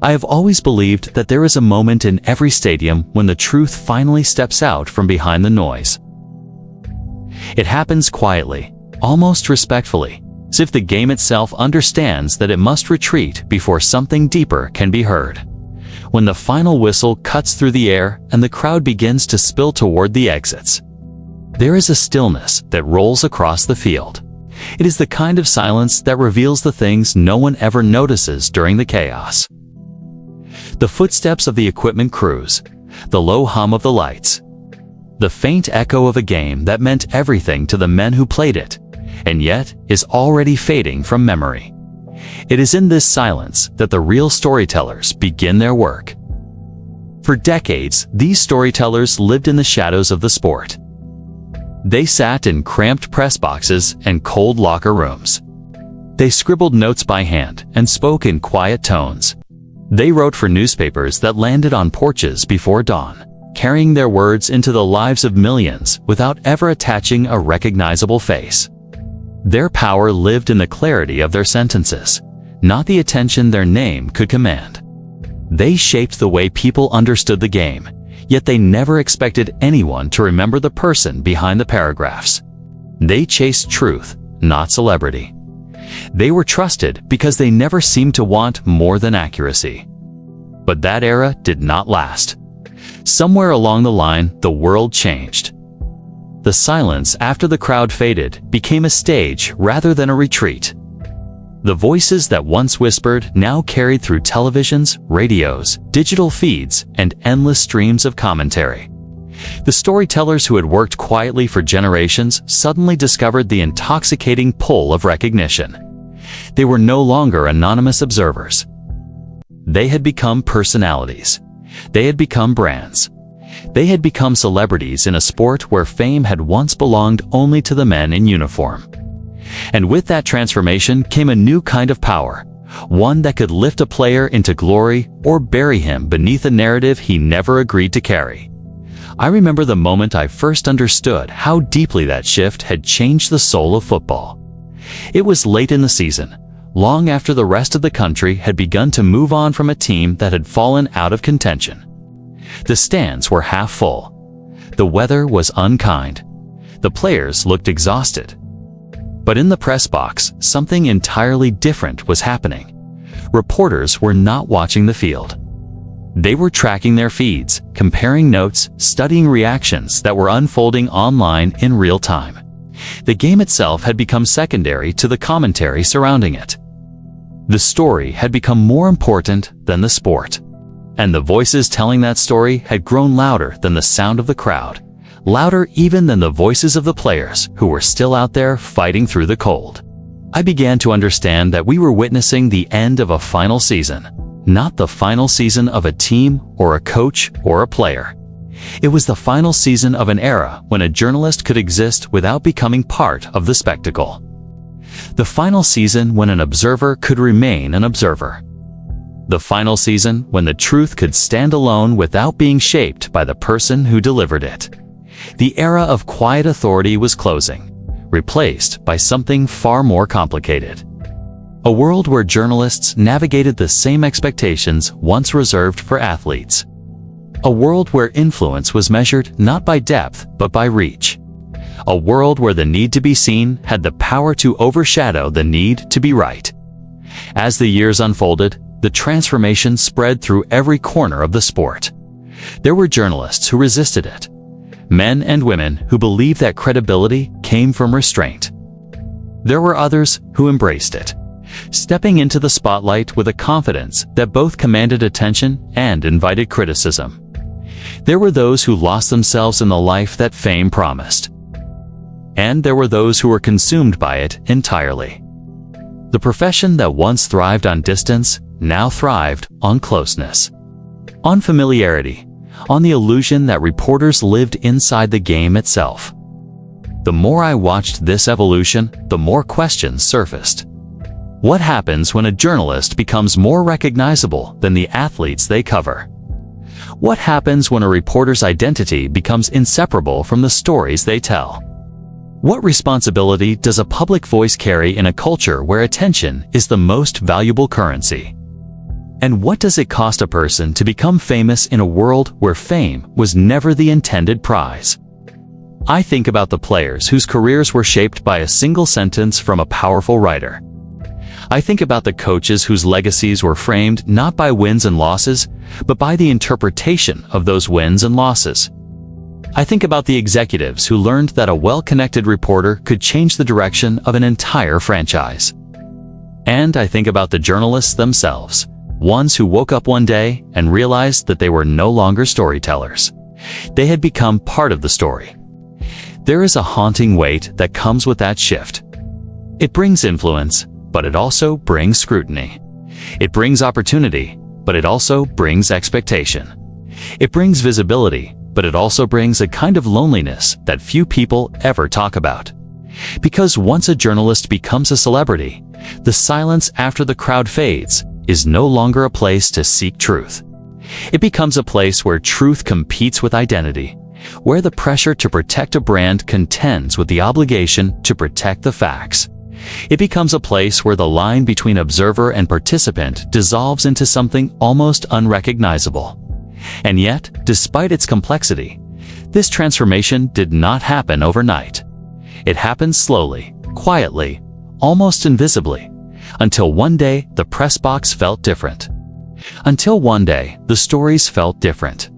I have always believed that there is a moment in every stadium when the truth finally steps out from behind the noise. It happens quietly, almost respectfully, as if the game itself understands that it must retreat before something deeper can be heard. When the final whistle cuts through the air and the crowd begins to spill toward the exits, there is a stillness that rolls across the field. It is the kind of silence that reveals the things no one ever notices during the chaos. The footsteps of the equipment crews, the low hum of the lights, the faint echo of a game that meant everything to the men who played it, and yet is already fading from memory. It is in this silence that the real storytellers begin their work. For decades, these storytellers lived in the shadows of the sport. They sat in cramped press boxes and cold locker rooms. They scribbled notes by hand and spoke in quiet tones. They wrote for newspapers that landed on porches before dawn, carrying their words into the lives of millions without ever attaching a recognizable face. Their power lived in the clarity of their sentences, not the attention their name could command. They shaped the way people understood the game, yet they never expected anyone to remember the person behind the paragraphs. They chased truth, not celebrity. They were trusted because they never seemed to want more than accuracy. But that era did not last. Somewhere along the line, the world changed. The silence after the crowd faded became a stage rather than a retreat. The voices that once whispered now carried through televisions, radios, digital feeds, and endless streams of commentary. The storytellers who had worked quietly for generations suddenly discovered the intoxicating pull of recognition. They were no longer anonymous observers. They had become personalities. They had become brands. They had become celebrities in a sport where fame had once belonged only to the men in uniform. And with that transformation came a new kind of power, one that could lift a player into glory or bury him beneath a narrative he never agreed to carry. I remember the moment I first understood how deeply that shift had changed the soul of football. It was late in the season, long after the rest of the country had begun to move on from a team that had fallen out of contention. The stands were half full. The weather was unkind. The players looked exhausted. But in the press box, something entirely different was happening. Reporters were not watching the field. They were tracking their feeds, comparing notes, studying reactions that were unfolding online in real time. The game itself had become secondary to the commentary surrounding it. The story had become more important than the sport. And the voices telling that story had grown louder than the sound of the crowd, louder even than the voices of the players who were still out there fighting through the cold. I began to understand that we were witnessing the end of a final season, not the final season of a team or a coach or a player. It was the final season of an era when a journalist could exist without becoming part of the spectacle. The final season when an observer could remain an observer. The final season when the truth could stand alone without being shaped by the person who delivered it. The era of quiet authority was closing, replaced by something far more complicated. A world where journalists navigated the same expectations once reserved for athletes. A world where influence was measured not by depth but by reach. A world where the need to be seen had the power to overshadow the need to be right. As the years unfolded, the transformation spread through every corner of the sport. There were journalists who resisted it. Men and women who believed that credibility came from restraint. There were others who embraced it, stepping into the spotlight with a confidence that both commanded attention and invited criticism. There were those who lost themselves in the life that fame promised. And there were those who were consumed by it entirely. The profession that once thrived on distance now thrived on closeness, on familiarity, on the illusion that reporters lived inside the game itself. The more I watched this evolution, the more questions surfaced. What happens when a journalist becomes more recognizable than the athletes they cover? What happens when a reporter's identity becomes inseparable from the stories they tell? What responsibility does a public voice carry in a culture where attention is the most valuable currency? And what does it cost a person to become famous in a world where fame was never the intended prize? I think about the players whose careers were shaped by a single sentence from a powerful writer. I think about the coaches whose legacies were framed not by wins and losses, but by the interpretation of those wins and losses. I think about the executives who learned that a well-connected reporter could change the direction of an entire franchise. And I think about the journalists themselves, ones who woke up one day and realized that they were no longer storytellers. They had become part of the story. There is a haunting weight that comes with that shift. It brings influence, but it also brings scrutiny. It brings opportunity, but it also brings expectation. It brings visibility, but it also brings a kind of loneliness that few people ever talk about. Because once a journalist becomes a celebrity, the silence after the crowd fades is no longer a place to seek truth. It becomes a place where truth competes with identity, where the pressure to protect a brand contends with the obligation to protect the facts. It becomes a place where the line between observer and participant dissolves into something almost unrecognizable. And yet, despite its complexity, this transformation did not happen overnight. It happened slowly, quietly, almost invisibly, until one day the press box felt different. Until one day the stories felt different.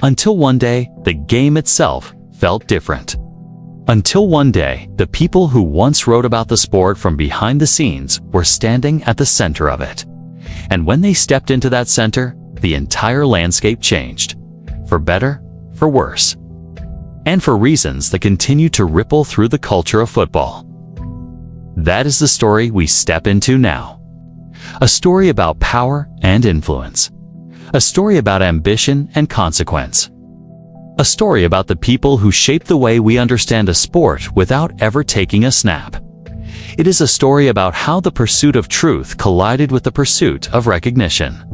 Until one day the game itself felt different. Until one day the people who once wrote about the sport from behind the scenes were standing at the center of it. And when they stepped into that center, the entire landscape changed. For better, for worse. And for reasons that continue to ripple through the culture of football. That is the story we step into now. A story about power and influence. A story about ambition and consequence. A story about the people who shape the way we understand a sport without ever taking a snap. It is a story about how the pursuit of truth collided with the pursuit of recognition.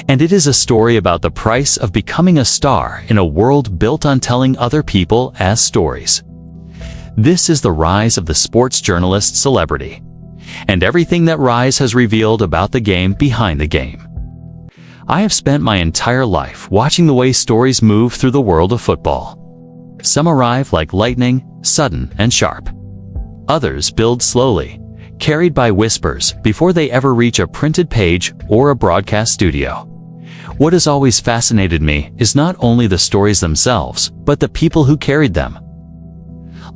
And it is a story about the price of becoming a star in a world built on telling other people as stories. This is the rise of the sports journalist celebrity, and everything that rise has revealed about the game behind the game. I have spent my entire life watching the way stories move through the world of football. Some arrive like lightning, sudden and sharp. Others build slowly, carried by whispers before they ever reach a printed page or a broadcast studio. What has always fascinated me is not only the stories themselves, but the people who carried them.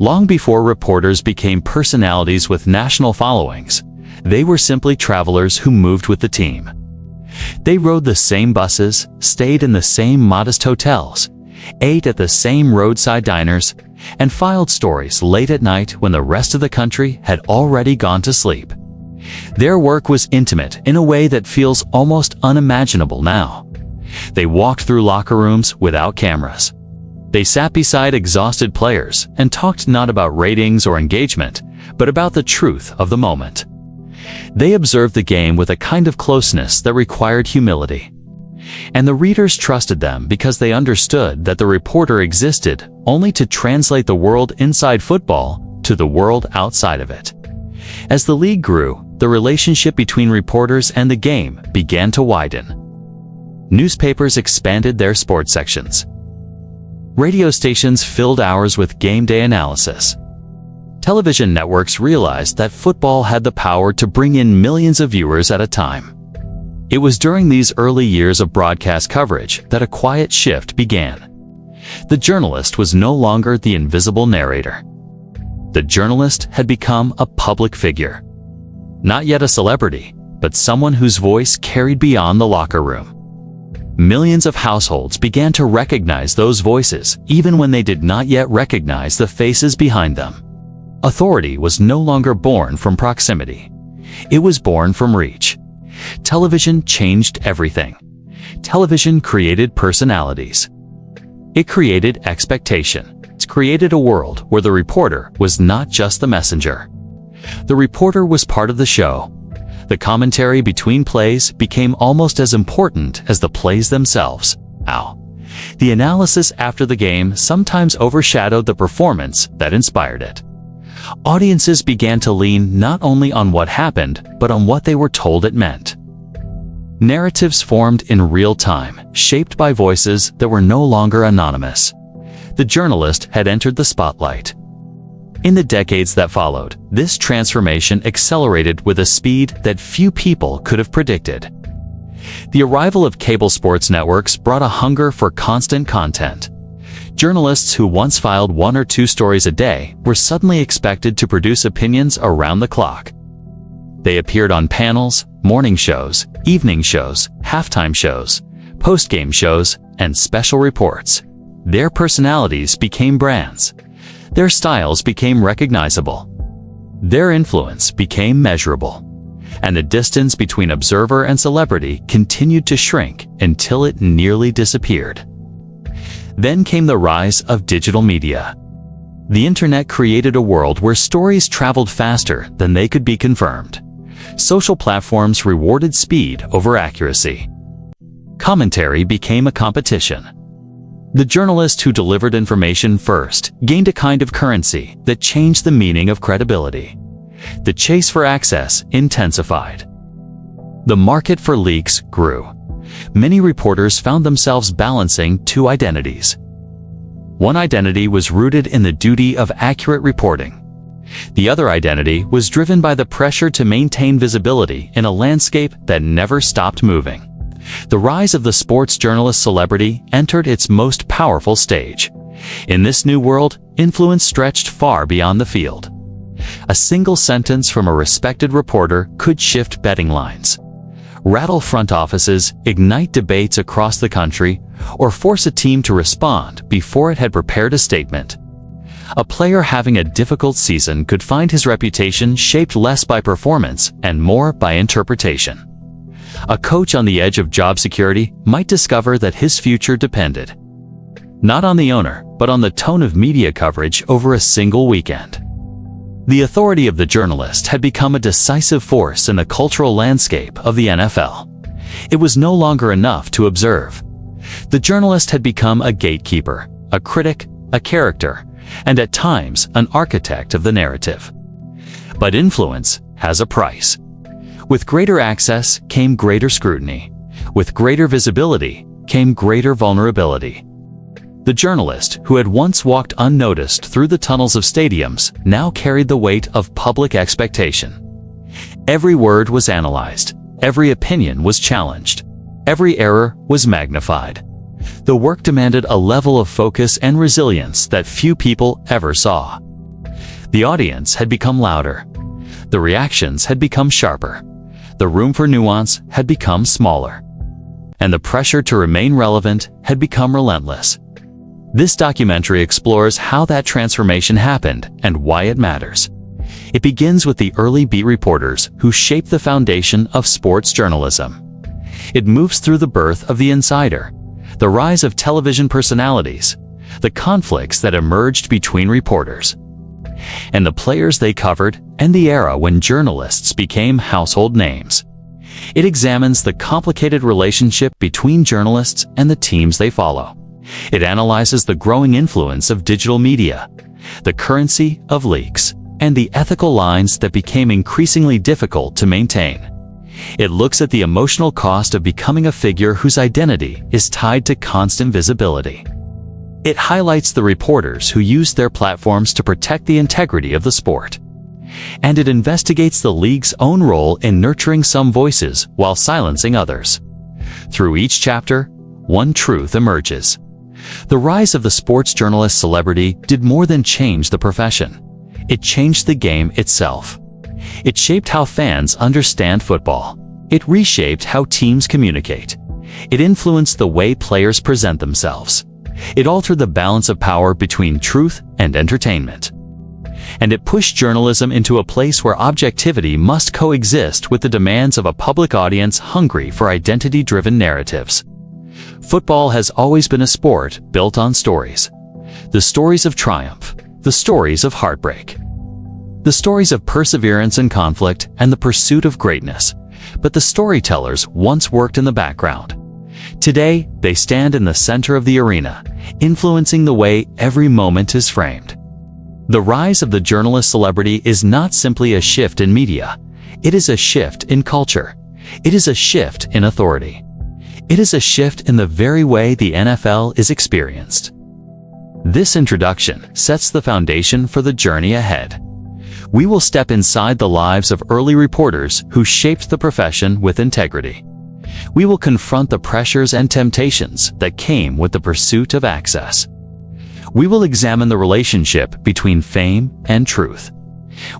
Long before reporters became personalities with national followings, they were simply travelers who moved with the team. They rode the same buses, stayed in the same modest hotels, ate at the same roadside diners, and filed stories late at night when the rest of the country had already gone to sleep. Their work was intimate in a way that feels almost unimaginable now. They walked through locker rooms without cameras. They sat beside exhausted players and talked not about ratings or engagement, but about the truth of the moment. They observed the game with a kind of closeness that required humility. And the readers trusted them because they understood that the reporter existed only to translate the world inside football to the world outside of it. As the league grew, the relationship between reporters and the game began to widen. Newspapers expanded their sports sections. Radio stations filled hours with game day analysis. Television networks realized that football had the power to bring in millions of viewers at a time. It was during these early years of broadcast coverage that a quiet shift began. The journalist was no longer the invisible narrator. The journalist had become a public figure. Not yet a celebrity, but someone whose voice carried beyond the locker room. Millions of households began to recognize those voices, even when they did not yet recognize the faces behind them. Authority was no longer born from proximity. It was born from reach. Television changed everything. Television created personalities. It created expectation. It created a world where the reporter was not just the messenger. The reporter was part of the show. The commentary between plays became almost as important as the plays themselves. The analysis after the game sometimes overshadowed the performance that inspired it. Audiences began to lean not only on what happened, but on what they were told it meant. Narratives formed in real time, shaped by voices that were no longer anonymous. The journalist had entered the spotlight. In the decades that followed, this transformation accelerated with a speed that few people could have predicted. The arrival of cable sports networks brought a hunger for constant content. Journalists who once filed 1 or 2 stories a day were suddenly expected to produce opinions around the clock. They appeared on panels, morning shows, evening shows, halftime shows, post-game shows, and special reports. Their personalities became brands. Their styles became recognizable. Their influence became measurable. And the distance between observer and celebrity continued to shrink until it nearly disappeared. Then came the rise of digital media. The internet created a world where stories traveled faster than they could be confirmed. Social platforms rewarded speed over accuracy. Commentary became a competition. The journalist who delivered information first gained a kind of currency that changed the meaning of credibility. The chase for access intensified. The market for leaks grew. Many reporters found themselves balancing 2 identities. One identity was rooted in the duty of accurate reporting. The other identity was driven by the pressure to maintain visibility in a landscape that never stopped moving. The rise of the sports journalist celebrity entered its most powerful stage. In this new world, influence stretched far beyond the field. A single sentence from a respected reporter could shift betting lines, rattle front offices, ignite debates across the country, or force a team to respond before it had prepared a statement. A player having a difficult season could find his reputation shaped less by performance and more by interpretation. A coach on the edge of job security might discover that his future depended not on the owner, but on the tone of media coverage over a single weekend. The authority of the journalist had become a decisive force in the cultural landscape of the NFL. It was no longer enough to observe. The journalist had become a gatekeeper, a critic, a character, and at times an architect of the narrative. But influence has a price. With greater access came greater scrutiny. With greater visibility came greater vulnerability. The journalist, who had once walked unnoticed through the tunnels of stadiums, now carried the weight of public expectation. Every word was analyzed. Every opinion was challenged. Every error was magnified. The work demanded a level of focus and resilience that few people ever saw. The audience had become louder. The reactions had become sharper. The room for nuance had become smaller. And the pressure to remain relevant had become relentless. This documentary explores how that transformation happened and why it matters. It begins with the early beat reporters who shaped the foundation of sports journalism. It moves through the birth of the insider, the rise of television personalities, the conflicts that emerged between reporters, and the players they covered, and the era when journalists became household names. It examines the complicated relationship between journalists and the teams they follow. It analyzes the growing influence of digital media, the currency of leaks, and the ethical lines that became increasingly difficult to maintain. It looks at the emotional cost of becoming a figure whose identity is tied to constant visibility. It highlights the reporters who used their platforms to protect the integrity of the sport. And it investigates the league's own role in nurturing some voices while silencing others. Through each chapter, one truth emerges. The rise of the sports journalist celebrity did more than change the profession. It changed the game itself. It shaped how fans understand football. It reshaped how teams communicate. It influenced the way players present themselves. It altered the balance of power between truth and entertainment. And it pushed journalism into a place where objectivity must coexist with the demands of a public audience hungry for identity-driven narratives. Football has always been a sport built on stories. The stories of triumph, the stories of heartbreak, the stories of perseverance and conflict, and the pursuit of greatness. But the storytellers once worked in the background. Today, they stand in the center of the arena, influencing the way every moment is framed. The rise of the journalist celebrity is not simply a shift in media. It is a shift in culture. It is a shift in authority. It is a shift in the very way the NFL is experienced. This introduction sets the foundation for the journey ahead. We will step inside the lives of early reporters who shaped the profession with integrity. We will confront the pressures and temptations that came with the pursuit of access. We will examine the relationship between fame and truth.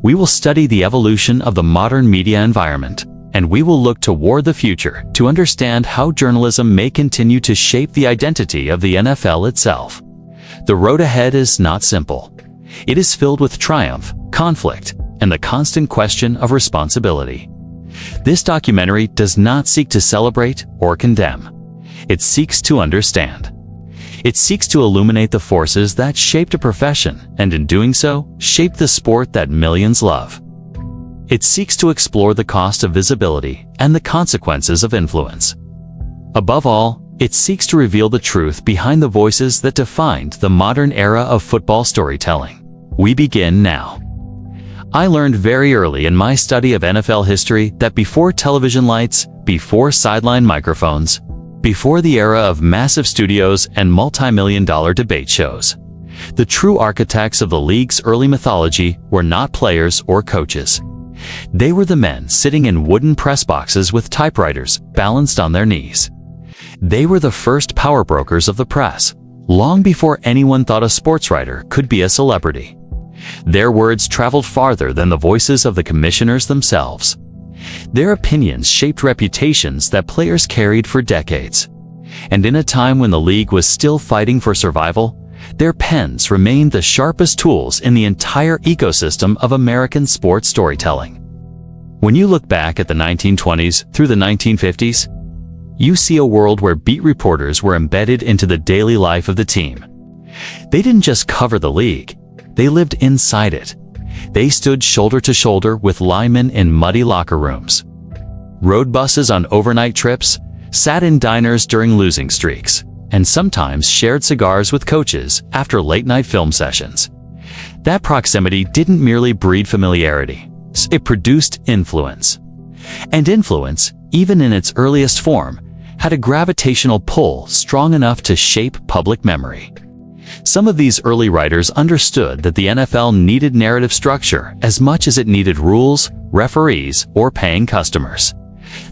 We will study the evolution of the modern media environment, and we will look toward the future to understand how journalism may continue to shape the identity of the NFL itself. The road ahead is not simple. It is filled with triumph, conflict, and the constant question of responsibility. This documentary does not seek to celebrate or condemn. It seeks to understand. It seeks to illuminate the forces that shaped a profession, and in doing so, shaped the sport that millions love. It seeks to explore the cost of visibility and the consequences of influence. Above all, it seeks to reveal the truth behind the voices that defined the modern era of football storytelling. We begin now. I learned very early in my study of NFL history that before television lights, before sideline microphones, before the era of massive studios and multi-million-dollar debate shows, the true architects of the league's early mythology were not players or coaches. They were the men sitting in wooden press boxes with typewriters balanced on their knees. They were the first power brokers of the press, long before anyone thought a sports writer could be a celebrity. Their words traveled farther than the voices of the commissioners themselves. Their opinions shaped reputations that players carried for decades. And in a time when the league was still fighting for survival, their pens remained the sharpest tools in the entire ecosystem of American sports storytelling. When you look back at the 1920s through the 1950s, you see a world where beat reporters were embedded into the daily life of the team. They didn't just cover the league, they lived inside it. They stood shoulder to shoulder with linemen in muddy locker rooms, rode buses on overnight trips, sat in diners during losing streaks, and sometimes shared cigars with coaches after late-night film sessions. That proximity didn't merely breed familiarity, it produced influence. And influence, even in its earliest form, had a gravitational pull strong enough to shape public memory. Some of these early writers understood that the NFL needed narrative structure as much as it needed rules, referees, or paying customers.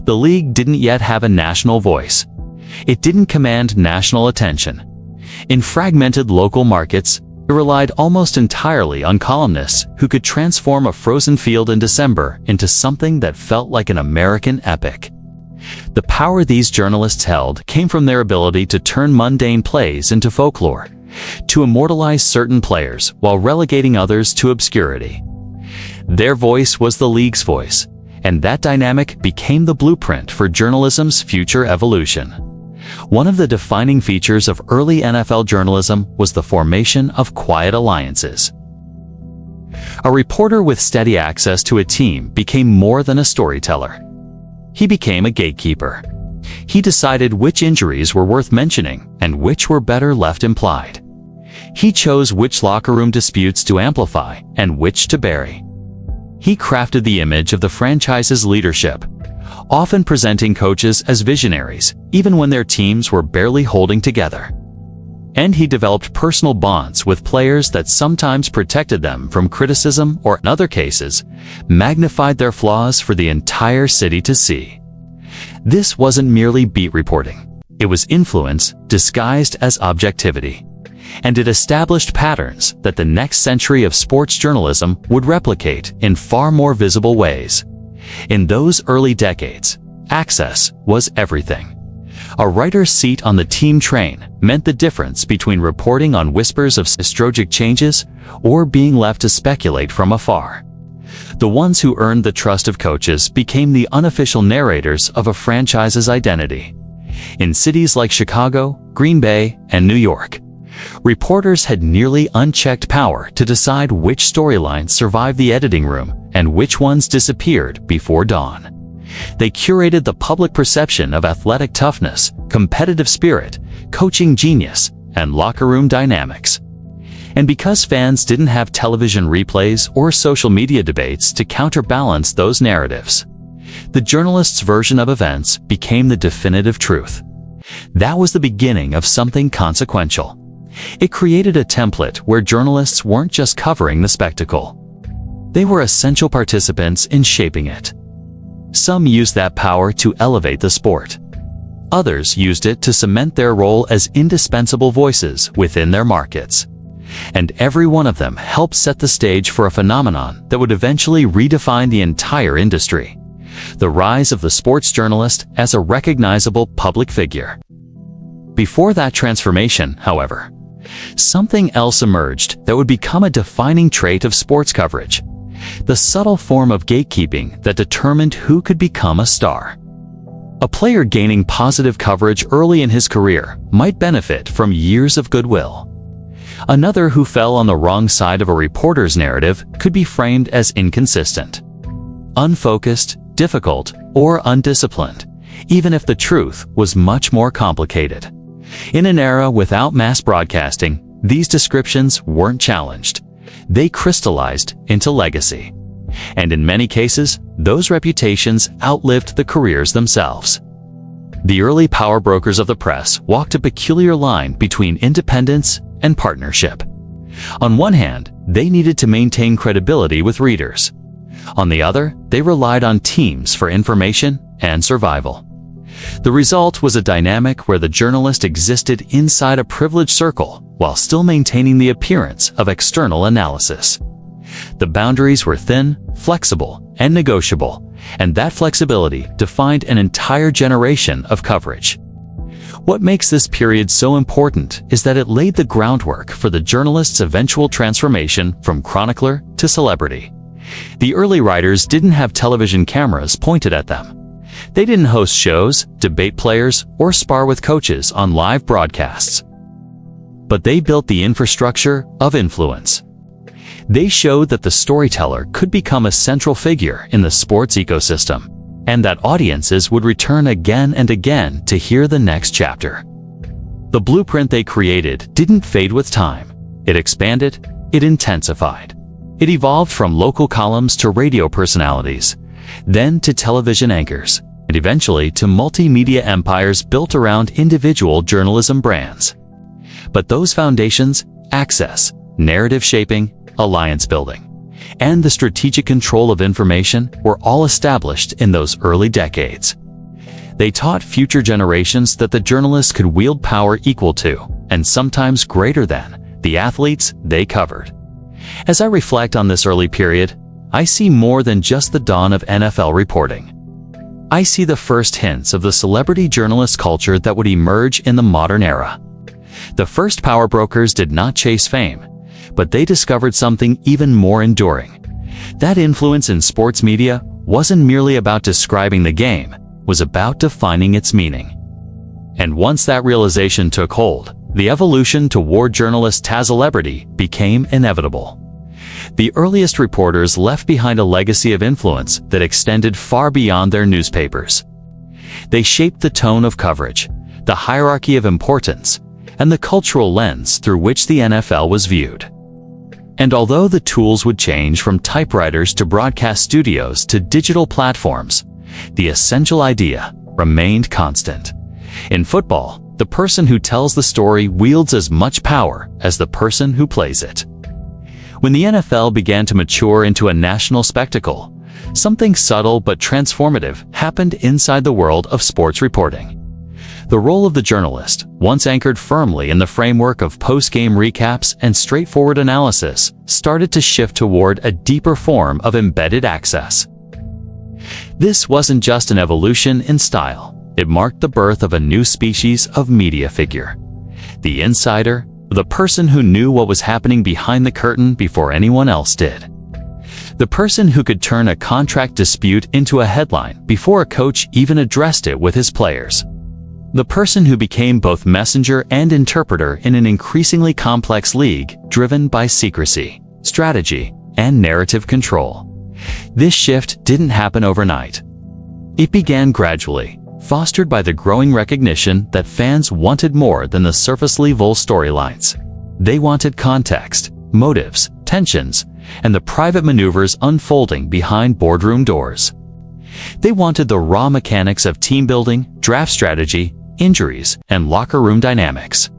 The league didn't yet have a national voice. It didn't command national attention. In fragmented local markets, it relied almost entirely on columnists who could transform a frozen field in December into something that felt like an American epic. The power these journalists held came from their ability to turn mundane plays into folklore, to immortalize certain players while relegating others to obscurity. Their voice was the league's voice, and that dynamic became the blueprint for journalism's future evolution. One of the defining features of early NFL journalism was the formation of quiet alliances. A reporter with steady access to a team became more than a storyteller. He became a gatekeeper. He decided which injuries were worth mentioning and which were better left implied. He chose which locker room disputes to amplify and which to bury. He crafted the image of the franchise's leadership, often presenting coaches as visionaries, even when their teams were barely holding together. And he developed personal bonds with players that sometimes protected them from criticism or, in other cases, magnified their flaws for the entire city to see. This wasn't merely beat reporting. It was influence disguised as objectivity. And it established patterns that the next century of sports journalism would replicate in far more visible ways. In those early decades, access was everything. A writer's seat on the team train meant the difference between reporting on whispers of strategic changes or being left to speculate from afar. The ones who earned the trust of coaches became the unofficial narrators of a franchise's identity. In cities like Chicago, Green Bay, and New York, reporters had nearly unchecked power to decide which storylines survived the editing room and which ones disappeared before dawn. They curated the public perception of athletic toughness, competitive spirit, coaching genius, and locker room dynamics. And because fans didn't have television replays or social media debates to counterbalance those narratives, The journalist's version of events became the definitive truth. That was the beginning of something consequential. It created a template where journalists weren't just covering the spectacle. They were essential participants in shaping it. Some used that power to elevate the sport. Others used it to cement their role as indispensable voices within their markets. And every one of them helped set the stage for a phenomenon that would eventually redefine the entire industry: the rise of the sports journalist as a recognizable public figure. Before that transformation, however, something else emerged that would become a defining trait of sports coverage: the subtle form of gatekeeping that determined who could become a star. A player gaining positive coverage early in his career might benefit from years of goodwill. Another who fell on the wrong side of a reporter's narrative could be framed as inconsistent, unfocused, difficult, or undisciplined, even if the truth was much more complicated. In an era without mass broadcasting, these descriptions weren't challenged. They crystallized into legacy. And in many cases, those reputations outlived the careers themselves. The early power brokers of the press walked a peculiar line between independence and partnership. On one hand, they needed to maintain credibility with readers. On the other, they relied on teams for information and survival. The result was a dynamic where the journalist existed inside a privileged circle while still maintaining the appearance of external analysis. The boundaries were thin, flexible, and negotiable, and that flexibility defined an entire generation of coverage. What makes this period so important is that it laid the groundwork for the journalist's eventual transformation from chronicler to celebrity. The early writers didn't have television cameras pointed at them. They didn't host shows, debate players, or spar with coaches on live broadcasts. But they built the infrastructure of influence. They showed that the storyteller could become a central figure in the sports ecosystem, and that audiences would return again and again to hear the next chapter. The blueprint they created didn't fade with time. It expanded, it intensified. It evolved from local columns to radio personalities, then to television anchors, and eventually to multimedia empires built around individual journalism brands. But those foundations, access, narrative shaping, alliance building, and the strategic control of information were all established in those early decades. They taught future generations that the journalists could wield power equal to, and sometimes greater than, the athletes they covered. As I reflect on this early period, I see more than just the dawn of NFL reporting. I see the first hints of the celebrity journalist culture that would emerge in the modern era. The first power brokers did not chase fame, but they discovered something even more enduring. That influence in sports media wasn't merely about describing the game, it was about defining its meaning. And once that realization took hold, the evolution toward journalist celebrity became inevitable. The earliest reporters left behind a legacy of influence that extended far beyond their newspapers. They shaped the tone of coverage, the hierarchy of importance, and the cultural lens through which the NFL was viewed. And although the tools would change from typewriters to broadcast studios to digital platforms, the essential idea remained constant. In football, the person who tells the story wields as much power as the person who plays it. When the NFL began to mature into a national spectacle, something subtle but transformative happened inside the world of sports reporting. The role of the journalist, once anchored firmly in the framework of post-game recaps and straightforward analysis, started to shift toward a deeper form of embedded access. This wasn't just an evolution in style. It marked the birth of a new species of media figure. The insider, the person who knew what was happening behind the curtain before anyone else did. The person who could turn a contract dispute into a headline before a coach even addressed it with his players. The person who became both messenger and interpreter in an increasingly complex league driven by secrecy, strategy, and narrative control. This shift didn't happen overnight. It began gradually, fostered by the growing recognition that fans wanted more than the surface-level storylines. They wanted context, motives, tensions, and the private maneuvers unfolding behind boardroom doors. They wanted the raw mechanics of team building, draft strategy, injuries, and locker room dynamics.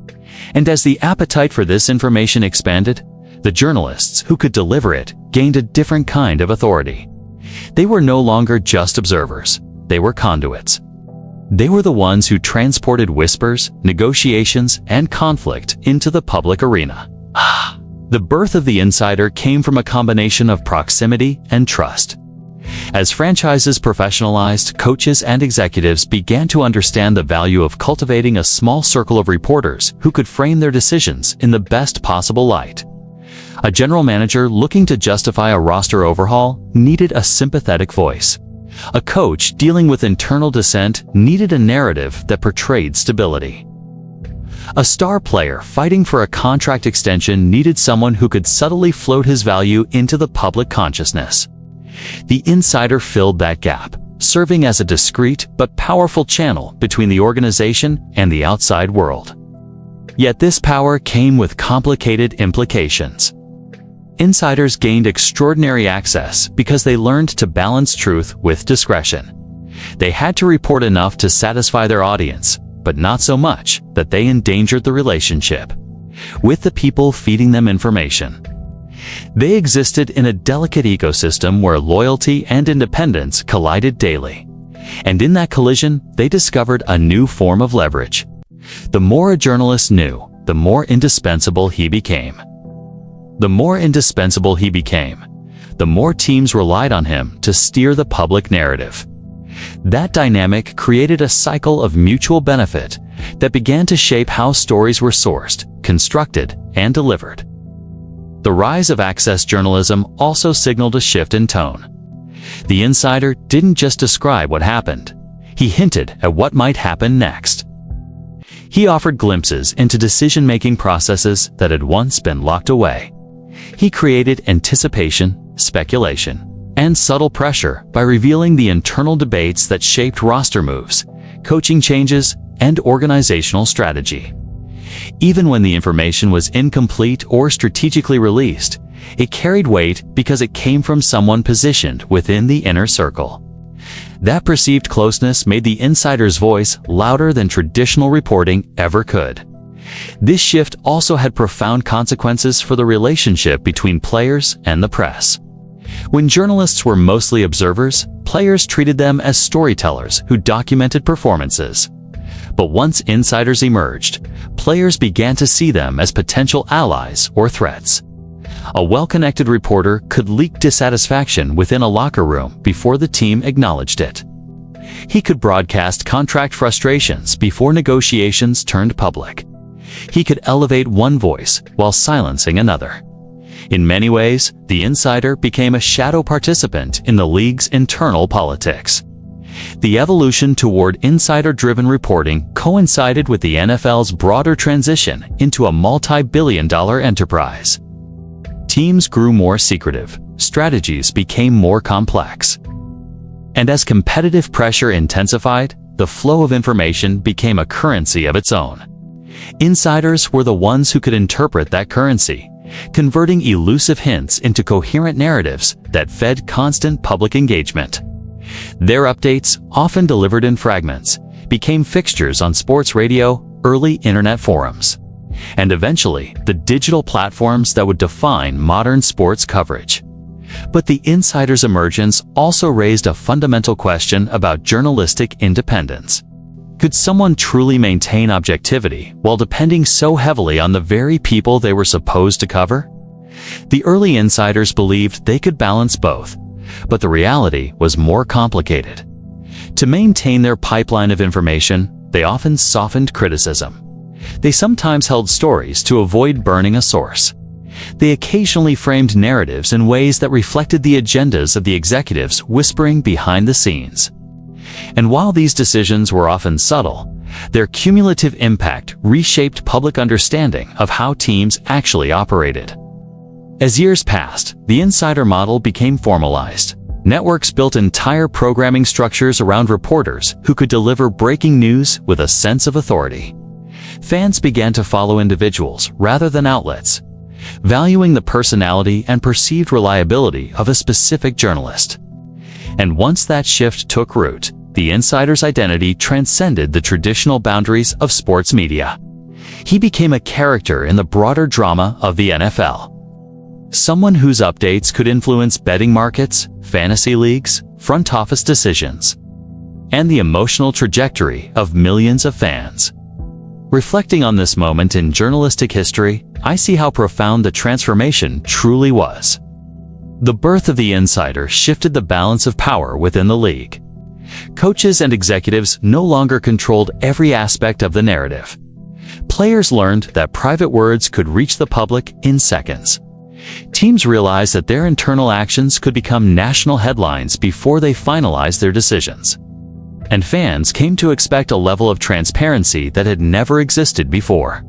And as the appetite for this information expanded, the journalists who could deliver it gained a different kind of authority. They were no longer just observers. They were conduits. They were the ones who transported whispers, negotiations, and conflict into the public arena. The birth of the insider came from a combination of proximity and trust. As franchises professionalized, coaches and executives began to understand the value of cultivating a small circle of reporters who could frame their decisions in the best possible light. A general manager looking to justify a roster overhaul needed a sympathetic voice. A coach dealing with internal dissent needed a narrative that portrayed stability. A star player fighting for a contract extension needed someone who could subtly float his value into the public consciousness. The insider filled that gap, serving as a discreet but powerful channel between the organization and the outside world. Yet this power came with complicated implications. Insiders gained extraordinary access because they learned to balance truth with discretion. They had to report enough to satisfy their audience, but not so much that they endangered the relationship with the people feeding them information. They existed in a delicate ecosystem where loyalty and independence collided daily. And in that collision, they discovered a new form of leverage. The more a journalist knew, the more indispensable he became. The more indispensable he became, the more teams relied on him to steer the public narrative. That dynamic created a cycle of mutual benefit that began to shape how stories were sourced, constructed, and delivered. The rise of access journalism also signaled a shift in tone. The insider didn't just describe what happened. He hinted at what might happen next. He offered glimpses into decision-making processes that had once been locked away. He created anticipation, speculation, and subtle pressure by revealing the internal debates that shaped roster moves, coaching changes, and organizational strategy. Even when the information was incomplete or strategically released, it carried weight because it came from someone positioned within the inner circle. That perceived closeness made the insider's voice louder than traditional reporting ever could. This shift also had profound consequences for the relationship between players and the press. When journalists were mostly observers, players treated them as storytellers who documented performances. But once insiders emerged, players began to see them as potential allies or threats. A well-connected reporter could leak dissatisfaction within a locker room before the team acknowledged it. He could broadcast contract frustrations before negotiations turned public. He could elevate one voice while silencing another. In many ways, the insider became a shadow participant in the league's internal politics. The evolution toward insider-driven reporting coincided with the NFL's broader transition into a multi-billion-dollar enterprise. Teams grew more secretive, strategies became more complex. And as competitive pressure intensified, the flow of information became a currency of its own. Insiders were the ones who could interpret that currency, converting elusive hints into coherent narratives that fed constant public engagement. Their updates, often delivered in fragments, became fixtures on sports radio, early internet forums, and eventually the digital platforms that would define modern sports coverage. But the insider's emergence also raised a fundamental question about journalistic independence. Could someone truly maintain objectivity while depending so heavily on the very people they were supposed to cover? The early insiders believed they could balance both, but the reality was more complicated. To maintain their pipeline of information, they often softened criticism. They sometimes held stories to avoid burning a source. They occasionally framed narratives in ways that reflected the agendas of the executives whispering behind the scenes. And while these decisions were often subtle, their cumulative impact reshaped public understanding of how teams actually operated. As years passed, the insider model became formalized. Networks built entire programming structures around reporters who could deliver breaking news with a sense of authority. Fans began to follow individuals rather than outlets, valuing the personality and perceived reliability of a specific journalist. And once that shift took root, the insider's identity transcended the traditional boundaries of sports media. He became a character in the broader drama of the NFL. Someone whose updates could influence betting markets, fantasy leagues, front office decisions, and the emotional trajectory of millions of fans. Reflecting on this moment in journalistic history, I see how profound the transformation truly was. The birth of the insider shifted the balance of power within the league. Coaches and executives no longer controlled every aspect of the narrative. Players learned that private words could reach the public in seconds. Teams realized that their internal actions could become national headlines before they finalized their decisions. And fans came to expect a level of transparency that had never existed before.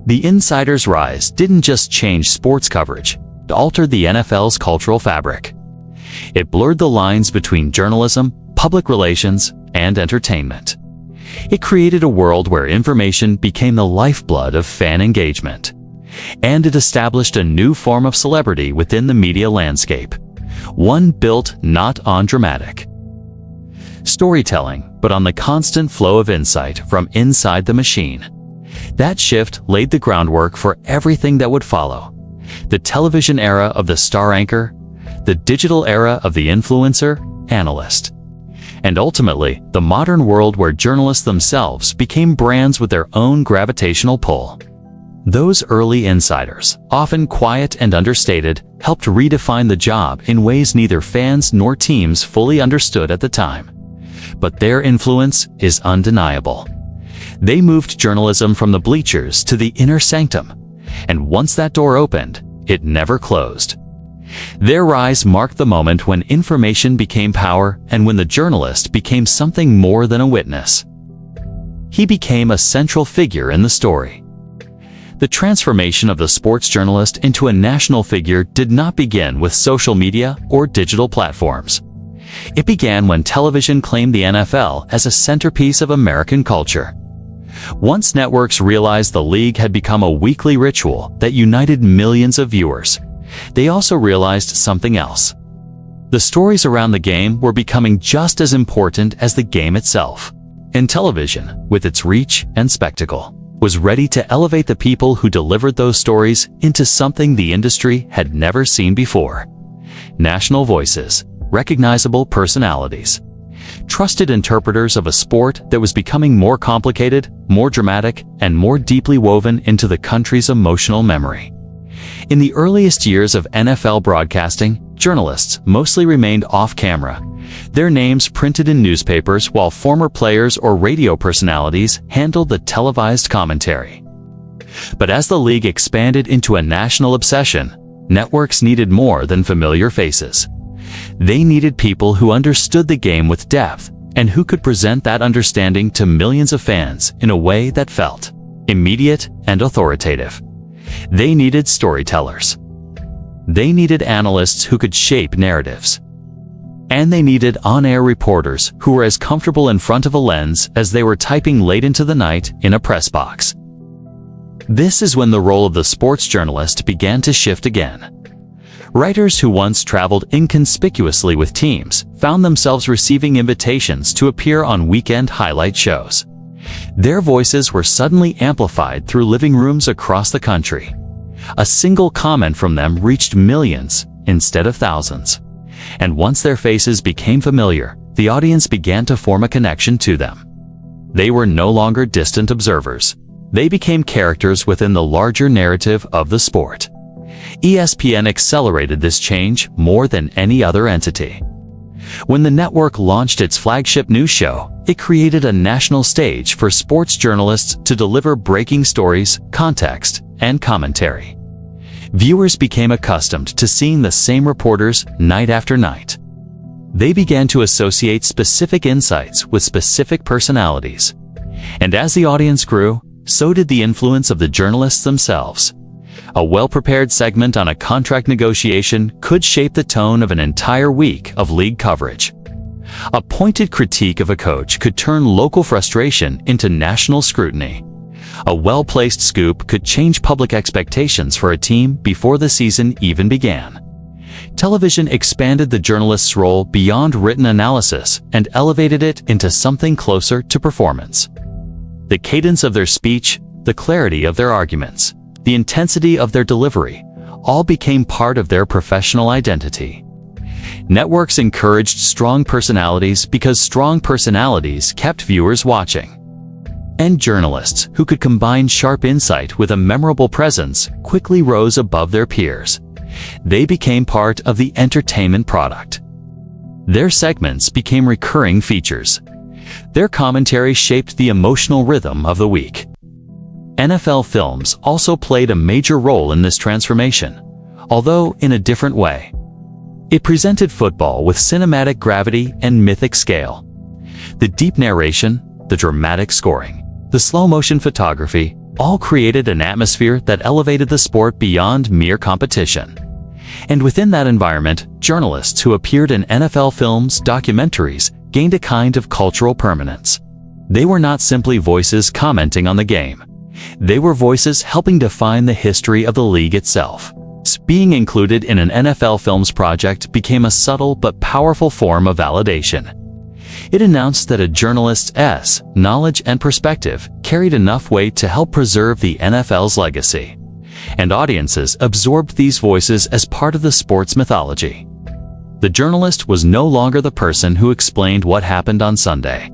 The insider's rise didn't just change sports coverage, it altered the NFL's cultural fabric. It blurred the lines between journalism, public relations, and entertainment. It created a world where information became the lifeblood of fan engagement. And it established a new form of celebrity within the media landscape, one built not on dramatic storytelling, but on the constant flow of insight from inside the machine. That shift laid the groundwork for everything that would follow: the television era of the star anchor, the digital era of the influencer, analyst, and ultimately the modern world where journalists themselves became brands with their own gravitational pull. Those early insiders, often quiet and understated, helped redefine the job in ways neither fans nor teams fully understood at the time. But their influence is undeniable. They moved journalism from the bleachers to the inner sanctum, and once that door opened, it never closed. Their rise marked the moment when information became power and when the journalist became something more than a witness. He became a central figure in the story. The transformation of the sports journalist into a national figure did not begin with social media or digital platforms. It began when television claimed the NFL as a centerpiece of American culture. Once networks realized the league had become a weekly ritual that united millions of viewers, they also realized something else. The stories around the game were becoming just as important as the game itself. And television, with its reach and spectacle, was ready to elevate the people who delivered those stories into something the industry had never seen before. National voices, recognizable personalities, trusted interpreters of a sport that was becoming more complicated, more dramatic, and more deeply woven into the country's emotional memory. In the earliest years of NFL broadcasting, journalists mostly remained off-camera, their names printed in newspapers while former players or radio personalities handled the televised commentary. But as the league expanded into a national obsession, networks needed more than familiar faces. They needed people who understood the game with depth and who could present that understanding to millions of fans in a way that felt immediate and authoritative. They needed storytellers. They needed analysts who could shape narratives. And they needed on-air reporters who were as comfortable in front of a lens as they were typing late into the night in a press box. This is when the role of the sports journalist began to shift again. Writers who once traveled inconspicuously with teams found themselves receiving invitations to appear on weekend highlight shows. Their voices were suddenly amplified through living rooms across the country. A single comment from them reached millions instead of thousands. And once their faces became familiar, the audience began to form a connection to them. They were no longer distant observers. They became characters within the larger narrative of the sport. ESPN accelerated this change more than any other entity. When the network launched its flagship news show, it created a national stage for sports journalists to deliver breaking stories, context, and commentary. Viewers became accustomed to seeing the same reporters night after night. They began to associate specific insights with specific personalities. And as the audience grew, so did the influence of the journalists themselves. A well-prepared segment on a contract negotiation could shape the tone of an entire week of league coverage. A pointed critique of a coach could turn local frustration into national scrutiny. A well-placed scoop could change public expectations for a team before the season even began. Television expanded the journalist's role beyond written analysis and elevated it into something closer to performance. The cadence of their speech, the clarity of their arguments, the intensity of their delivery, all became part of their professional identity. Networks encouraged strong personalities because strong personalities kept viewers watching. And journalists who could combine sharp insight with a memorable presence quickly rose above their peers. They became part of the entertainment product. Their segments became recurring features. Their commentary shaped the emotional rhythm of the week. NFL films also played a major role in this transformation, although in a different way. It presented football with cinematic gravity and mythic scale. The deep narration, the dramatic scoring, the slow-motion photography all created an atmosphere that elevated the sport beyond mere competition. And within that environment, journalists who appeared in NFL films, documentaries, gained a kind of cultural permanence. They were not simply voices commenting on the game. They were voices helping define the history of the league itself. Being included in an NFL films project became a subtle but powerful form of validation. It announced that a journalist's knowledge and perspective carried enough weight to help preserve the NFL's legacy. And audiences absorbed these voices as part of the sport's mythology. The journalist was no longer the person who explained what happened on Sunday.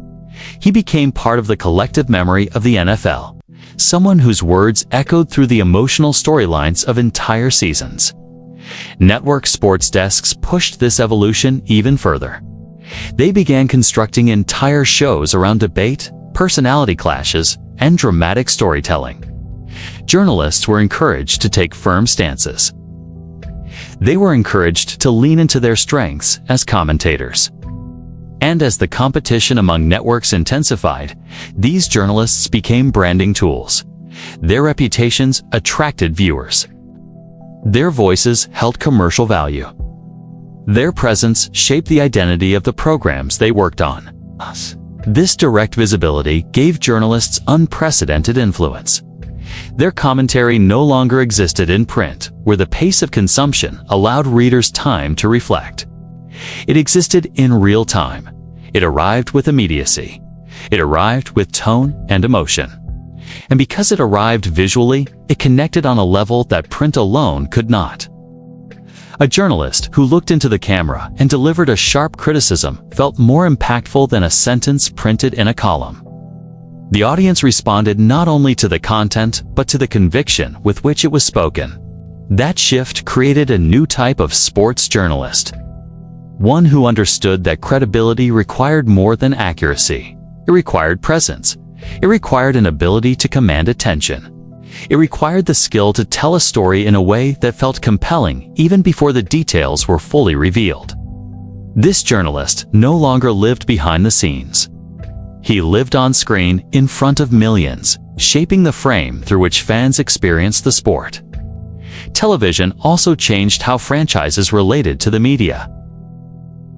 He became part of the collective memory of the NFL, someone whose words echoed through the emotional storylines of entire seasons. Network sports desks pushed this evolution even further. They began constructing entire shows around debate, personality clashes, and dramatic storytelling. Journalists were encouraged to take firm stances. They were encouraged to lean into their strengths as commentators. And as the competition among networks intensified, these journalists became branding tools. Their reputations attracted viewers. Their voices held commercial value. Their presence shaped the identity of the programs they worked on. This direct visibility gave journalists unprecedented influence. Their commentary no longer existed in print, where the pace of consumption allowed readers time to reflect. It existed in real time. It arrived with immediacy. It arrived with tone and emotion. And because it arrived visually, it connected on a level that print alone could not. A journalist who looked into the camera and delivered a sharp criticism felt more impactful than a sentence printed in a column. The audience responded not only to the content, but to the conviction with which it was spoken. That shift created a new type of sports journalist. One who understood that credibility required more than accuracy. It required presence. It required an ability to command attention. It required the skill to tell a story in a way that felt compelling even before the details were fully revealed. This journalist no longer lived behind the scenes. He lived on screen in front of millions, shaping the frame through which fans experienced the sport. Television also changed how franchises related to the media.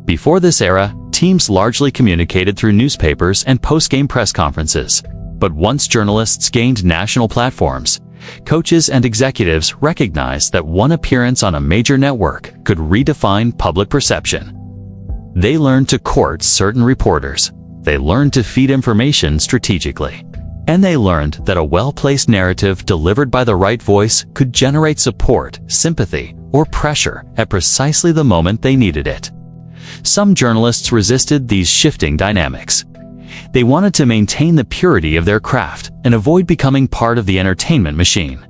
Before this era, teams largely communicated through newspapers and post-game press conferences. But once journalists gained national platforms, coaches and executives recognized that one appearance on a major network could redefine public perception. They learned to court certain reporters. They learned to feed information strategically. And they learned that a well-placed narrative delivered by the right voice could generate support, sympathy, or pressure at precisely the moment they needed it. Some journalists resisted these shifting dynamics. They wanted to maintain the purity of their craft and avoid becoming part of the entertainment machine.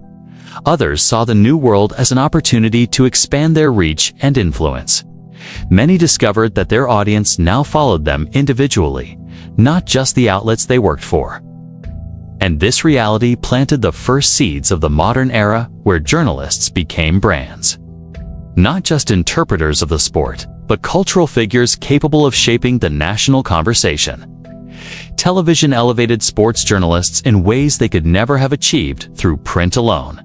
Others saw the new world as an opportunity to expand their reach and influence. Many discovered that their audience now followed them individually, not just the outlets they worked for. And this reality planted the first seeds of the modern era where journalists became brands. Not just interpreters of the sport, but cultural figures capable of shaping the national conversation. Television elevated sports journalists in ways they could never have achieved through print alone.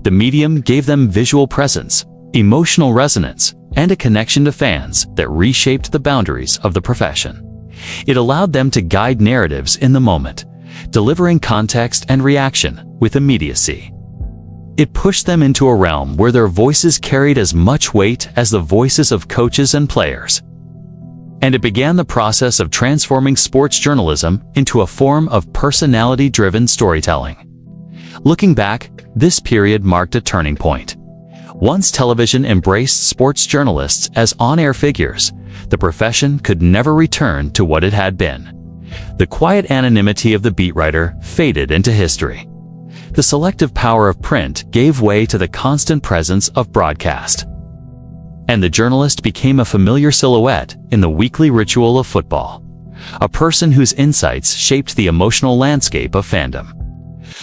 The medium gave them visual presence, emotional resonance, and a connection to fans that reshaped the boundaries of the profession. It allowed them to guide narratives in the moment, delivering context and reaction with immediacy. It pushed them into a realm where their voices carried as much weight as the voices of coaches and players. And it began the process of transforming sports journalism into a form of personality-driven storytelling. Looking back, this period marked a turning point. Once television embraced sports journalists as on-air figures, the profession could never return to what it had been. The quiet anonymity of the beat writer faded into history. The selective power of print gave way to the constant presence of broadcast. And the journalist became a familiar silhouette in the weekly ritual of football. A person whose insights shaped the emotional landscape of fandom.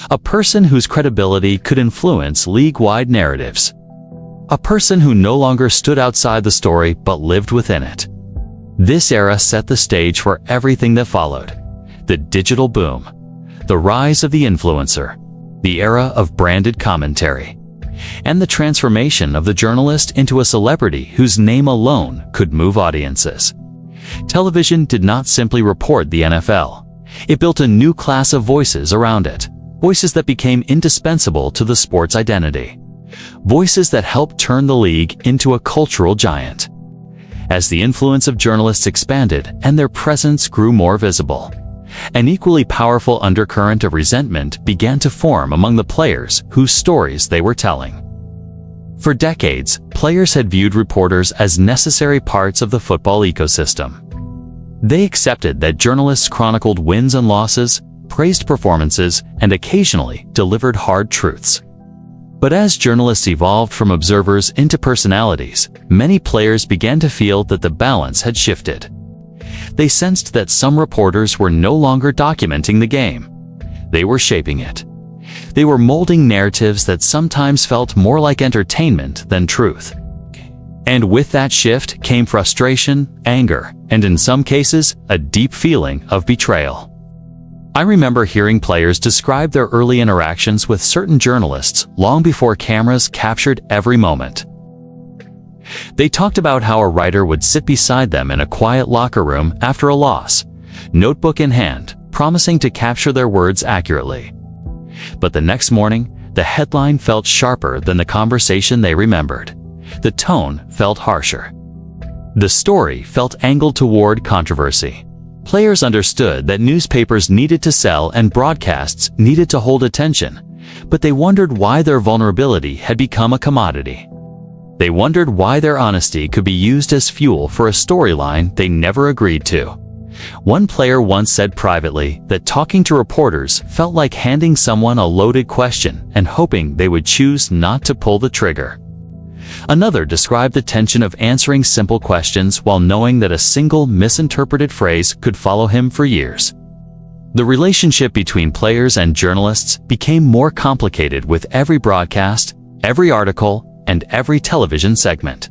A person whose credibility could influence league-wide narratives. A person who no longer stood outside the story but lived within it. This era set the stage for everything that followed. The digital boom. The rise of the influencer. The era of branded commentary. And the transformation of the journalist into a celebrity whose name alone could move audiences. Television did not simply report the NFL. It built a new class of voices around it. Voices that became indispensable to the sport's identity. Voices that helped turn the league into a cultural giant. As the influence of journalists expanded and their presence grew more visible, an equally powerful undercurrent of resentment began to form among the players whose stories they were telling. For decades, players had viewed reporters as necessary parts of the football ecosystem. They accepted that journalists chronicled wins and losses, praised performances, and occasionally delivered hard truths. But as journalists evolved from observers into personalities, many players began to feel that the balance had shifted. They sensed that some reporters were no longer documenting the game. They were shaping it. They were molding narratives that sometimes felt more like entertainment than truth. And with that shift came frustration, anger, and in some cases, a deep feeling of betrayal. I remember hearing players describe their early interactions with certain journalists long before cameras captured every moment. They talked about how a writer would sit beside them in a quiet locker room after a loss, notebook in hand, promising to capture their words accurately. But the next morning, the headline felt sharper than the conversation they remembered. The tone felt harsher. The story felt angled toward controversy. Players understood that newspapers needed to sell and broadcasts needed to hold attention, but they wondered why their vulnerability had become a commodity. They wondered why their honesty could be used as fuel for a storyline they never agreed to. One player once said privately that talking to reporters felt like handing someone a loaded question and hoping they would choose not to pull the trigger. Another described the tension of answering simple questions while knowing that a single misinterpreted phrase could follow him for years. The relationship between players and journalists became more complicated with every broadcast, every article, and every television segment.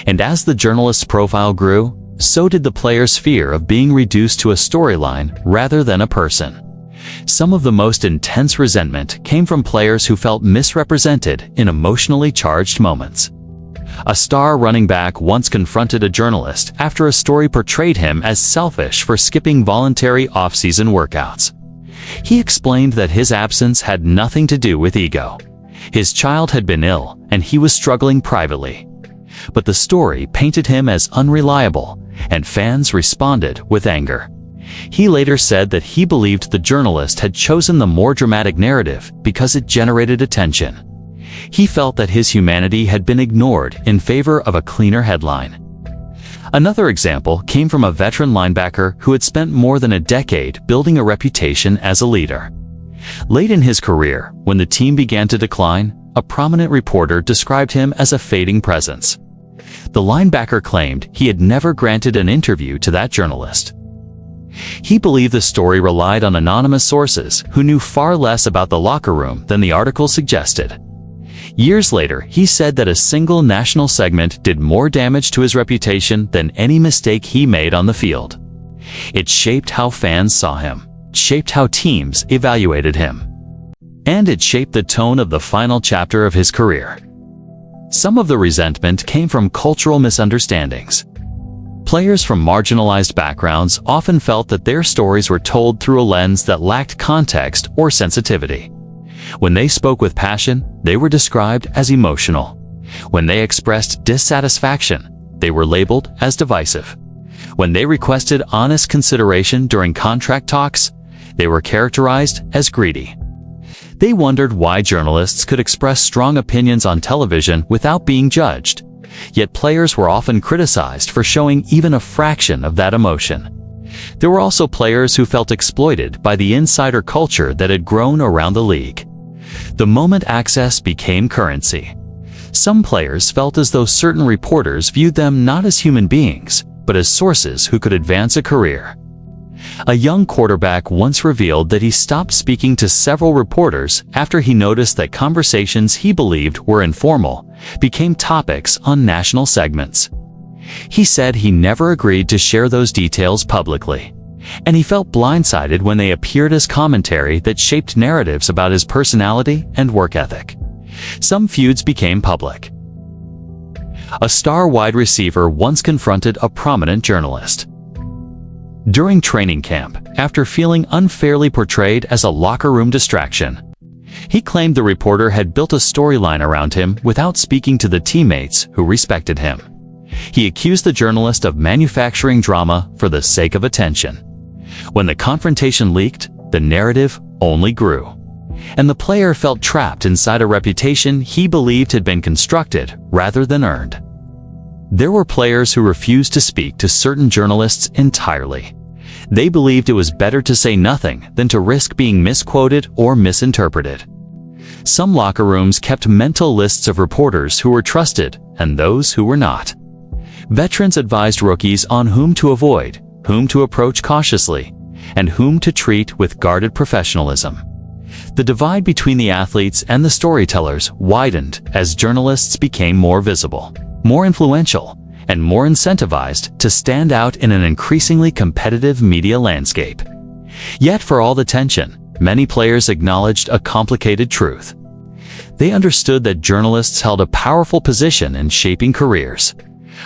And as the journalist's profile grew, so did the player's fear of being reduced to a storyline rather than a person. Some of the most intense resentment came from players who felt misrepresented in emotionally charged moments. A star running back once confronted a journalist after a story portrayed him as selfish for skipping voluntary off-season workouts. He explained that his absence had nothing to do with ego. His child had been ill, and he was struggling privately. But the story painted him as unreliable, and fans responded with anger. He later said that he believed the journalist had chosen the more dramatic narrative because it generated attention. He felt that his humanity had been ignored in favor of a cleaner headline. Another example came from a veteran linebacker who had spent more than a decade building a reputation as a leader. Late in his career, when the team began to decline, a prominent reporter described him as a fading presence. The linebacker claimed he had never granted an interview to that journalist. He believed the story relied on anonymous sources who knew far less about the locker room than the article suggested. Years later, he said that a single national segment did more damage to his reputation than any mistake he made on the field. It shaped how fans saw him, shaped how teams evaluated him, and it shaped the tone of the final chapter of his career. Some of the resentment came from cultural misunderstandings. Players from marginalized backgrounds often felt that their stories were told through a lens that lacked context or sensitivity. When they spoke with passion, they were described as emotional. When they expressed dissatisfaction, they were labeled as divisive. When they requested honest consideration during contract talks, they were characterized as greedy. They wondered why journalists could express strong opinions on television without being judged, yet players were often criticized for showing even a fraction of that emotion. There were also players who felt exploited by the insider culture that had grown around the league. The moment access became currency. Some players felt as though certain reporters viewed them not as human beings, but as sources who could advance a career. A young quarterback once revealed that he stopped speaking to several reporters after he noticed that conversations he believed were informal became topics on national segments. He said he never agreed to share those details publicly, and he felt blindsided when they appeared as commentary that shaped narratives about his personality and work ethic. Some feuds became public. A star wide receiver once confronted a prominent journalist. During training camp, after feeling unfairly portrayed as a locker room distraction, he claimed the reporter had built a storyline around him without speaking to the teammates who respected him. He accused the journalist of manufacturing drama for the sake of attention. When the confrontation leaked, the narrative only grew, and the player felt trapped inside a reputation he believed had been constructed rather than earned. There were players who refused to speak to certain journalists entirely. They believed it was better to say nothing than to risk being misquoted or misinterpreted. Some locker rooms kept mental lists of reporters who were trusted and those who were not. Veterans advised rookies on whom to avoid, whom to approach cautiously, and whom to treat with guarded professionalism. The divide between the athletes and the storytellers widened as journalists became more visible, more influential, and more incentivized to stand out in an increasingly competitive media landscape. Yet for all the tension, many players acknowledged a complicated truth. They understood that journalists held a powerful position in shaping careers.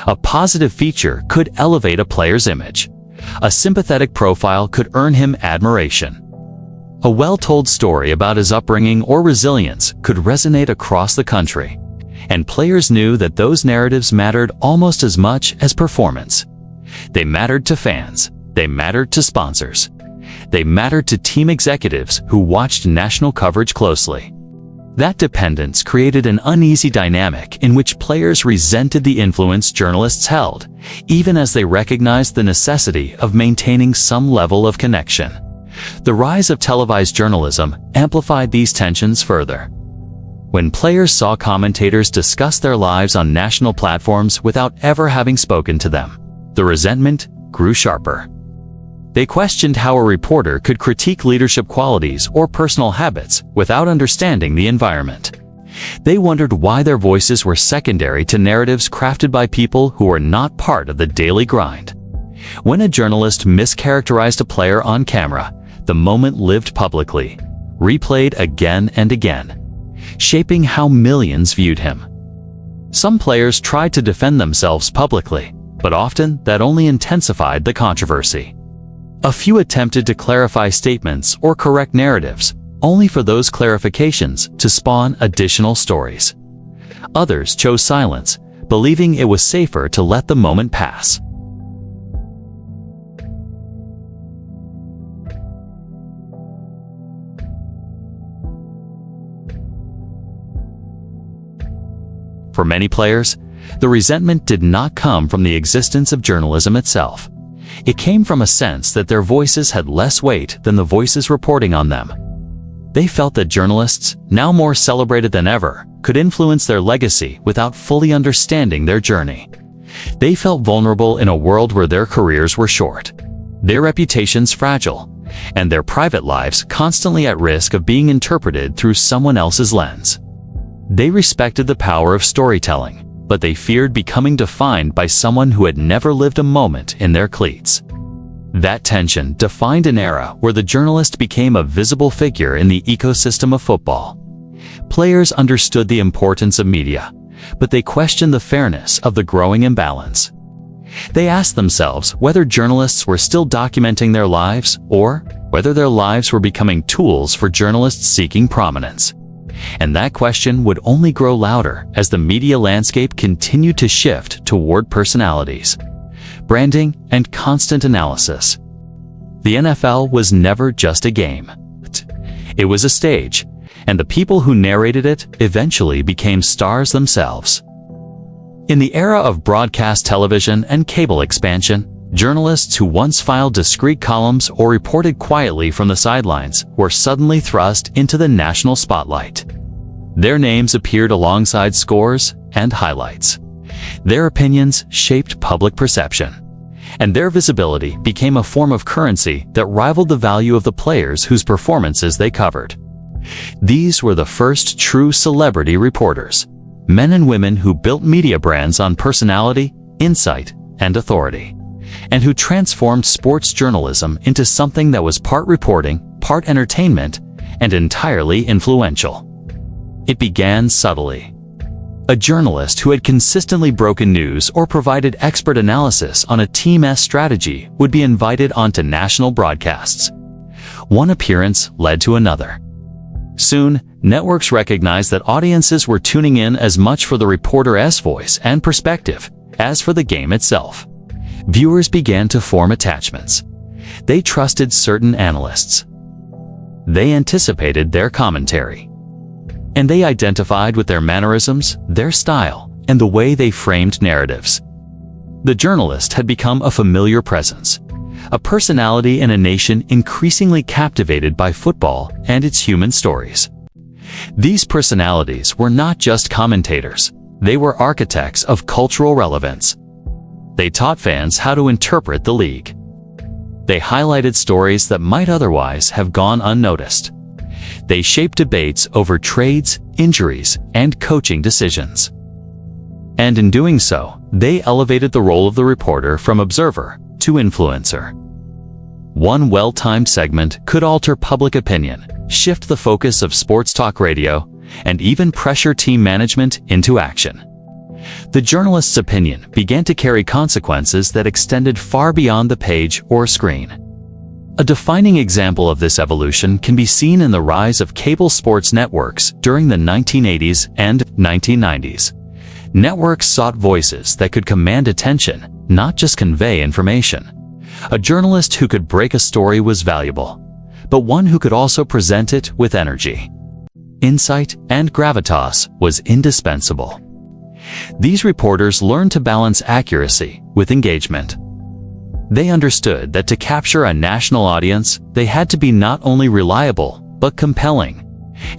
A positive feature could elevate a player's image. A sympathetic profile could earn him admiration. A well-told story about his upbringing or resilience could resonate across the country. And players knew that those narratives mattered almost as much as performance. They mattered to fans. They mattered to sponsors. They mattered to team executives who watched national coverage closely. That dependence created an uneasy dynamic in which players resented the influence journalists held, even as they recognized the necessity of maintaining some level of connection. The rise of televised journalism amplified these tensions further. When players saw commentators discuss their lives on national platforms without ever having spoken to them, the resentment grew sharper. They questioned how a reporter could critique leadership qualities or personal habits without understanding the environment. They wondered why their voices were secondary to narratives crafted by people who were not part of the daily grind. When a journalist mischaracterized a player on camera, the moment lived publicly, replayed again and again, shaping how millions viewed him. Some players tried to defend themselves publicly, but often that only intensified the controversy. A few attempted to clarify statements or correct narratives, only for those clarifications to spawn additional stories. Others chose silence, believing it was safer to let the moment pass. For many players, the resentment did not come from the existence of journalism itself. It came from a sense that their voices had less weight than the voices reporting on them. They felt that journalists, now more celebrated than ever, could influence their legacy without fully understanding their journey. They felt vulnerable in a world where their careers were short, their reputations fragile, and their private lives constantly at risk of being interpreted through someone else's lens. They respected the power of storytelling, but they feared becoming defined by someone who had never lived a moment in their cleats. That tension defined an era where the journalist became a visible figure in the ecosystem of football. Players understood the importance of media, but they questioned the fairness of the growing imbalance. They asked themselves whether journalists were still documenting their lives or whether their lives were becoming tools for journalists seeking prominence. And that question would only grow louder as the media landscape continued to shift toward personalities, branding, and constant analysis. The NFL was never just a game. It was a stage, and the people who narrated it eventually became stars themselves. In the era of broadcast television and cable expansion, journalists who once filed discreet columns or reported quietly from the sidelines were suddenly thrust into the national spotlight. Their names appeared alongside scores and highlights. Their opinions shaped public perception, and their visibility became a form of currency that rivaled the value of the players whose performances they covered. These were the first true celebrity reporters, men and women who built media brands on personality, insight, and authority, and who transformed sports journalism into something that was part reporting, part entertainment, and entirely influential. It began subtly. A journalist who had consistently broken news or provided expert analysis on a team's strategy would be invited onto national broadcasts. One appearance led to another. Soon, networks recognized that audiences were tuning in as much for the reporter's voice and perspective as for the game itself. Viewers began to form attachments. They trusted certain analysts. They anticipated their commentary. And they identified with their mannerisms, their style, and the way they framed narratives. The journalist had become a familiar presence, a personality in a nation increasingly captivated by football and its human stories. These personalities were not just commentators, they were architects of cultural relevance. They taught fans how to interpret the league. They highlighted stories that might otherwise have gone unnoticed. They shaped debates over trades, injuries, and coaching decisions. And in doing so, they elevated the role of the reporter from observer to influencer. One well-timed segment could alter public opinion, shift the focus of sports talk radio, and even pressure team management into action. The journalist's opinion began to carry consequences that extended far beyond the page or screen. A defining example of this evolution can be seen in the rise of cable sports networks during the 1980s and 1990s. Networks sought voices that could command attention, not just convey information. A journalist who could break a story was valuable, but one who could also present it with energy, insight, and gravitas was indispensable. These reporters learned to balance accuracy with engagement. They understood that to capture a national audience, they had to be not only reliable, but compelling,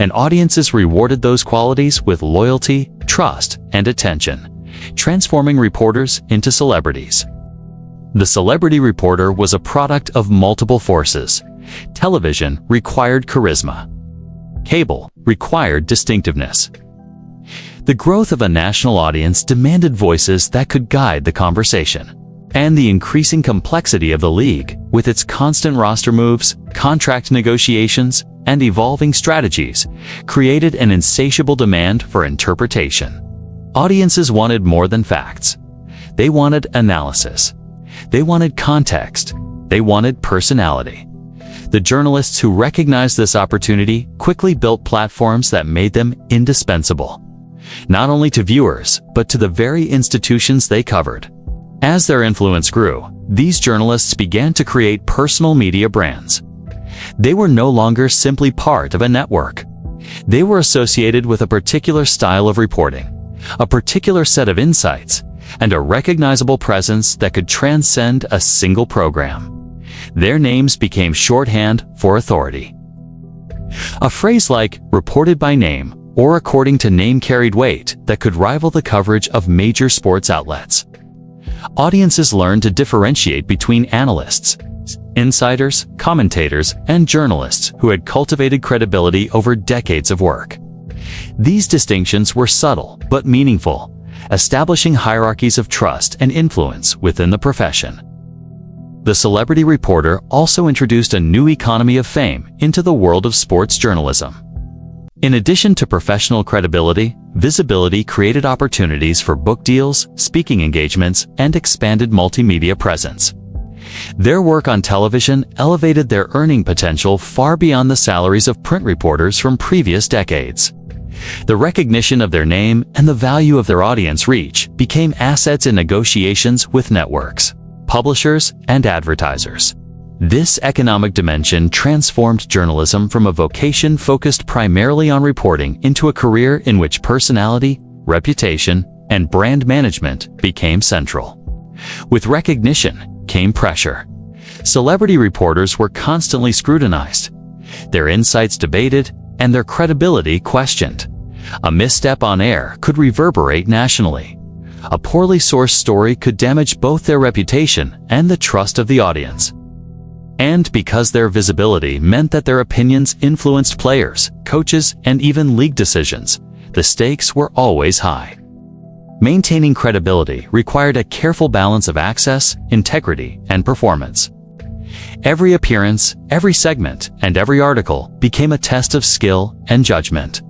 and audiences rewarded those qualities with loyalty, trust, and attention, transforming reporters into celebrities. The celebrity reporter was a product of multiple forces. Television required charisma. Cable required distinctiveness. The growth of a national audience demanded voices that could guide the conversation. And the increasing complexity of the league, with its constant roster moves, contract negotiations, and evolving strategies, created an insatiable demand for interpretation. Audiences wanted more than facts. They wanted analysis. They wanted context. They wanted personality. The journalists who recognized this opportunity quickly built platforms that made them indispensable, not only to viewers, but to the very institutions they covered. As their influence grew, these journalists began to create personal media brands. They were no longer simply part of a network. They were associated with a particular style of reporting, a particular set of insights, and a recognizable presence that could transcend a single program. Their names became shorthand for authority. A phrase like "reported by name" or "according to name" carried weight that could rival the coverage of major sports outlets. Audiences learned to differentiate between analysts, insiders, commentators, and journalists who had cultivated credibility over decades of work. These distinctions were subtle but meaningful, establishing hierarchies of trust and influence within the profession. The celebrity reporter also introduced a new economy of fame into the world of sports journalism. In addition to professional credibility, visibility created opportunities for book deals, speaking engagements, and expanded multimedia presence. Their work on television elevated their earning potential far beyond the salaries of print reporters from previous decades. The recognition of their name and the value of their audience reach became assets in negotiations with networks, publishers, and advertisers. This economic dimension transformed journalism from a vocation focused primarily on reporting into a career in which personality, reputation, and brand management became central. With recognition came pressure. Celebrity reporters were constantly scrutinized, their insights debated, and their credibility questioned. A misstep on air could reverberate nationally. A poorly sourced story could damage both their reputation and the trust of the audience. And because their visibility meant that their opinions influenced players, coaches, and even league decisions, the stakes were always high. Maintaining credibility required a careful balance of access, integrity, and performance. Every appearance, every segment, and every article became a test of skill and judgment.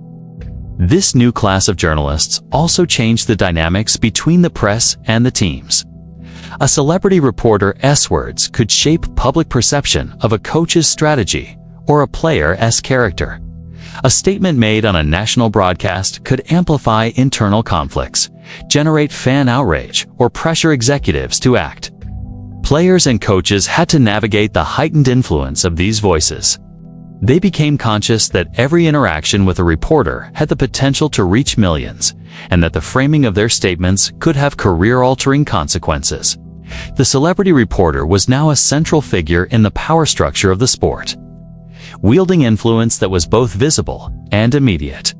This new class of journalists also changed the dynamics between the press and the teams. A celebrity reporter's words could shape public perception of a coach's strategy or a player's character. A statement made on a national broadcast could amplify internal conflicts, generate fan outrage, or pressure executives to act. Players and coaches had to navigate the heightened influence of these voices. They became conscious that every interaction with a reporter had the potential to reach millions, and that the framing of their statements could have career-altering consequences. The celebrity reporter was now a central figure in the power structure of the sport, wielding influence that was both visible and immediate.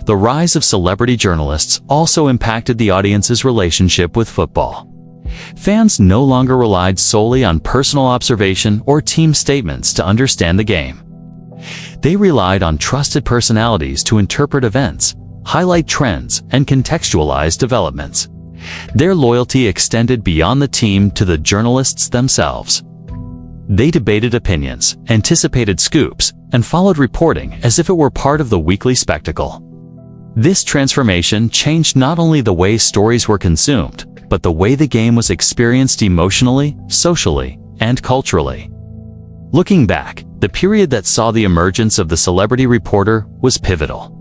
The rise of celebrity journalists also impacted the audience's relationship with football. Fans no longer relied solely on personal observation or team statements to understand the game. They relied on trusted personalities to interpret events, highlight trends, and contextualize developments. Their loyalty extended beyond the team to the journalists themselves. They debated opinions, anticipated scoops, and followed reporting as if it were part of the weekly spectacle. This transformation changed not only the way stories were consumed, but the way the game was experienced emotionally, socially, and culturally. Looking back, the period that saw the emergence of the celebrity reporter was pivotal.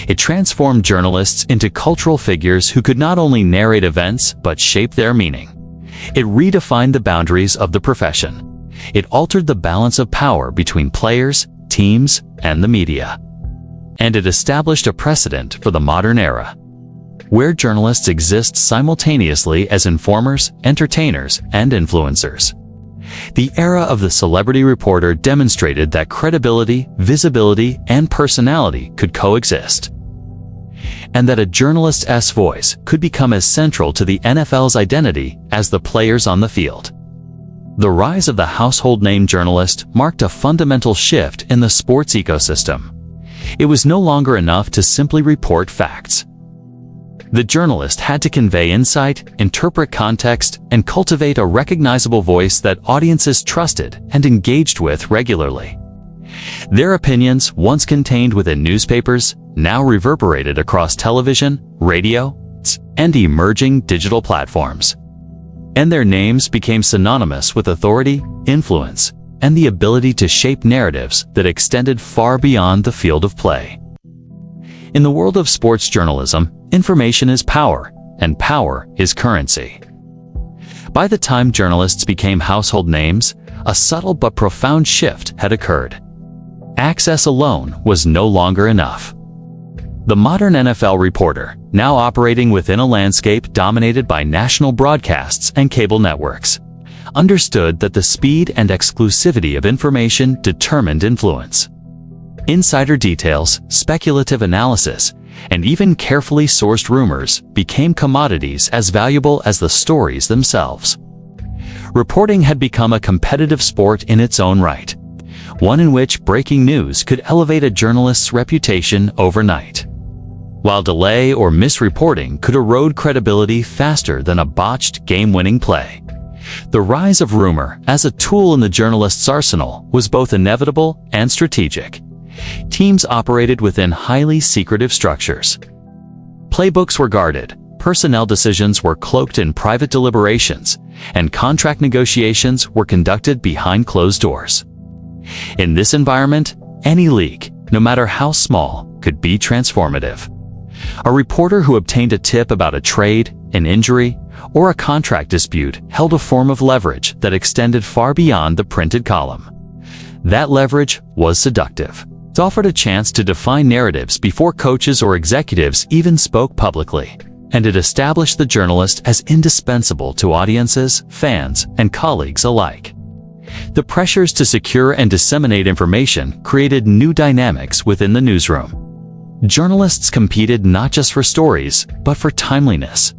It transformed journalists into cultural figures who could not only narrate events but shape their meaning. It redefined the boundaries of the profession. It altered the balance of power between players, teams, and the media. And it established a precedent for the modern era, where journalists exist simultaneously as informers, entertainers, and influencers. The era of the celebrity reporter demonstrated that credibility, visibility, and personality could coexist, and that a journalist's voice could become as central to the NFL's identity as the players on the field. The rise of the household name journalist marked a fundamental shift in the sports ecosystem. It was no longer enough to simply report facts. The journalist had to convey insight, interpret context, and cultivate a recognizable voice that audiences trusted and engaged with regularly. Their opinions, once contained within newspapers, now reverberated across television, radio, and emerging digital platforms. And their names became synonymous with authority, influence, and the ability to shape narratives that extended far beyond the field of play. In the world of sports journalism, information is power, and power is currency. By the time journalists became household names, a subtle but profound shift had occurred. Access alone was no longer enough. The modern NFL reporter, now operating within a landscape dominated by national broadcasts and cable networks, understood that the speed and exclusivity of information determined influence. Insider details, speculative analysis, and even carefully sourced rumors became commodities as valuable as the stories themselves. Reporting had become a competitive sport in its own right, one in which breaking news could elevate a journalist's reputation overnight, while delay or misreporting could erode credibility faster than a botched game-winning play. The rise of rumor as a tool in the journalist's arsenal was both inevitable and strategic. Teams operated within highly secretive structures. Playbooks were guarded, personnel decisions were cloaked in private deliberations, and contract negotiations were conducted behind closed doors. In this environment, any leak, no matter how small, could be transformative. A reporter who obtained a tip about a trade, an injury, or a contract dispute held a form of leverage that extended far beyond the printed column. That leverage was seductive. It offered a chance to define narratives before coaches or executives even spoke publicly, and it established the journalist as indispensable to audiences, fans, and colleagues alike. The pressures to secure and disseminate information created new dynamics within the newsroom. Journalists competed not just for stories, but for timeliness.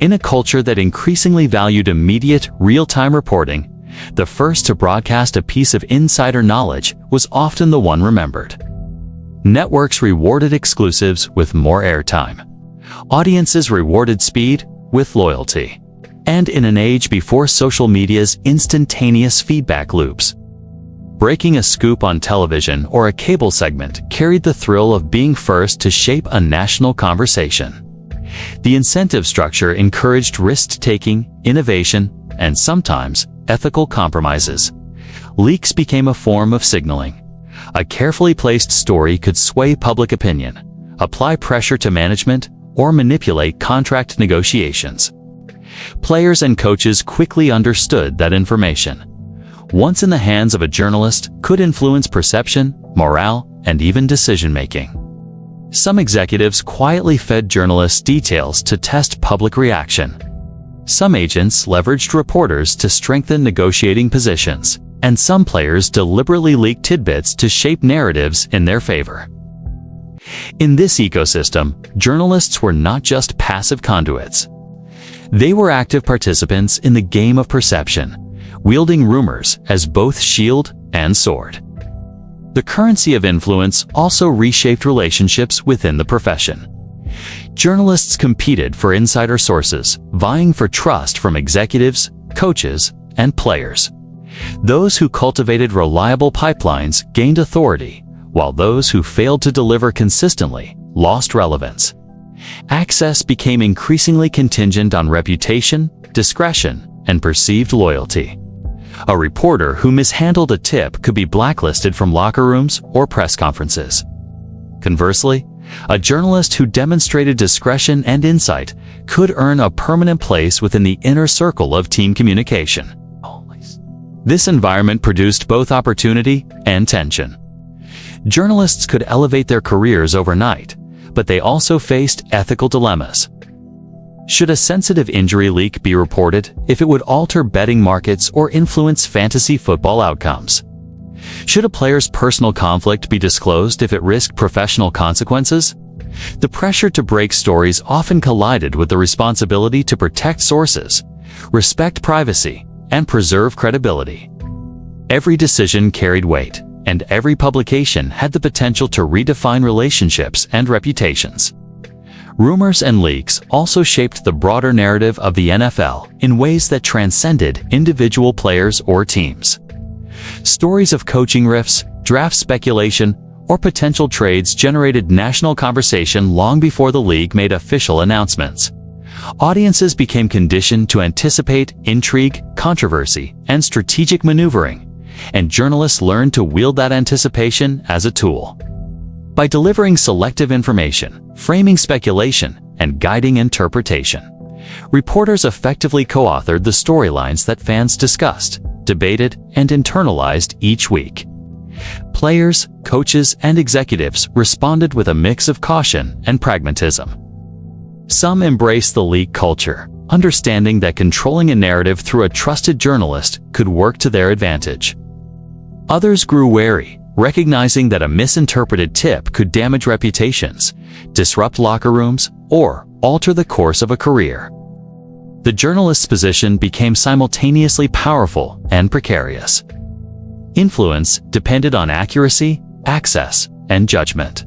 In a culture that increasingly valued immediate, real-time reporting, the first to broadcast a piece of insider knowledge was often the one remembered. Networks rewarded exclusives with more airtime. Audiences rewarded speed with loyalty. And in an age before social media's instantaneous feedback loops, breaking a scoop on television or a cable segment carried the thrill of being first to shape a national conversation. The incentive structure encouraged risk-taking, innovation, and sometimes ethical compromises. Leaks became a form of signaling. A carefully placed story could sway public opinion, apply pressure to management, or manipulate contract negotiations. Players and coaches quickly understood that information, once in the hands of a journalist, could influence perception, morale, and even decision-making. Some executives quietly fed journalists details to test public reaction. Some agents leveraged reporters to strengthen negotiating positions, and some players deliberately leaked tidbits to shape narratives in their favor. In this ecosystem, journalists were not just passive conduits. They were active participants in the game of perception, wielding rumors as both shield and sword. The currency of influence also reshaped relationships within the profession. Journalists competed for insider sources, vying for trust from executives, coaches, and players. Those who cultivated reliable pipelines gained authority, while those who failed to deliver consistently lost relevance. Access became increasingly contingent on reputation, discretion, and perceived loyalty. A reporter who mishandled a tip could be blacklisted from locker rooms or press conferences. Conversely, a journalist who demonstrated discretion and insight could earn a permanent place within the inner circle of team communication. This environment produced both opportunity and tension. Journalists could elevate their careers overnight, but they also faced ethical dilemmas. Should a sensitive injury leak be reported if it would alter betting markets or influence fantasy football outcomes? Should a player's personal conflict be disclosed if it risked professional consequences? The pressure to break stories often collided with the responsibility to protect sources, respect privacy, and preserve credibility. Every decision carried weight, and every publication had the potential to redefine relationships and reputations. Rumors and leaks also shaped the broader narrative of the NFL in ways that transcended individual players or teams. Stories of coaching rifts, draft speculation, or potential trades generated national conversation long before the league made official announcements. Audiences became conditioned to anticipate intrigue, controversy, and strategic maneuvering, and journalists learned to wield that anticipation as a tool. By delivering selective information, framing speculation, and guiding interpretation, reporters effectively co-authored the storylines that fans discussed, debated, and internalized each week. Players, coaches, and executives responded with a mix of caution and pragmatism. Some embraced the leak culture, understanding that controlling a narrative through a trusted journalist could work to their advantage. Others grew wary, recognizing that a misinterpreted tip could damage reputations, disrupt locker rooms, or alter the course of a career. The journalist's position became simultaneously powerful and precarious. Influence depended on accuracy, access, and judgment.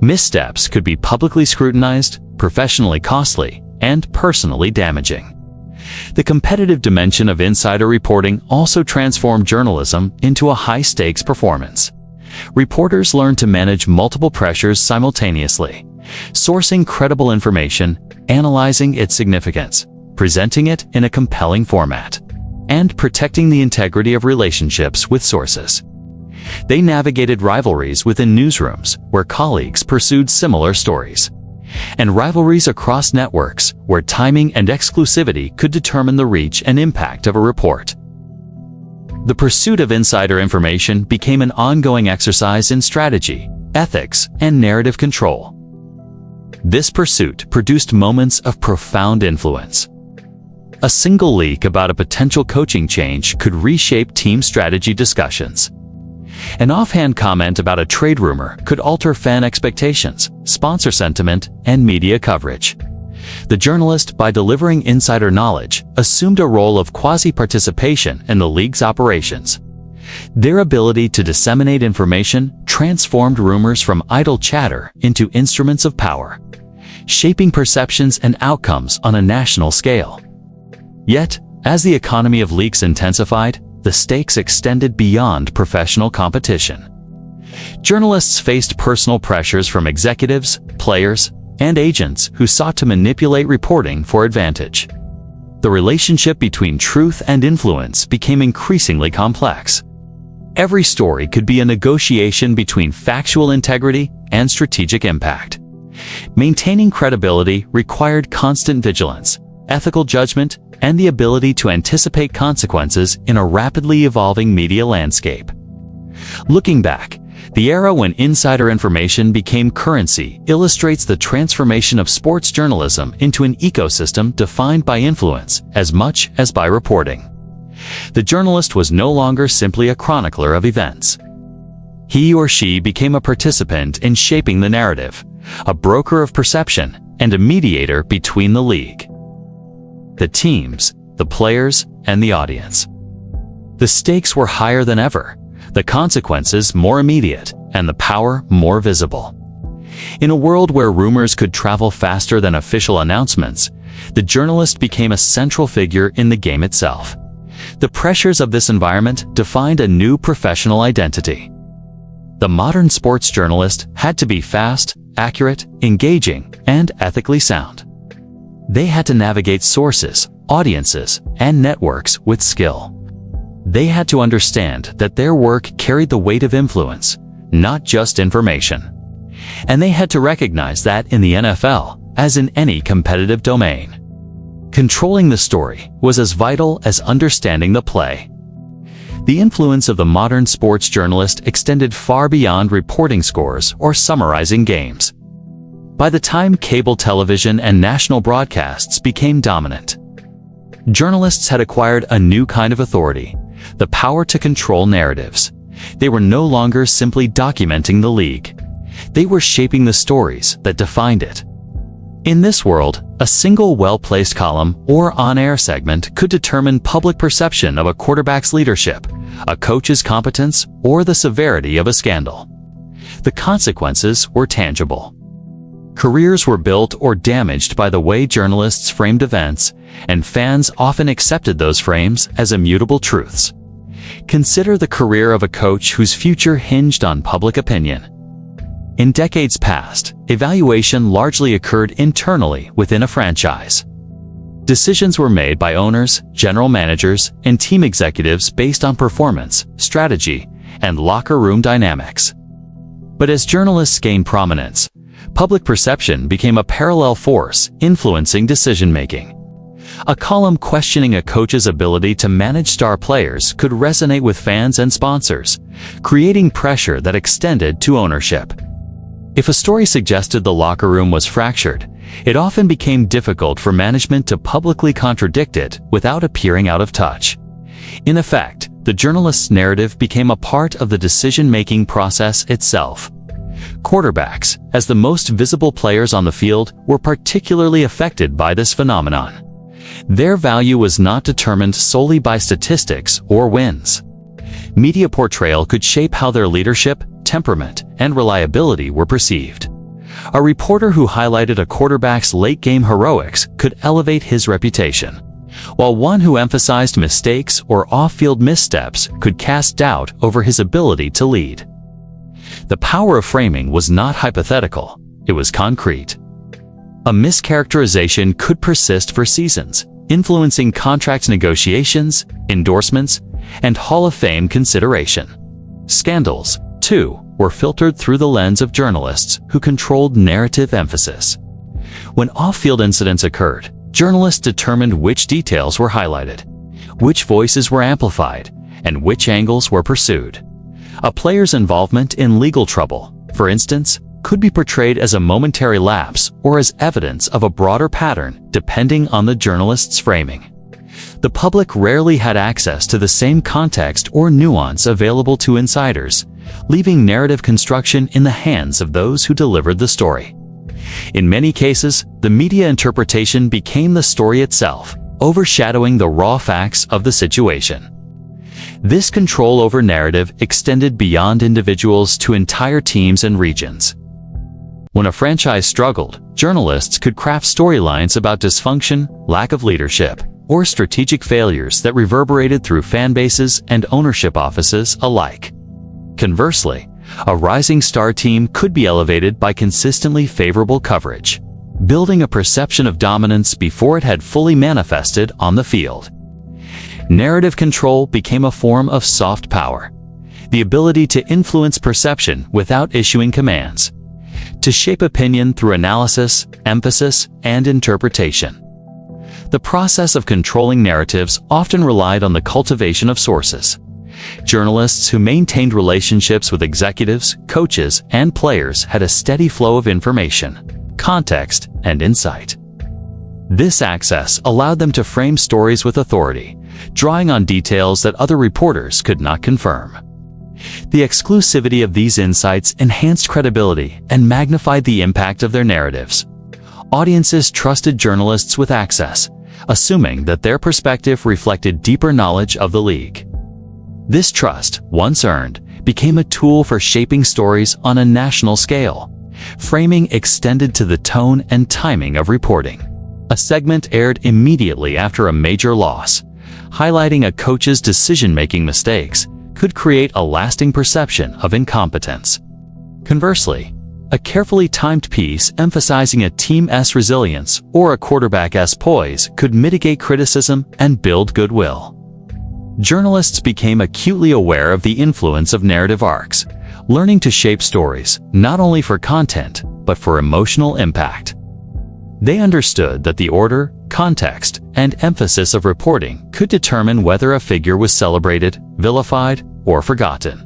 Missteps could be publicly scrutinized, professionally costly, and personally damaging. The competitive dimension of insider reporting also transformed journalism into a high-stakes performance. Reporters learned to manage multiple pressures simultaneously, sourcing credible information, analyzing its significance, presenting it in a compelling format, and protecting the integrity of relationships with sources. They navigated rivalries within newsrooms where colleagues pursued similar stories, and rivalries across networks where timing and exclusivity could determine the reach and impact of a report. The pursuit of insider information became an ongoing exercise in strategy, ethics, and narrative control. This pursuit produced moments of profound influence. A single leak about a potential coaching change could reshape team strategy discussions. An offhand comment about a trade rumor could alter fan expectations, sponsor sentiment, and media coverage. The journalist, by delivering insider knowledge, assumed a role of quasi-participation in the league's operations. Their ability to disseminate information transformed rumors from idle chatter into instruments of power, shaping perceptions and outcomes on a national scale. Yet, as the economy of leaks intensified, the stakes extended beyond professional competition. Journalists faced personal pressures from executives, players, and agents who sought to manipulate reporting for advantage. The relationship between truth and influence became increasingly complex. Every story could be a negotiation between factual integrity and strategic impact. Maintaining credibility required constant vigilance, ethical judgment, and the ability to anticipate consequences in a rapidly evolving media landscape. Looking back, the era when insider information became currency illustrates the transformation of sports journalism into an ecosystem defined by influence as much as by reporting. The journalist was no longer simply a chronicler of events. He or she became a participant in shaping the narrative, a broker of perception, and a mediator between the league, the teams, the players, and the audience. The stakes were higher than ever, the consequences more immediate, and the power more visible. In a world where rumors could travel faster than official announcements, the journalist became a central figure in the game itself. The pressures of this environment defined a new professional identity. The modern sports journalist had to be fast, accurate, engaging, and ethically sound. They had to navigate sources, audiences, and networks with skill. They had to understand that their work carried the weight of influence, not just information. And they had to recognize that in the NFL, as in any competitive domain, controlling the story was as vital as understanding the play. The influence of the modern sports journalist extended far beyond reporting scores or summarizing games. By the time cable television and national broadcasts became dominant, journalists had acquired a new kind of authority, the power to control narratives. They were no longer simply documenting the league. They were shaping the stories that defined it. In this world, a single well-placed column or on-air segment could determine public perception of a quarterback's leadership, a coach's competence, or the severity of a scandal. The consequences were tangible. Careers were built or damaged by the way journalists framed events, and fans often accepted those frames as immutable truths. Consider the career of a coach whose future hinged on public opinion. In decades past, evaluation largely occurred internally within a franchise. Decisions were made by owners, general managers, and team executives based on performance, strategy, and locker room dynamics. But as journalists gained prominence, public perception became a parallel force influencing decision-making. A column questioning a coach's ability to manage star players could resonate with fans and sponsors, creating pressure that extended to ownership. If a story suggested the locker room was fractured, it often became difficult for management to publicly contradict it without appearing out of touch. In effect, the journalist's narrative became a part of the decision-making process itself. Quarterbacks, as the most visible players on the field, were particularly affected by this phenomenon. Their value was not determined solely by statistics or wins. Media portrayal could shape how their leadership, temperament, and reliability were perceived. A reporter who highlighted a quarterback's late-game heroics could elevate his reputation, while one who emphasized mistakes or off-field missteps could cast doubt over his ability to lead. The power of framing was not hypothetical. it was concrete. A mischaracterization could persist for seasons, influencing contract negotiations, endorsements, and Hall of Fame consideration. Scandals, too, were filtered through the lens of journalists who controlled narrative emphasis. When off-field incidents occurred, journalists determined which details were highlighted, which voices were amplified, and which angles were pursued. A player's involvement in legal trouble, for instance, could be portrayed as a momentary lapse or as evidence of a broader pattern depending on the journalist's framing. The public rarely had access to the same context or nuance available to insiders, leaving narrative construction in the hands of those who delivered the story. In many cases, the media interpretation became the story itself, overshadowing the raw facts of the situation. This control over narrative extended beyond individuals to entire teams and regions. When a franchise struggled, journalists could craft storylines about dysfunction, lack of leadership, or strategic failures that reverberated through fan bases and ownership offices alike. Conversely, a rising star team could be elevated by consistently favorable coverage, building a perception of dominance before it had fully manifested on the field. Narrative control became a form of soft power, the ability to influence perception without issuing commands, to shape opinion through analysis, emphasis, and interpretation. The process of controlling narratives often relied on the cultivation of sources. Journalists who maintained relationships with executives, coaches, and players had a steady flow of information, context, and insight. This access allowed them to frame stories with authority, drawing on details that other reporters could not confirm. The exclusivity of these insights enhanced credibility and magnified the impact of their narratives. Audiences trusted journalists with access, assuming that their perspective reflected deeper knowledge of the league. This trust, once earned, became a tool for shaping stories on a national scale. Framing extended to the tone and timing of reporting. A segment aired immediately after a major loss, highlighting a coach's decision-making mistakes, could create a lasting perception of incompetence. Conversely, a carefully timed piece emphasizing a team's resilience or a quarterback's poise could mitigate criticism and build goodwill. Journalists became acutely aware of the influence of narrative arcs, learning to shape stories not only for content, but for emotional impact. They understood that the order, context, and emphasis of reporting could determine whether a figure was celebrated, vilified, or forgotten.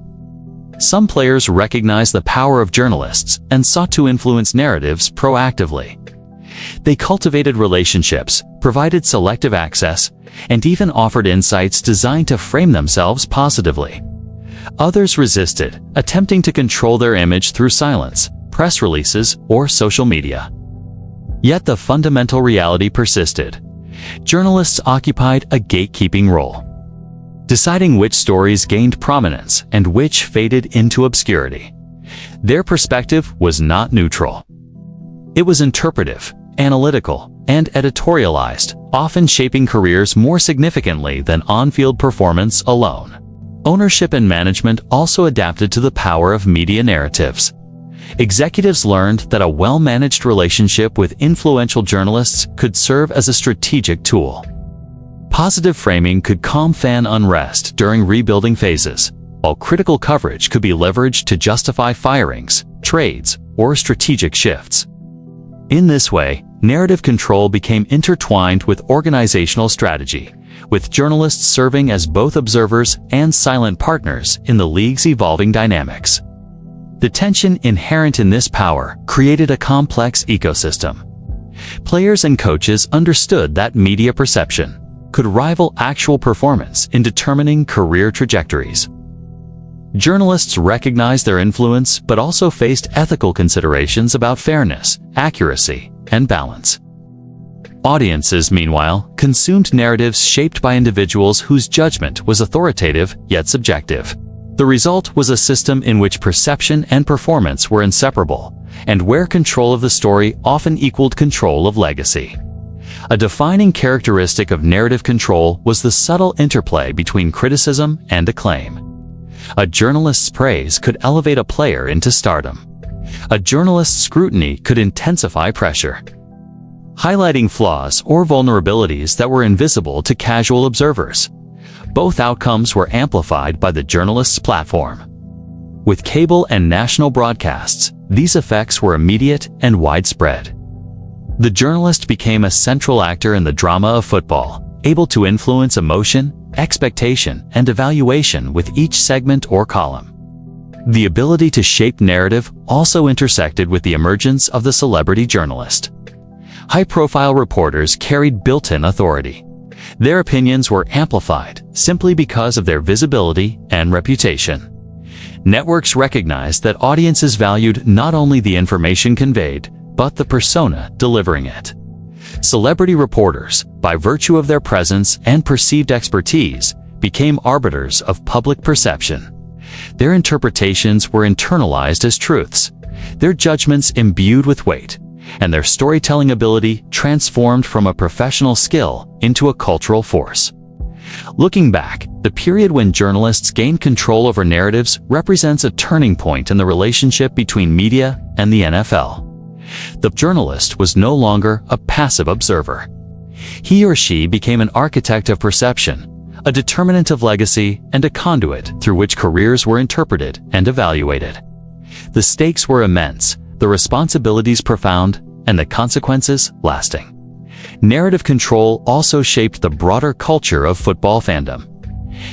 Some players recognized the power of journalists and sought to influence narratives proactively. They cultivated relationships, provided selective access, and even offered insights designed to frame themselves positively. Others resisted, attempting to control their image through silence, press releases, or social media. Yet the fundamental reality persisted. Journalists occupied a gatekeeping role, deciding which stories gained prominence and which faded into obscurity. Their perspective was not neutral. It was interpretive, analytical, and editorialized, often shaping careers more significantly than on-field performance alone. Ownership and management also adapted to the power of media narratives. Executives learned that a well-managed relationship with influential journalists could serve as a strategic tool. Positive framing could calm fan unrest during rebuilding phases, while critical coverage could be leveraged to justify firings, trades, or strategic shifts. In this way, narrative control became intertwined with organizational strategy, with journalists serving as both observers and silent partners in the league's evolving dynamics. The tension inherent in this power created a complex ecosystem. Players and coaches understood that media perception could rival actual performance in determining career trajectories. Journalists recognized their influence but also faced ethical considerations about fairness, accuracy, and balance. Audiences, meanwhile, consumed narratives shaped by individuals whose judgment was authoritative yet subjective. The result was a system in which perception and performance were inseparable, and where control of the story often equaled control of legacy. A defining characteristic of narrative control was the subtle interplay between criticism and acclaim. A journalist's praise could elevate a player into stardom. A journalist's scrutiny could intensify pressure, highlighting flaws or vulnerabilities that were invisible to casual observers. Both outcomes were amplified by the journalist's platform. With cable and national broadcasts, these effects were immediate and widespread. The journalist became a central actor in the drama of football, able to influence emotion, expectation, and evaluation with each segment or column. The ability to shape narrative also intersected with the emergence of the celebrity journalist. High-profile reporters carried built-in authority. Their opinions were amplified simply because of their visibility and reputation. Networks recognized that audiences valued not only the information conveyed, but the persona delivering it. Celebrity reporters, by virtue of their presence and perceived expertise, became arbiters of public perception. Their interpretations were internalized as truths, their judgments imbued with weight, and their storytelling ability transformed from a professional skill into a cultural force. Looking back, the period when journalists gained control over narratives represents a turning point in the relationship between media and the NFL. The journalist was no longer a passive observer. He or she became an architect of perception, a determinant of legacy, and a conduit through which careers were interpreted and evaluated. The stakes were immense, the responsibilities profound, and the consequences lasting. Narrative control also shaped the broader culture of football fandom.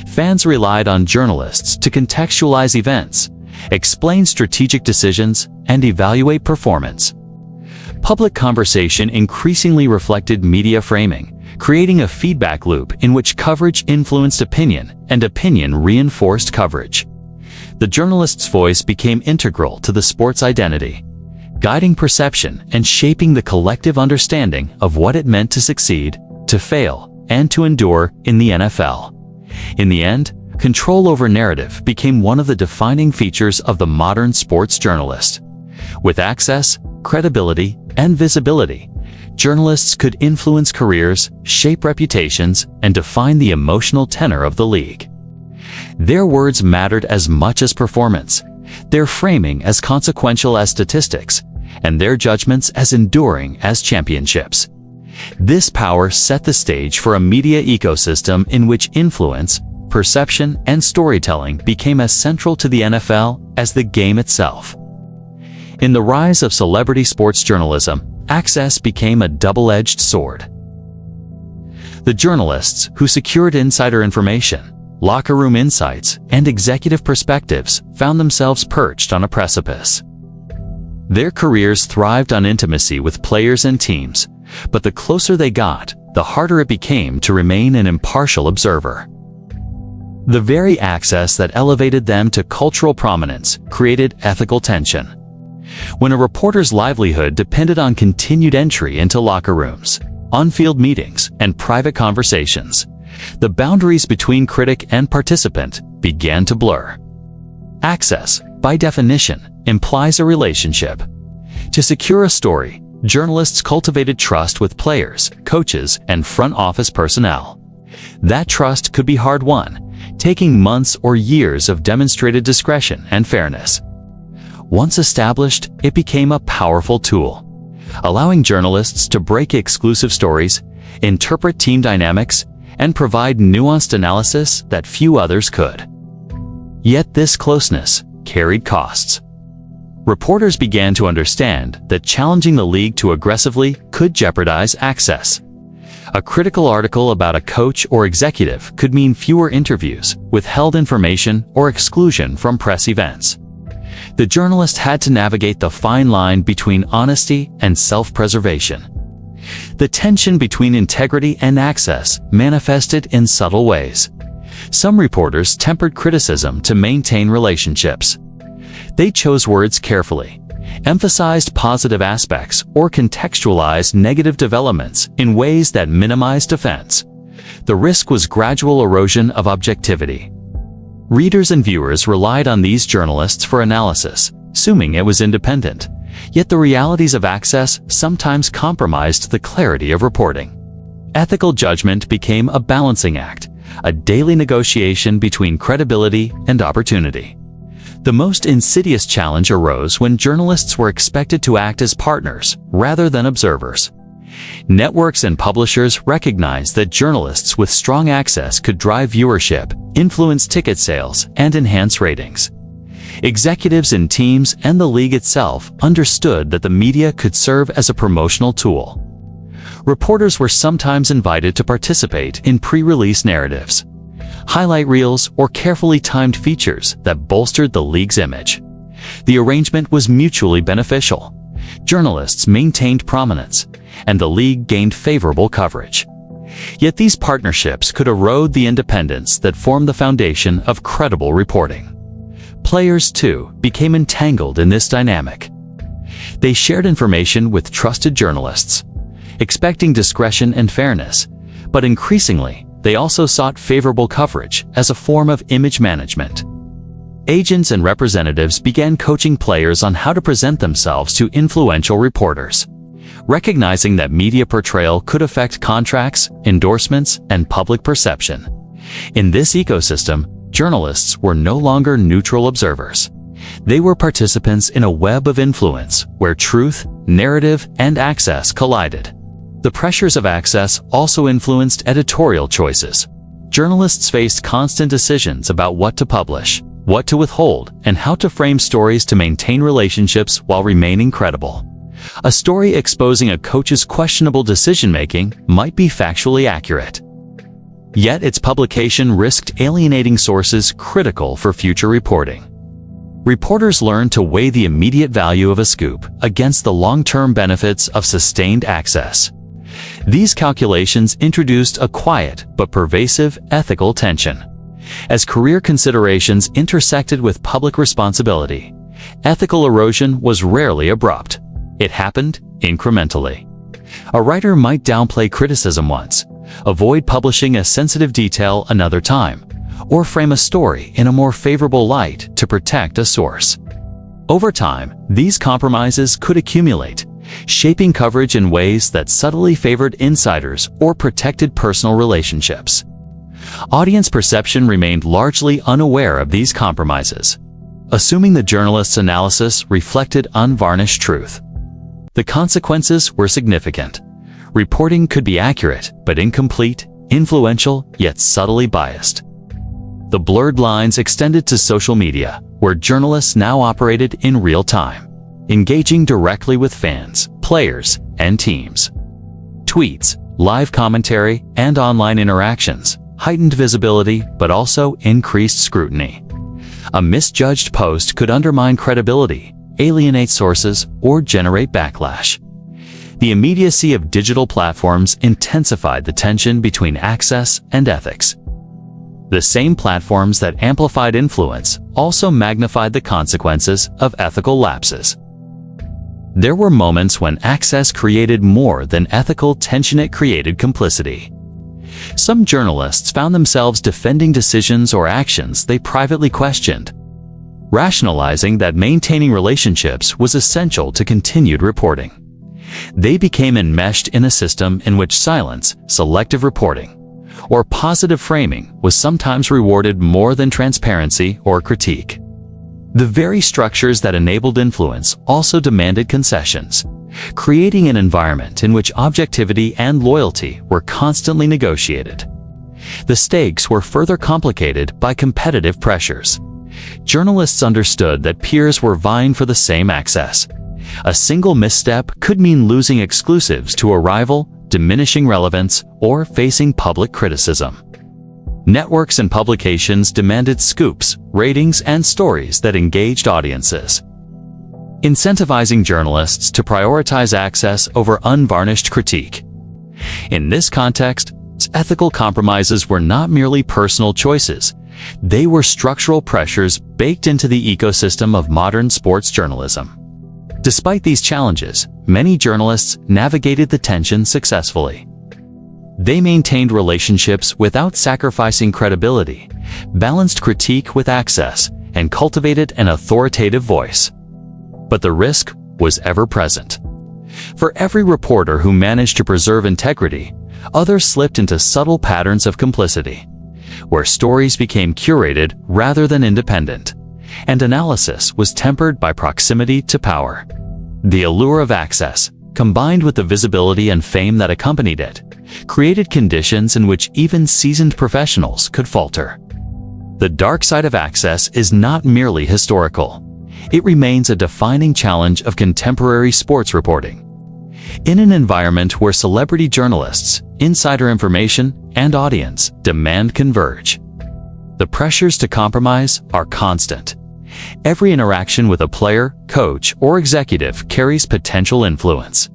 Fans relied on journalists to contextualize events, explain strategic decisions, and evaluate performance. Public conversation increasingly reflected media framing, creating a feedback loop in which coverage influenced opinion and opinion reinforced coverage. The journalist's voice became integral to the sport's identity, guiding perception and shaping the collective understanding of what it meant to succeed, to fail, and to endure in the NFL. In the end, control over narrative became one of the defining features of the modern sports journalist. With access, credibility, and visibility, journalists could influence careers, shape reputations, and define the emotional tenor of the league. Their words mattered as much as performance, their framing as consequential as statistics, and their judgments as enduring as championships. This power set the stage for a media ecosystem in which influence, perception, and storytelling became as central to the NFL as the game itself. In the rise of celebrity sports journalism, access became a double-edged sword. The journalists who secured insider information, locker room insights, and executive perspectives found themselves perched on a precipice. Their careers thrived on intimacy with players and teams, but the closer they got, the harder it became to remain an impartial observer. The very access that elevated them to cultural prominence created ethical tension. When a reporter's livelihood depended on continued entry into locker rooms, on-field meetings, and private conversations, the boundaries between critic and participant began to blur. Access, by definition, implies a relationship. To secure a story, journalists cultivated trust with players, coaches, and front office personnel. That trust could be hard-won, taking months or years of demonstrated discretion and fairness. Once established, it became a powerful tool, allowing journalists to break exclusive stories, interpret team dynamics, and provide nuanced analysis that few others could. Yet this closeness carried costs. Reporters began to understand that challenging the league too aggressively could jeopardize access. A critical article about a coach or executive could mean fewer interviews, withheld information, or exclusion from press events. The journalist had to navigate the fine line between honesty and self-preservation. The tension between integrity and access manifested in subtle ways. Some reporters tempered criticism to maintain relationships. They chose words carefully, emphasized positive aspects, or contextualized negative developments in ways that minimized offense. The risk was gradual erosion of objectivity. Readers and viewers relied on these journalists for analysis, assuming it was independent. Yet the realities of access sometimes compromised the clarity of reporting. Ethical judgment became a balancing act, a daily negotiation between credibility and opportunity. The most insidious challenge arose when journalists were expected to act as partners rather than observers. Networks and publishers recognized that journalists with strong access could drive viewership, influence ticket sales, and enhance ratings. Executives in teams and the league itself understood that the media could serve as a promotional tool. Reporters were sometimes invited to participate in pre-release narratives, highlight reels, or carefully timed features that bolstered the league's image. The arrangement was mutually beneficial. Journalists maintained prominence, and the league gained favorable coverage. Yet these partnerships could erode the independence that formed the foundation of credible reporting. Players, too, became entangled in this dynamic. They shared information with trusted journalists, expecting discretion and fairness, but increasingly, they also sought favorable coverage as a form of image management. Agents and representatives began coaching players on how to present themselves to influential reporters, recognizing that media portrayal could affect contracts, endorsements, and public perception. In this ecosystem, journalists were no longer neutral observers. They were participants in a web of influence where truth, narrative, and access collided. The pressures of access also influenced editorial choices. Journalists faced constant decisions about what to publish, what to withhold, and how to frame stories to maintain relationships while remaining credible. A story exposing a coach's questionable decision-making might be factually accurate. Yet its publication risked alienating sources critical for future reporting. Reporters learned to weigh the immediate value of a scoop against the long-term benefits of sustained access. These calculations introduced a quiet but pervasive ethical tension. As career considerations intersected with public responsibility, ethical erosion was rarely abrupt. It happened incrementally. A writer might downplay criticism once, avoid publishing a sensitive detail another time, or frame a story in a more favorable light to protect a source. Over time, these compromises could accumulate, shaping coverage in ways that subtly favored insiders or protected personal relationships. Audience perception remained largely unaware of these compromises, assuming the journalist's analysis reflected unvarnished truth. The consequences were significant. Reporting could be accurate but incomplete, influential yet subtly biased. The blurred lines extended to social media, where journalists now operated in real time, engaging directly with fans, players, and teams. Tweets, live commentary, and online interactions heightened visibility but also increased scrutiny. A misjudged post could undermine credibility, alienate sources, or generate backlash. The immediacy of digital platforms intensified the tension between access and ethics. The same platforms that amplified influence also magnified the consequences of ethical lapses. There were moments when access created more than ethical tension, it created complicity. Some journalists found themselves defending decisions or actions they privately questioned, rationalizing that maintaining relationships was essential to continued reporting. They became enmeshed in a system in which silence, selective reporting, or positive framing was sometimes rewarded more than transparency or critique. The very structures that enabled influence also demanded concessions, creating an environment in which objectivity and loyalty were constantly negotiated. The stakes were further complicated by competitive pressures. Journalists understood that peers were vying for the same access. A single misstep could mean losing exclusives to a rival, diminishing relevance, or facing public criticism. Networks and publications demanded scoops, ratings, and stories that engaged audiences, incentivizing journalists to prioritize access over unvarnished critique. In this context, ethical compromises were not merely personal choices. They were structural pressures baked into the ecosystem of modern sports journalism. Despite these challenges, many journalists navigated the tension successfully. They maintained relationships without sacrificing credibility, balanced critique with access, and cultivated an authoritative voice. But the risk was ever present. For every reporter who managed to preserve integrity, others slipped into subtle patterns of complicity, where stories became curated rather than independent. and analysis was tempered by proximity to power. The allure of access, combined with the visibility and fame that accompanied it, created conditions in which even seasoned professionals could falter. The dark side of access is not merely historical. It remains a defining challenge of contemporary sports reporting. In an environment where celebrity journalists, insider information, and audience demand converge, the pressures to compromise are constant. Every interaction with a player, coach, or executive carries potential influence.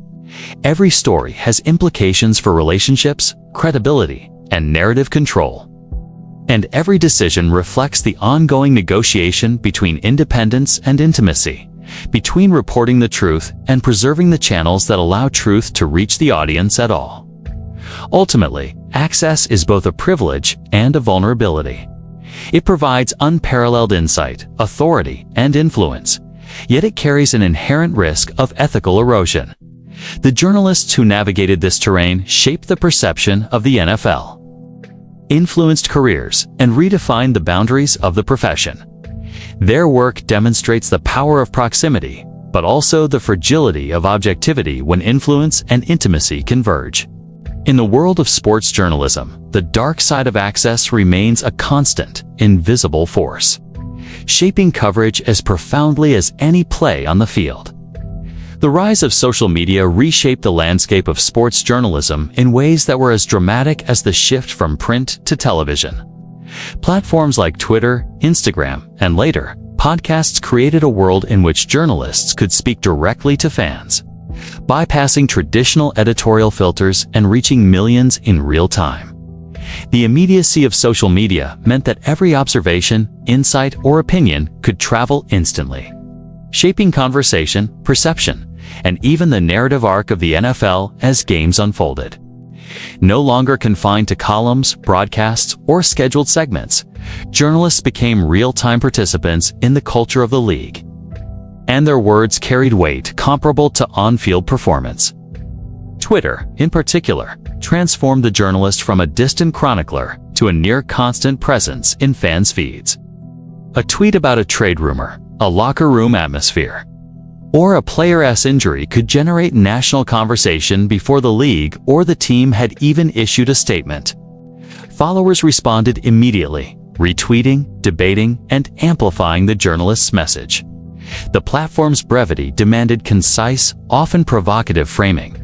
Every story has implications for relationships, credibility, and narrative control. And every decision reflects the ongoing negotiation between independence and intimacy, between reporting the truth and preserving the channels that allow truth to reach the audience at all. Ultimately, access is both a privilege and a vulnerability. It provides unparalleled insight, authority, and influence, yet it carries an inherent risk of ethical erosion. The journalists who navigated this terrain shaped the perception of the NFL, influenced careers, and redefined the boundaries of the profession. Their work demonstrates the power of proximity, but also the fragility of objectivity when influence and intimacy converge. In the world of sports journalism, the dark side of access remains a constant, invisible force, shaping coverage as profoundly as any play on the field. The rise of social media reshaped the landscape of sports journalism in ways that were as dramatic as the shift from print to television. Platforms like Twitter, Instagram, and later, podcasts created a world in which journalists could speak directly to fans, bypassing traditional editorial filters and reaching millions in real time. The immediacy of social media meant that every observation, insight, or opinion could travel instantly, shaping conversation, perception, and even the narrative arc of the NFL as games unfolded. No longer confined to columns, broadcasts, or scheduled segments, journalists became real-time participants in the culture of the league, and their words carried weight comparable to on-field performance. Twitter, in particular, transformed the journalist from a distant chronicler to a near-constant presence in fans' feeds. A tweet about a trade rumor, a locker room atmosphere, or a player's injury could generate national conversation before the league or the team had even issued a statement. Followers responded immediately, retweeting, debating, and amplifying the journalist's message. The platform's brevity demanded concise, often provocative framing,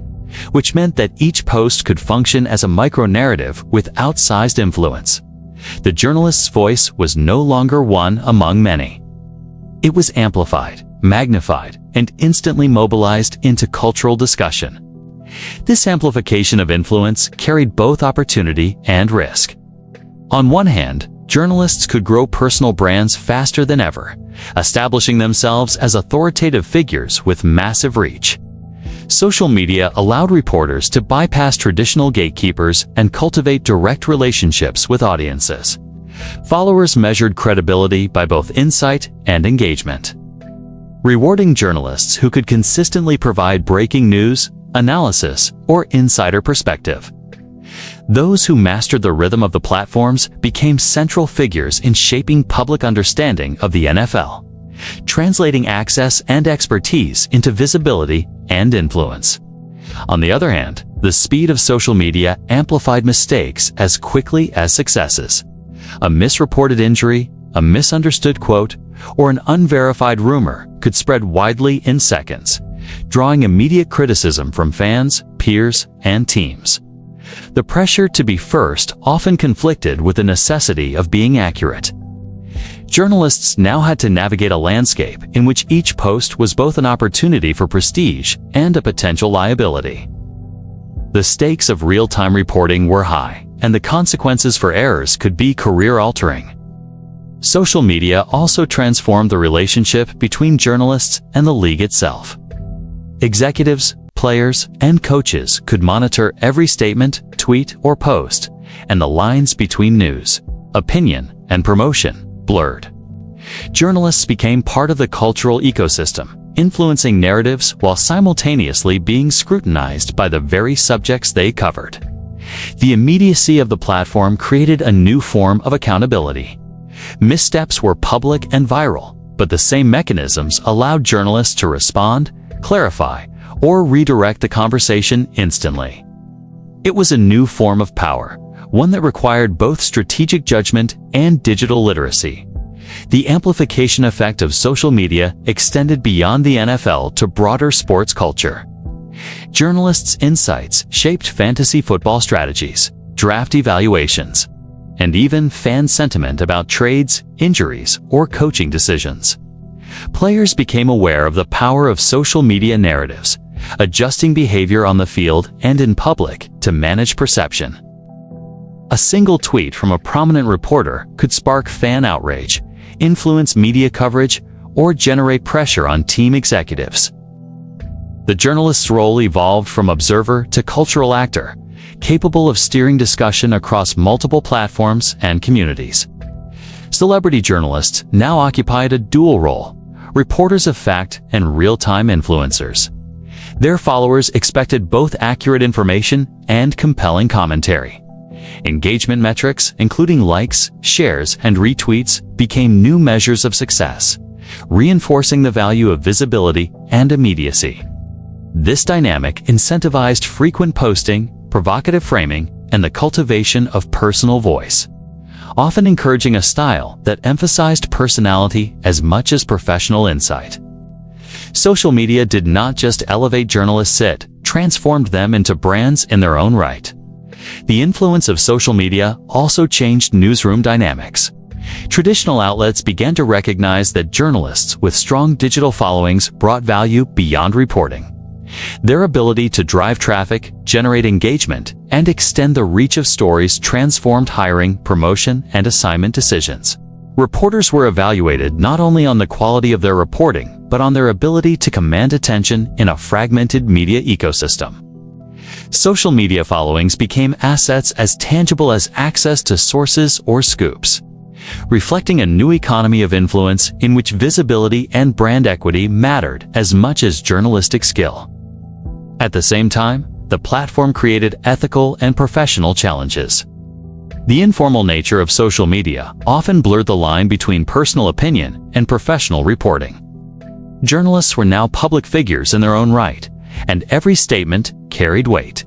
which meant that each post could function as a micro-narrative with outsized influence. The journalist's voice was no longer one among many. It was amplified, magnified, and instantly mobilized into cultural discussion. This amplification of influence carried both opportunity and risk. On one hand, journalists could grow personal brands faster than ever, establishing themselves as authoritative figures with massive reach. Social media allowed reporters to bypass traditional gatekeepers and cultivate direct relationships with audiences. Followers measured credibility by both insight and engagement, rewarding journalists who could consistently provide breaking news, analysis, or insider perspective. Those who mastered the rhythm of the platforms became central figures in shaping public understanding of the NFL, translating access and expertise into visibility and influence. On the other hand, the speed of social media amplified mistakes as quickly as successes. A misreported injury, a misunderstood quote, or an unverified rumor could spread widely in seconds, drawing immediate criticism from fans, peers, and teams. The pressure to be first often conflicted with the necessity of being accurate. Journalists now had to navigate a landscape in which each post was both an opportunity for prestige and a potential liability. The stakes of real-time reporting were high, and the consequences for errors could be career-altering. Social media also transformed the relationship between journalists and the league itself. Executives, players, and coaches could monitor every statement, tweet, or post, and the lines between news, opinion, and promotion blurred. Journalists became part of the cultural ecosystem, influencing narratives while simultaneously being scrutinized by the very subjects they covered. The immediacy of the platform created a new form of accountability. Missteps were public and viral, but the same mechanisms allowed journalists to respond, clarify, or redirect the conversation instantly. It was a new form of power, one that required both strategic judgment and digital literacy. The amplification effect of social media extended beyond the NFL to broader sports culture. Journalists' insights shaped fantasy football strategies, draft evaluations, and even fan sentiment about trades, injuries, or coaching decisions. Players became aware of the power of social media narratives, adjusting behavior on the field and in public to manage perception. A single tweet from a prominent reporter could spark fan outrage, influence media coverage, or generate pressure on team executives. The journalist's role evolved from observer to cultural actor, capable of steering discussion across multiple platforms and communities. Celebrity journalists now occupied a dual role: reporters of fact and real-time influencers. Their followers expected both accurate information and compelling commentary. Engagement metrics, including likes, shares, and retweets, became new measures of success, reinforcing the value of visibility and immediacy. This dynamic incentivized frequent posting, provocative framing, and the cultivation of personal voice, often encouraging a style that emphasized personality as much as professional insight. Social media did not just elevate journalists, it transformed them into brands in their own right. The influence of social media also changed newsroom dynamics. Traditional outlets began to recognize that journalists with strong digital followings brought value beyond reporting. Their ability to drive traffic, generate engagement, and extend the reach of stories transformed hiring, promotion, and assignment decisions. Reporters were evaluated not only on the quality of their reporting, but on their ability to command attention in a fragmented media ecosystem. Social media followings became assets as tangible as access to sources or scoops, reflecting a new economy of influence in which visibility and brand equity mattered as much as journalistic skill. At the same time, the platform created ethical and professional challenges. The informal nature of social media often blurred the line between personal opinion and professional reporting. Journalists were now public figures in their own right, and every statement carried weight.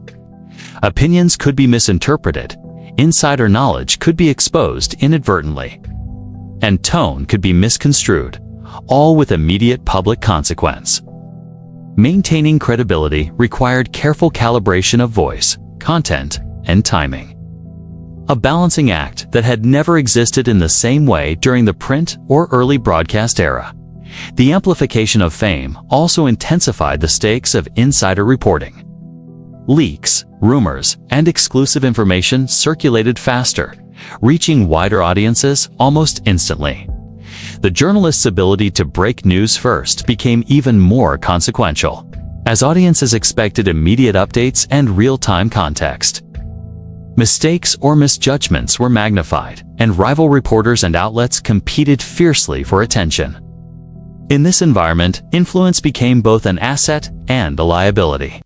Opinions could be misinterpreted, insider knowledge could be exposed inadvertently, and tone could be misconstrued, all with immediate public consequence. Maintaining credibility required careful calibration of voice, content, and timing. A balancing act that had never existed in the same way during the print or early broadcast era. The amplification of fame also intensified the stakes of insider reporting. Leaks, rumors, and exclusive information circulated faster, reaching wider audiences almost instantly. The journalist's ability to break news first became even more consequential, as audiences expected immediate updates and real-time context. Mistakes or misjudgments were magnified, and rival reporters and outlets competed fiercely for attention. In this environment, influence became both an asset and a liability,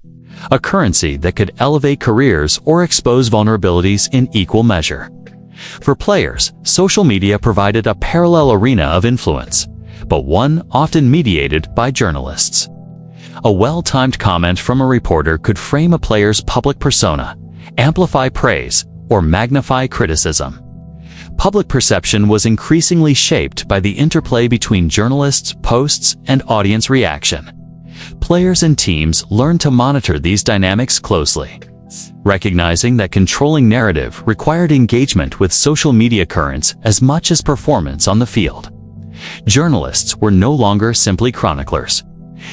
a currency that could elevate careers or expose vulnerabilities in equal measure. For players, social media provided a parallel arena of influence, but one often mediated by journalists. A well-timed comment from a reporter could frame a player's public persona, amplify praise, or magnify criticism. Public perception was increasingly shaped by the interplay between journalists' posts and audience reaction. Players and teams learned to monitor these dynamics closely, recognizing that controlling narrative required engagement with social media currents as much as performance on the field. Journalists were no longer simply chroniclers.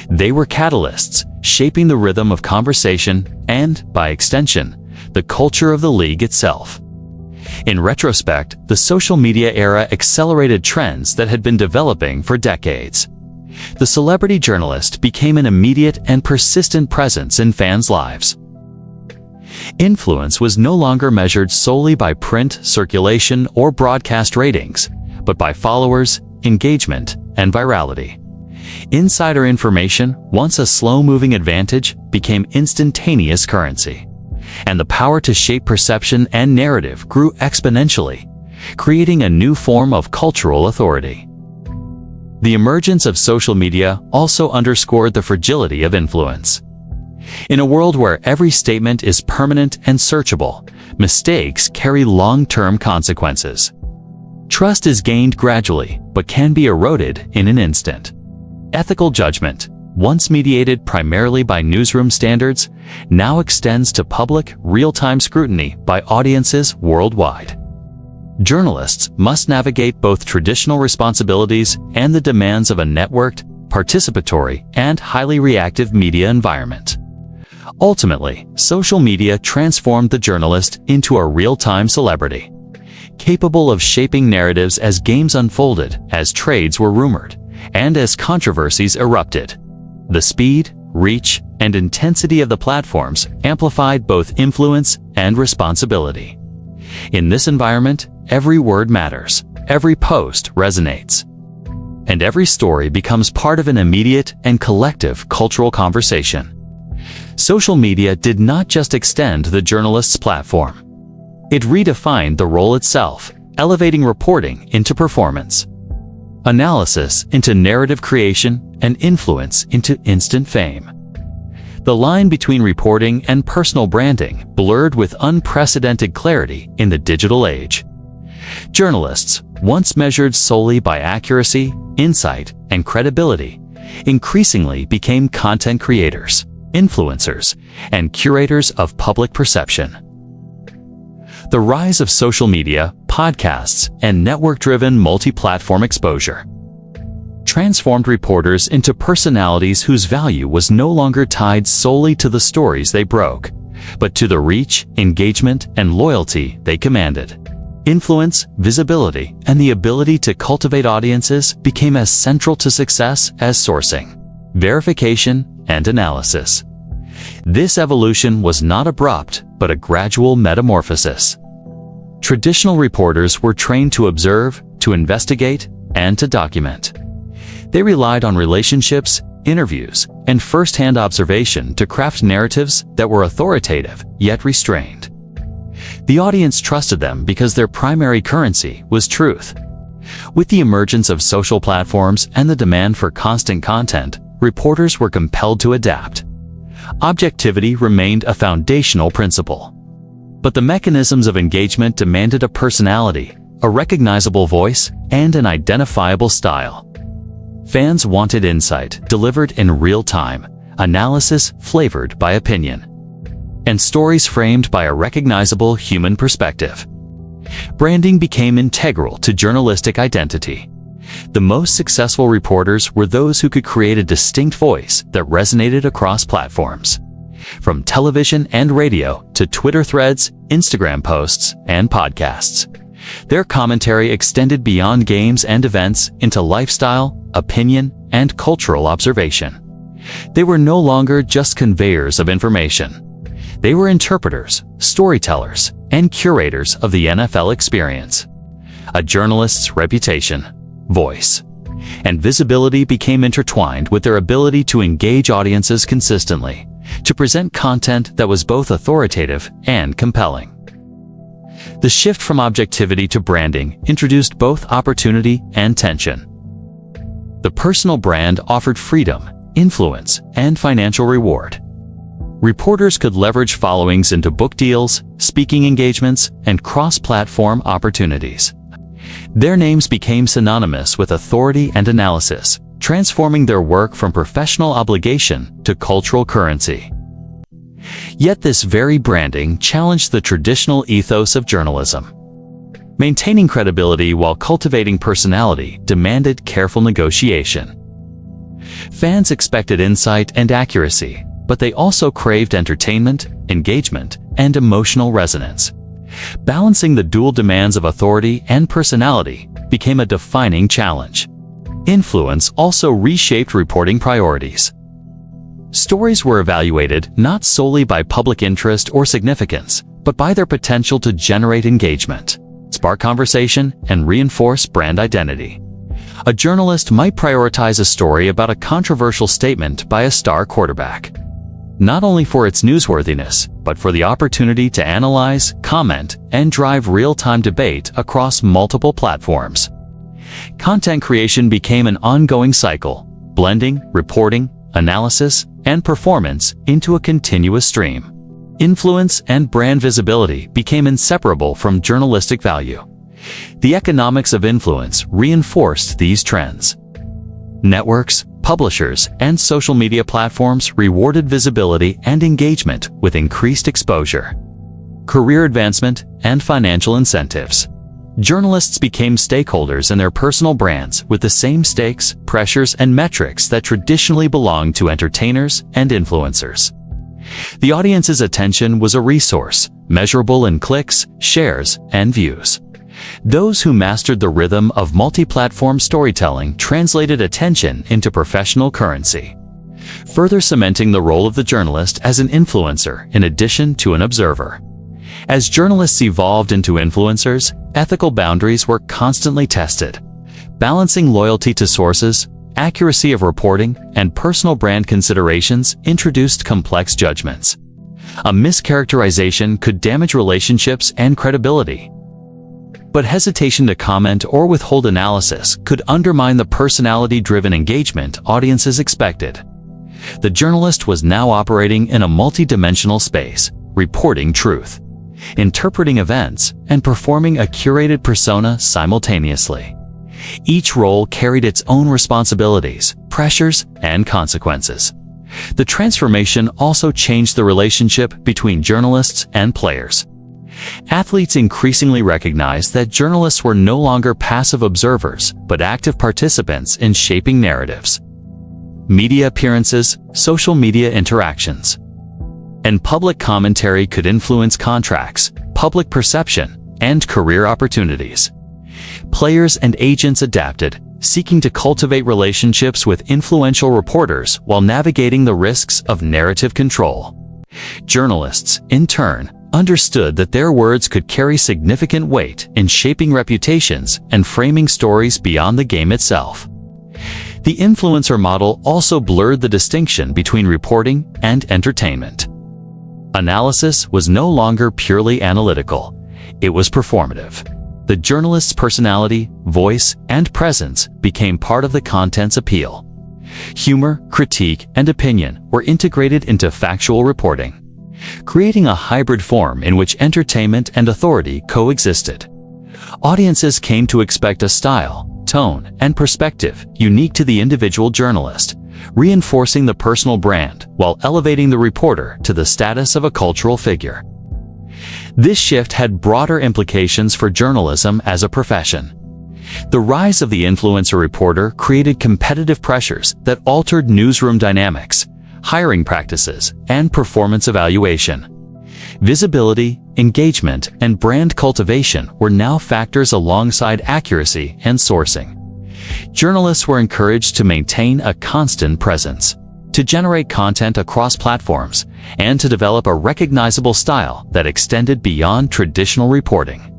They were catalysts, shaping the rhythm of conversation and, by extension, the culture of the league itself. In retrospect, the social media era accelerated trends that had been developing for decades. The celebrity journalist became an immediate and persistent presence in fans' lives. Influence was no longer measured solely by print, circulation, or broadcast ratings, but by followers, engagement, and virality. Insider information, once a slow-moving advantage, became instantaneous currency, and the power to shape perception and narrative grew exponentially, creating a new form of cultural authority. The emergence of social media also underscored the fragility of influence. In a world where every statement is permanent and searchable, mistakes carry long-term consequences. Trust is gained gradually, but can be eroded in an instant. Ethical judgment, once mediated primarily by newsroom standards, now extends to public, real-time scrutiny by audiences worldwide. Journalists must navigate both traditional responsibilities and the demands of a networked, participatory, and highly reactive media environment. Ultimately, social media transformed the journalist into a real-time celebrity, capable of shaping narratives as games unfolded, as trades were rumored, and as controversies erupted. The speed, reach, and intensity of the platforms amplified both influence and responsibility. In this environment, every word matters, every post resonates, and every story becomes part of an immediate and collective cultural conversation. Social media did not just extend the journalist's platform. It redefined the role itself, elevating reporting into performance, analysis into narrative creation, and influence into instant fame. The line between reporting and personal branding blurred with unprecedented clarity in the digital age. Journalists, once measured solely by accuracy, insight, and credibility, increasingly became content creators, influencers, and curators of public perception. The rise of social media, podcasts, and network-driven multi-platform exposure transformed reporters into personalities whose value was no longer tied solely to the stories they broke, but to the reach, engagement, and loyalty they commanded. Influence, visibility, and the ability to cultivate audiences became as central to success as sourcing, verification, and analysis. This evolution was not abrupt, but a gradual metamorphosis. Traditional reporters were trained to observe, to investigate, and to document. They relied on relationships, interviews, and first-hand observation to craft narratives that were authoritative, yet restrained. The audience trusted them because their primary currency was truth. With the emergence of social platforms and the demand for constant content, reporters were compelled to adapt. Objectivity remained a foundational principle. But the mechanisms of engagement demanded a personality, a recognizable voice, and an identifiable style. Fans wanted insight delivered in real time, analysis flavored by opinion, and stories framed by a recognizable human perspective. Branding became integral to journalistic identity. The most successful reporters were those who could create a distinct voice that resonated across platforms. From television and radio to Twitter threads, Instagram posts, and podcasts. Their commentary extended beyond games and events into lifestyle, opinion, and cultural observation. They were no longer just conveyors of information. They were interpreters, storytellers, and curators of the NFL experience. A journalist's reputation, voice, and visibility became intertwined with their ability to engage audiences consistently, to present content that was both authoritative and compelling. The shift from objectivity to branding introduced both opportunity and tension. The personal brand offered freedom, influence, and financial reward. Reporters could leverage followings into book deals, speaking engagements, and cross-platform opportunities. Their names became synonymous with authority and analysis, transforming their work from professional obligation to cultural currency. Yet this very branding challenged the traditional ethos of journalism. Maintaining credibility while cultivating personality demanded careful negotiation. Fans expected insight and accuracy, but they also craved entertainment, engagement, and emotional resonance. Balancing the dual demands of authority and personality became a defining challenge. Influence also reshaped reporting priorities. Stories were evaluated not solely by public interest or significance, but by their potential to generate engagement, spark conversation, and reinforce brand identity. A journalist might prioritize a story about a controversial statement by a star quarterback, not only for its newsworthiness, but for the opportunity to analyze, comment, and drive real-time debate across multiple platforms. Content creation became an ongoing cycle, blending reporting, analysis, and performance into a continuous stream. Influence and brand visibility became inseparable from journalistic value. The economics of influence reinforced these trends. Networks, publishers, and social media platforms rewarded visibility and engagement with increased exposure, career advancement, and financial incentives. Journalists became stakeholders in their personal brands with the same stakes, pressures, and metrics that traditionally belonged to entertainers and influencers. The audience's attention was a resource, measurable in clicks, shares, and views. Those who mastered the rhythm of multi-platform storytelling translated attention into professional currency, further cementing the role of the journalist as an influencer in addition to an observer. As journalists evolved into influencers, ethical boundaries were constantly tested. Balancing loyalty to sources, accuracy of reporting, and personal brand considerations introduced complex judgments. A mischaracterization could damage relationships and credibility, but hesitation to comment or withhold analysis could undermine the personality-driven engagement audiences expected. The journalist was now operating in a multi-dimensional space, reporting truth, interpreting events, and performing a curated persona simultaneously. Each role carried its own responsibilities, pressures, and consequences. The transformation also changed the relationship between journalists and players. Athletes increasingly recognized that journalists were no longer passive observers, but active participants in shaping narratives. Media appearances, social media interactions, and public commentary could influence contracts, public perception, and career opportunities. Players and agents adapted, seeking to cultivate relationships with influential reporters while navigating the risks of narrative control. Journalists, in turn, understood that their words could carry significant weight in shaping reputations and framing stories beyond the game itself. The influencer model also blurred the distinction between reporting and entertainment. Analysis was no longer purely analytical. It was performative. The journalist's personality, voice, and presence became part of the content's appeal. Humor, critique, and opinion were integrated into factual reporting, creating a hybrid form in which entertainment and authority coexisted. Audiences came to expect a style, tone, and perspective unique to the individual journalist, reinforcing the personal brand while elevating the reporter to the status of a cultural figure. This shift had broader implications for journalism as a profession. The rise of the influencer reporter created competitive pressures that altered newsroom dynamics, hiring practices, and performance evaluation. Visibility, engagement, and brand cultivation were now factors alongside accuracy and sourcing. Journalists were encouraged to maintain a constant presence, to generate content across platforms, and to develop a recognizable style that extended beyond traditional reporting.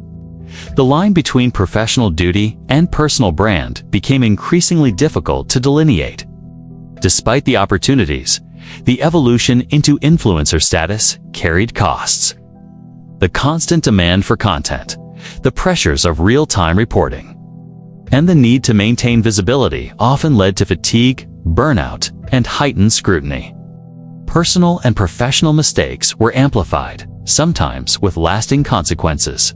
The line between professional duty and personal brand became increasingly difficult to delineate. Despite the opportunities, the evolution into influencer status carried costs. The constant demand for content, the pressures of real-time reporting, and the need to maintain visibility often led to fatigue, burnout, and heightened scrutiny. Personal and professional mistakes were amplified, sometimes with lasting consequences.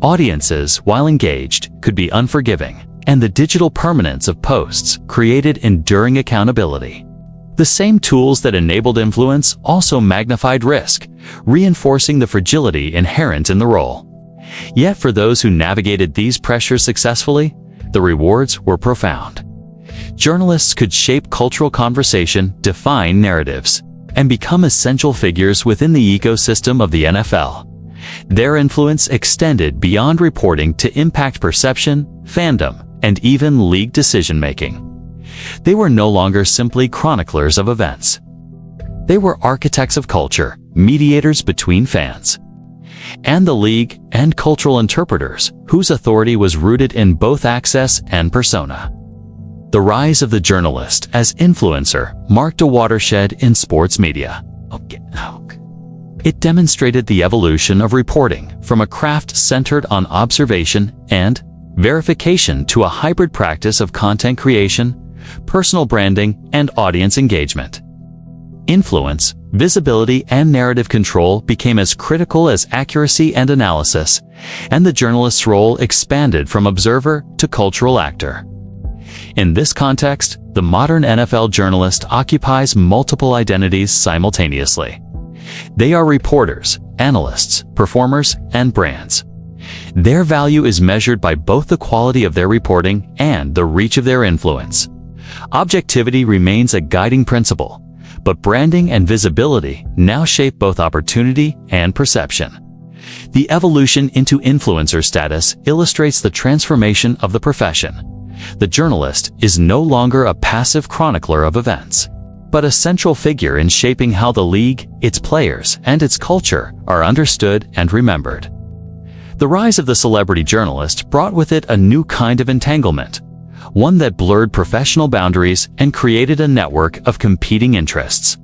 Audiences, while engaged, could be unforgiving, and the digital permanence of posts created enduring accountability. The same tools that enabled influence also magnified risk, reinforcing the fragility inherent in the role. Yet for those who navigated these pressures successfully, the rewards were profound. Journalists could shape cultural conversation, define narratives, and become essential figures within the ecosystem of the NFL. Their influence extended beyond reporting to impact perception, fandom, and even league decision-making. They were no longer simply chroniclers of events. They were architects of culture, mediators between fans and the league, and cultural interpreters whose authority was rooted in both access and persona. The rise of the journalist as influencer marked a watershed in sports media. It demonstrated the evolution of reporting from a craft centered on observation and verification to a hybrid practice of content creation, personal branding, and audience engagement. Influence, visibility, and narrative control became as critical as accuracy and analysis, and the journalist's role expanded from observer to cultural actor. In this context, the modern NFL journalist occupies multiple identities simultaneously. They are reporters, analysts, performers, and brands. Their value is measured by both the quality of their reporting and the reach of their influence. Objectivity remains a guiding principle, but branding and visibility now shape both opportunity and perception. The evolution into influencer status illustrates the transformation of the profession. The journalist is no longer a passive chronicler of events, but a central figure in shaping how the league, its players, and its culture are understood and remembered. The rise of the celebrity journalist brought with it a new kind of entanglement, one that blurred professional boundaries and created a network of competing interests.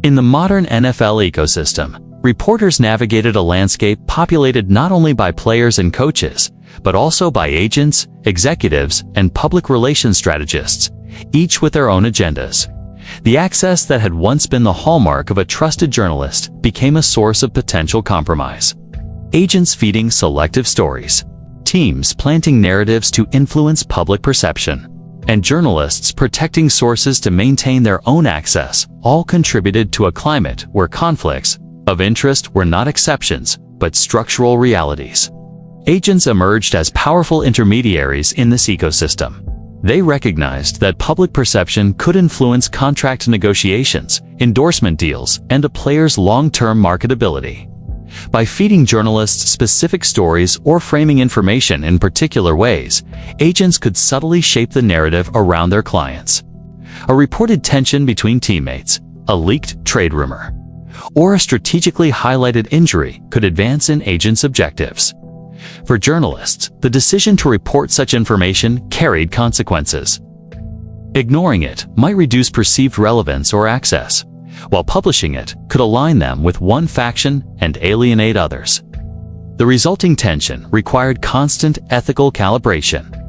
In the modern NFL ecosystem, reporters navigated a landscape populated not only by players and coaches, but also by agents, executives, and public relations strategists, each with their own agendas. The access that had once been the hallmark of a trusted journalist became a source of potential compromise. Agents feeding selective stories, teams planting narratives to influence public perception, and journalists protecting sources to maintain their own access all contributed to a climate where conflicts of interest were not exceptions, but structural realities. Agents emerged as powerful intermediaries in this ecosystem. They recognized that public perception could influence contract negotiations, endorsement deals, and a player's long-term marketability. By feeding journalists specific stories or framing information in particular ways, agents could subtly shape the narrative around their clients. A reported tension between teammates, a leaked trade rumor, or a strategically highlighted injury could advance an agent's objectives. For journalists, the decision to report such information carried consequences. Ignoring it might reduce perceived relevance or access, while publishing it could align them with one faction and alienate others. The resulting tension required constant ethical calibration.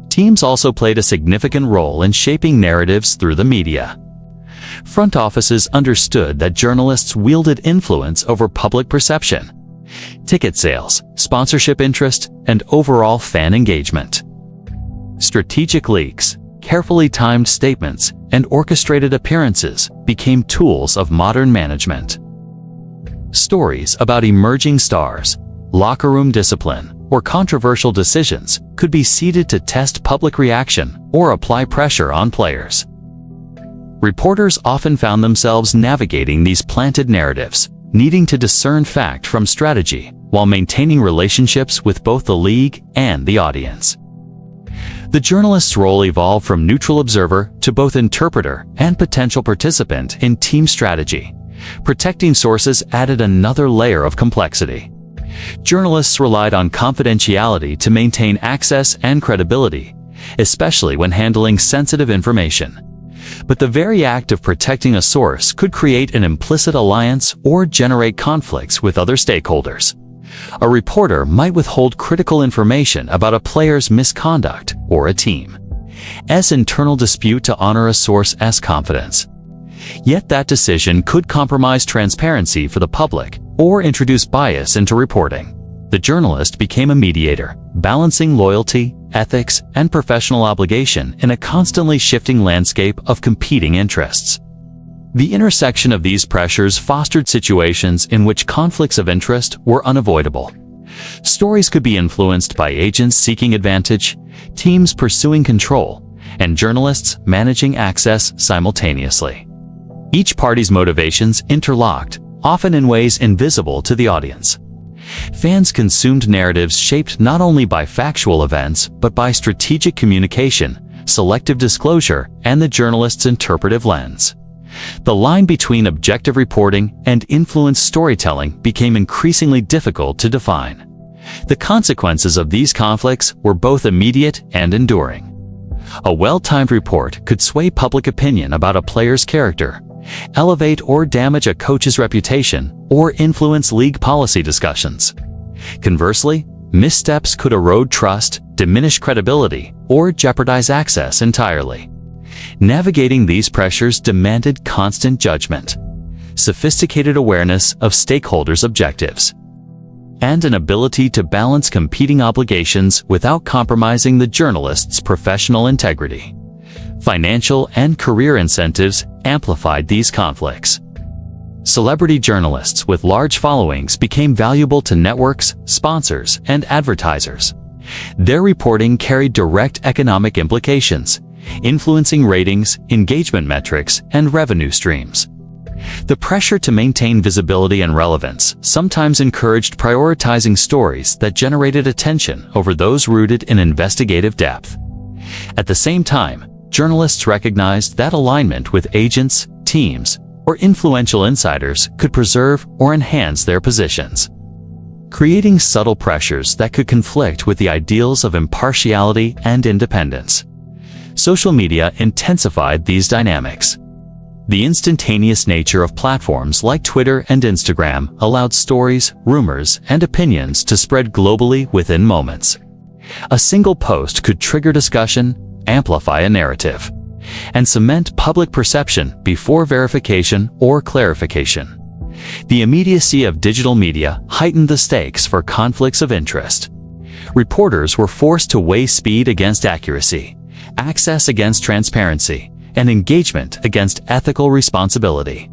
Teams also played a significant role in shaping narratives through the media. Front offices understood that journalists wielded influence over public perception, ticket sales, sponsorship interest, and overall fan engagement. Strategic leaks, carefully timed statements, and orchestrated appearances became tools of modern management. Stories about emerging stars, locker room discipline, or controversial decisions could be seeded to test public reaction or apply pressure on players. Reporters often found themselves navigating these planted narratives, needing to discern fact from strategy while maintaining relationships with both the league and the audience. The journalist's role evolved from neutral observer to both interpreter and potential participant in team strategy. Protecting sources added another layer of complexity. Journalists relied on confidentiality to maintain access and credibility, especially when handling sensitive information. But the very act of protecting a source could create an implicit alliance or generate conflicts with other stakeholders. A reporter might withhold critical information about a player's misconduct or a team's internal dispute to honor a source's confidence. Yet that decision could compromise transparency for the public or introduce bias into reporting. The journalist became a mediator, balancing loyalty, ethics, and professional obligation in a constantly shifting landscape of competing interests. The intersection of these pressures fostered situations in which conflicts of interest were unavoidable. Stories could be influenced by agents seeking advantage, teams pursuing control, and journalists managing access simultaneously. Each party's motivations interlocked, often in ways invisible to the audience. Fans consumed narratives shaped not only by factual events but by strategic communication, selective disclosure, and the journalist's interpretive lens. The line between objective reporting and influenced storytelling became increasingly difficult to define. The consequences of these conflicts were both immediate and enduring. A well-timed report could sway public opinion about a player's character, elevate or damage a coach's reputation, or influence league policy discussions. Conversely, Missteps could erode trust, diminish credibility, or jeopardize access entirely. Navigating these pressures demanded constant judgment, sophisticated awareness of stakeholders' objectives, and an ability to balance competing obligations without compromising the journalist's professional integrity. Financial and career incentives amplified these conflicts. Celebrity journalists with large followings became valuable to networks, sponsors, and advertisers. Their reporting carried direct economic implications, influencing ratings, engagement metrics, and revenue streams. The pressure to maintain visibility and relevance sometimes encouraged prioritizing stories that generated attention over those rooted in investigative depth. At the same time, journalists recognized that alignment with agents, teams, or influential insiders could preserve or enhance their positions, creating subtle pressures that could conflict with the ideals of impartiality and independence. Social media intensified these dynamics. The instantaneous nature of platforms like Twitter and Instagram allowed stories, rumors, and opinions to spread globally within moments. A single post could trigger discussion, amplify a narrative, and cement public perception before verification or clarification. The immediacy of digital media heightened the stakes for conflicts of interest. Reporters were forced to weigh speed against accuracy, access against transparency, and engagement against ethical responsibility.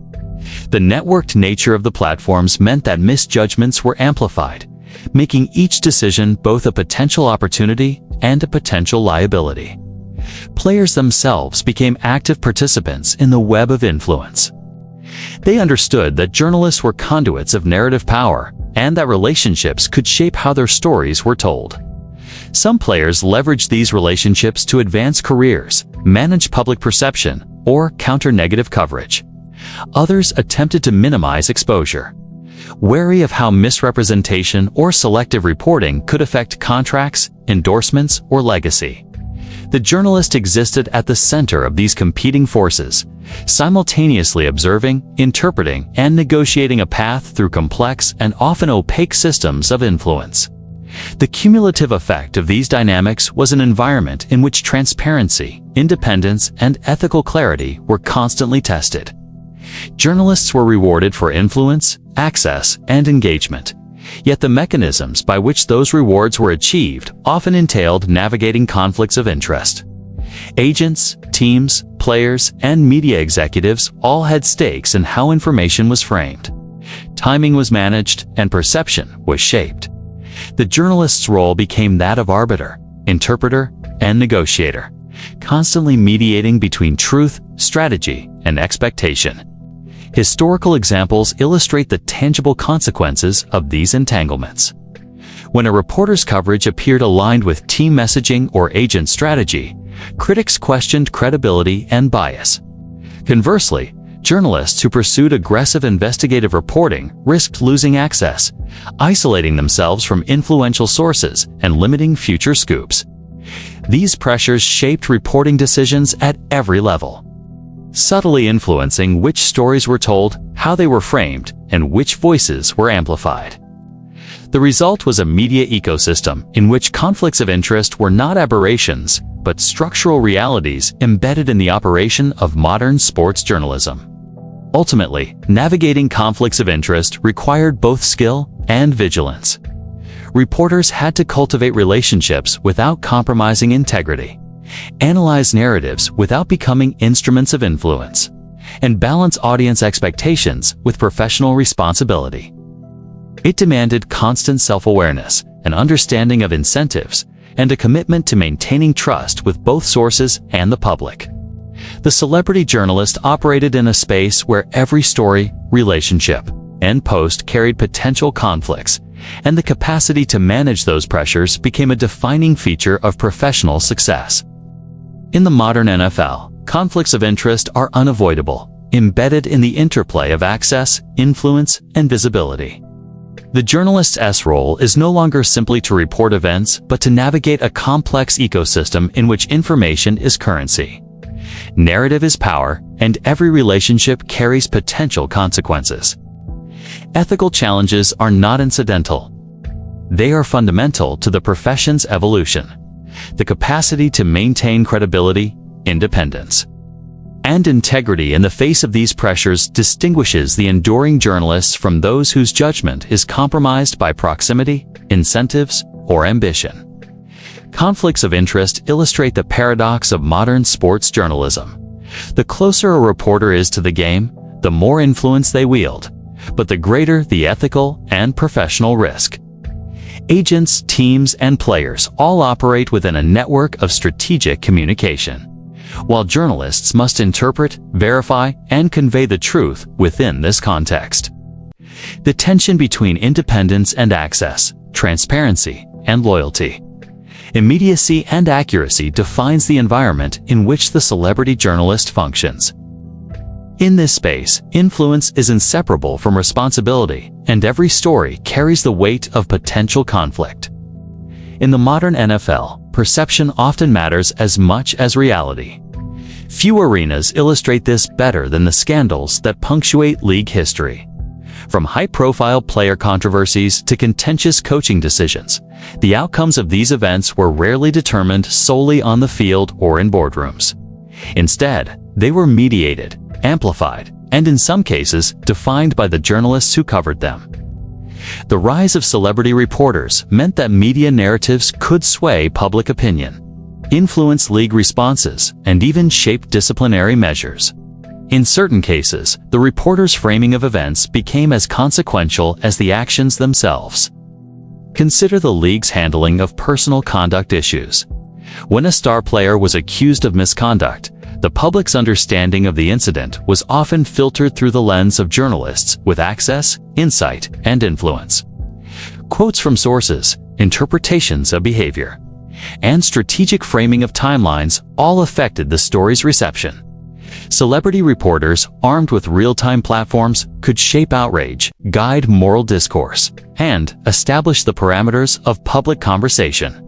The networked nature of the platforms meant that misjudgments were amplified, making each decision both a potential opportunity and a potential liability. Players themselves became active participants in the web of influence. They understood that journalists were conduits of narrative power and that relationships could shape how their stories were told. Some players leveraged these relationships to advance careers, manage public perception, or counter negative coverage. Others attempted to minimize exposure, wary of how misrepresentation or selective reporting could affect contracts, endorsements, or legacy. The journalist existed at the center of these competing forces, simultaneously observing, interpreting, and negotiating a path through complex and often opaque systems of influence. The cumulative effect of these dynamics was an environment in which transparency, independence, and ethical clarity were constantly tested. Journalists were rewarded for influence, access, and engagement. Yet the mechanisms by which those rewards were achieved often entailed navigating conflicts of interest. Agents, teams, players, and media executives all had stakes in how information was framed. Timing was managed, and perception was shaped. The journalist's role became that of arbiter, interpreter, and negotiator, constantly mediating between truth, strategy, and expectation. Historical examples illustrate the tangible consequences of these entanglements. When a reporter's coverage appeared aligned with team messaging or agent strategy, critics questioned credibility and bias. Conversely, journalists who pursued aggressive investigative reporting risked losing access, isolating themselves from influential sources and limiting future scoops. These pressures shaped reporting decisions at every level, subtly influencing which stories were told, how they were framed, and which voices were amplified. The result was a media ecosystem in which conflicts of interest were not aberrations, but structural realities embedded in the operation of modern sports journalism. Ultimately, navigating conflicts of interest required both skill and vigilance. Reporters had to cultivate relationships without compromising integrity, analyze narratives without becoming instruments of influence, and balance audience expectations with professional responsibility. It demanded constant self-awareness, an understanding of incentives, and a commitment to maintaining trust with both sources and the public. The celebrity journalist operated in a space where every story, relationship, and post carried potential conflicts, and the capacity to manage those pressures became a defining feature of professional success. In the modern NFL, conflicts of interest are unavoidable, embedded in the interplay of access, influence, and visibility. The journalist's role is no longer simply to report events, but to navigate a complex ecosystem in which information is currency. Narrative is power, and every relationship carries potential consequences. Ethical challenges are not incidental. they are fundamental to the profession's evolution. The capacity to maintain credibility, independence, and integrity in the face of these pressures distinguishes the enduring journalists from those whose judgment is compromised by proximity, incentives, or ambition. Conflicts of interest illustrate the paradox of modern sports journalism. The closer a reporter is to the game, the more influence they wield, but the greater the ethical and professional risk. Agents, teams, and players all operate within a network of strategic communication, while journalists must interpret, verify, and convey the truth within this context. The tension between independence and access, transparency, and loyalty, immediacy and accuracy defines the environment in which the celebrity journalist functions. In this space, influence is inseparable from responsibility, and every story carries the weight of potential conflict. In the modern NFL, perception often matters as much as reality. Few arenas illustrate this better than the scandals that punctuate league history. From high-profile player controversies to contentious coaching decisions, the outcomes of these events were rarely determined solely on the field or in boardrooms. Instead, they were mediated, amplified, and in some cases, defined by the journalists who covered them. The rise of celebrity reporters meant that media narratives could sway public opinion, influence league responses, and even shape disciplinary measures. In certain cases, the reporter's framing of events became as consequential as the actions themselves. Consider the league's handling of personal conduct issues. When a star player was accused of misconduct, the public's understanding of the incident was often filtered through the lens of journalists with access, insight, and influence. Quotes from sources, interpretations of behavior, and strategic framing of timelines all affected the story's reception. Celebrity reporters, armed with real-time platforms, could shape outrage, guide moral discourse, and establish the parameters of public conversation.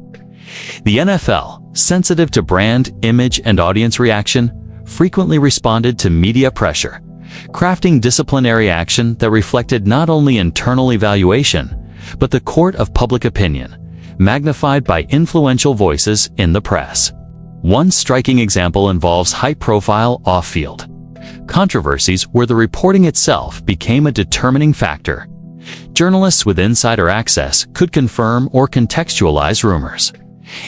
The NFL, sensitive to brand, image, and audience reaction, frequently responded to media pressure, crafting disciplinary action that reflected not only internal evaluation, but the court of public opinion, magnified by influential voices in the press. One striking example involves high-profile off-field controversies where the reporting itself became a determining factor. Journalists with insider access could confirm or contextualize rumors,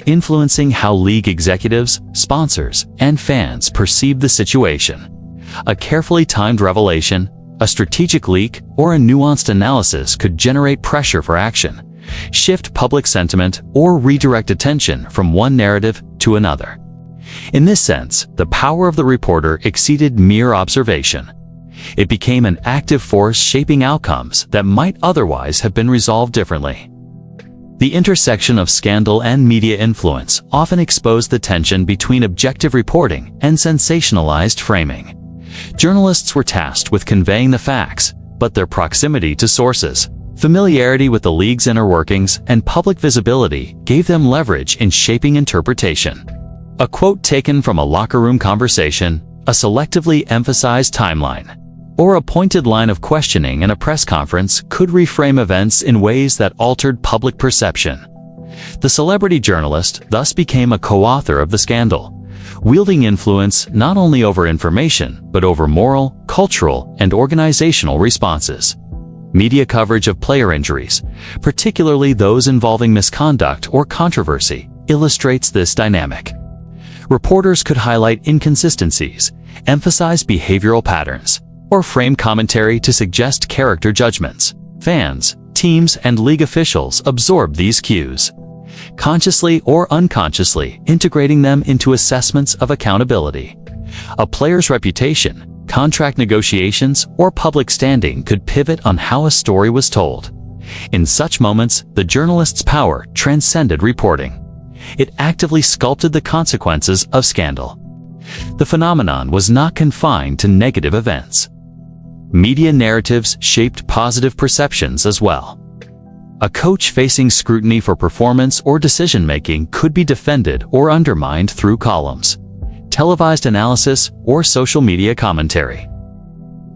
influencing how league executives, sponsors, and fans perceived the situation. A carefully timed revelation, a strategic leak, or a nuanced analysis could generate pressure for action, shift public sentiment, or redirect attention from one narrative to another. In this sense, the power of the reporter exceeded mere observation. It became an active force shaping outcomes that might otherwise have been resolved differently. The intersection of scandal and media influence often exposed the tension between objective reporting and sensationalized framing. Journalists were tasked with conveying the facts, but their proximity to sources, familiarity with the league's inner workings, and public visibility gave them leverage in shaping interpretation. A quote taken from a locker room conversation, a selectively emphasized timeline, or a pointed line of questioning in a press conference could reframe events in ways that altered public perception. The celebrity journalist thus became a co-author of the scandal, wielding influence not only over information, but over moral, cultural, and organizational responses. Media coverage of player injuries, particularly those involving misconduct or controversy, illustrates this dynamic. Reporters could highlight inconsistencies, emphasize behavioral patterns, or frame commentary to suggest character judgments. Fans, teams, and league officials absorb these cues, consciously or unconsciously integrating them into assessments of accountability. A player's reputation, contract negotiations, or public standing could pivot on how a story was told. In such moments, the journalist's power transcended reporting. It actively sculpted the consequences of scandal. The phenomenon was not confined to negative events. Media narratives shaped positive perceptions as well. A coach facing scrutiny for performance or decision-making could be defended or undermined through columns, televised analysis, or social media commentary.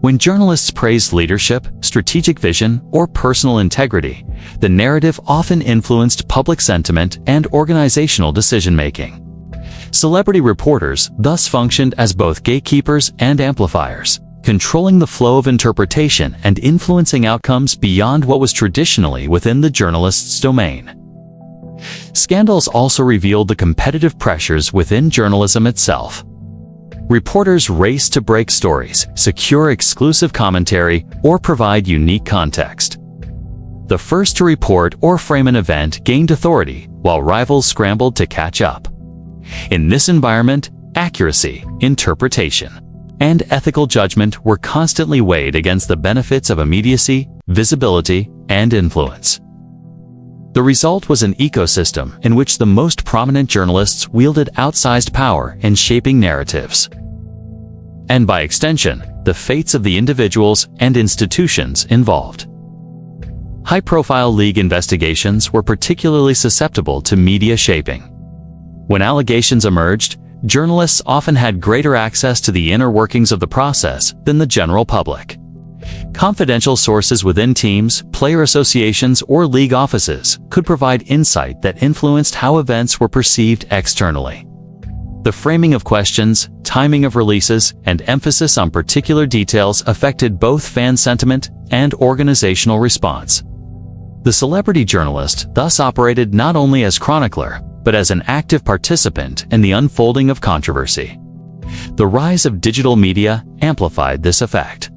When journalists praised leadership, strategic vision, or personal integrity, the narrative often influenced public sentiment and organizational decision-making. Celebrity reporters thus functioned as both gatekeepers and amplifiers, controlling the flow of interpretation and influencing outcomes beyond what was traditionally within the journalist's domain. Scandals also revealed the competitive pressures within journalism itself. Reporters raced to break stories, secure exclusive commentary, or provide unique context. The first to report or frame an event gained authority, while rivals scrambled to catch up. In this environment, accuracy, interpretation, and ethical judgment were constantly weighed against the benefits of immediacy, visibility, and influence. The result was an ecosystem in which the most prominent journalists wielded outsized power in shaping narratives. And by extension, the fates of the individuals and institutions involved. High-profile league investigations were particularly susceptible to media shaping. When allegations emerged, journalists often had greater access to the inner workings of the process than the general public. Confidential sources within teams, player associations, or league offices could provide insight that influenced how events were perceived externally. The framing of questions, timing of releases, and emphasis on particular details affected both fan sentiment and organizational response. The celebrity journalist thus operated not only as chronicler, but as an active participant in the unfolding of controversy. The rise of digital media amplified this effect.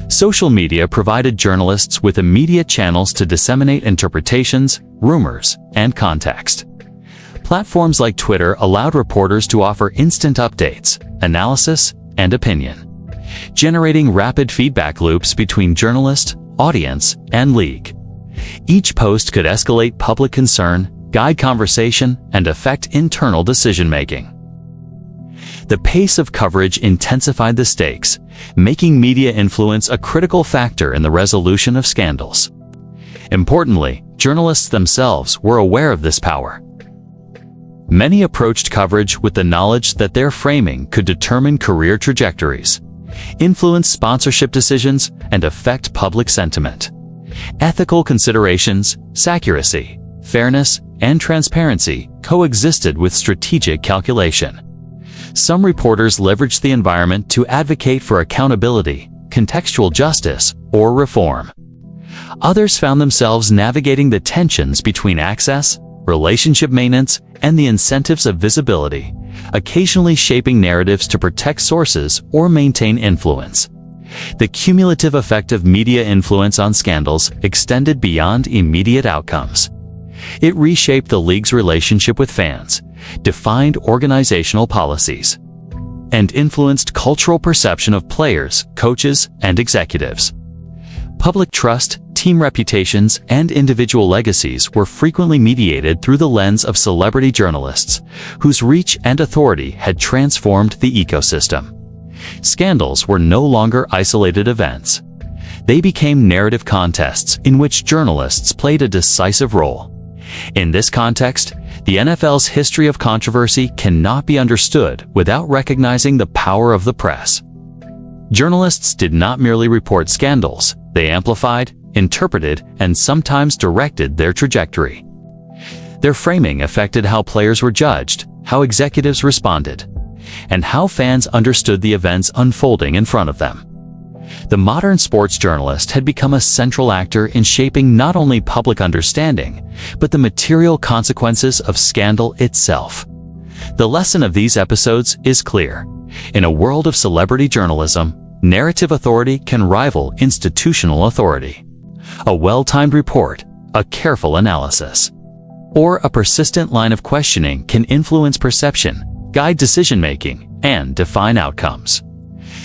Social media provided journalists with immediate channels to disseminate interpretations, rumors, and context. Platforms like Twitter allowed reporters to offer instant updates, analysis, and opinion, generating rapid feedback loops between journalist, audience, and league. Each post could escalate public concern, guide conversation, and affect internal decision-making. The pace of coverage intensified the stakes, making media influence a critical factor in the resolution of scandals. Importantly, journalists themselves were aware of this power. Many approached coverage with the knowledge that their framing could determine career trajectories, influence sponsorship decisions, and affect public sentiment. Ethical considerations, accuracy, fairness, and transparency coexisted with strategic calculation. Some reporters leveraged the environment to advocate for accountability, contextual justice, or reform. Others found themselves navigating the tensions between access, relationship maintenance, and the incentives of visibility, occasionally shaping narratives to protect sources or maintain influence. The cumulative effect of media influence on scandals extended beyond immediate outcomes. It reshaped the league's relationship with fans, defined organizational policies, and influenced cultural perception of players, coaches, and executives. Public trust, team reputations, and individual legacies were frequently mediated through the lens of celebrity journalists, whose reach and authority had transformed the ecosystem. Scandals were no longer isolated events. They became narrative contests in which journalists played a decisive role. In this context, the NFL's history of controversy cannot be understood without recognizing the power of the press. Journalists did not merely report scandals, they amplified, interpreted, and sometimes directed their trajectory. Their framing affected how players were judged, how executives responded, and how fans understood the events unfolding in front of them. The modern sports journalist had become a central actor in shaping not only public understanding, but the material consequences of scandal itself. The lesson of these episodes is clear. In a world of celebrity journalism, narrative authority can rival institutional authority. A well-timed report, a careful analysis, or a persistent line of questioning can influence perception, guide decision-making, and define outcomes.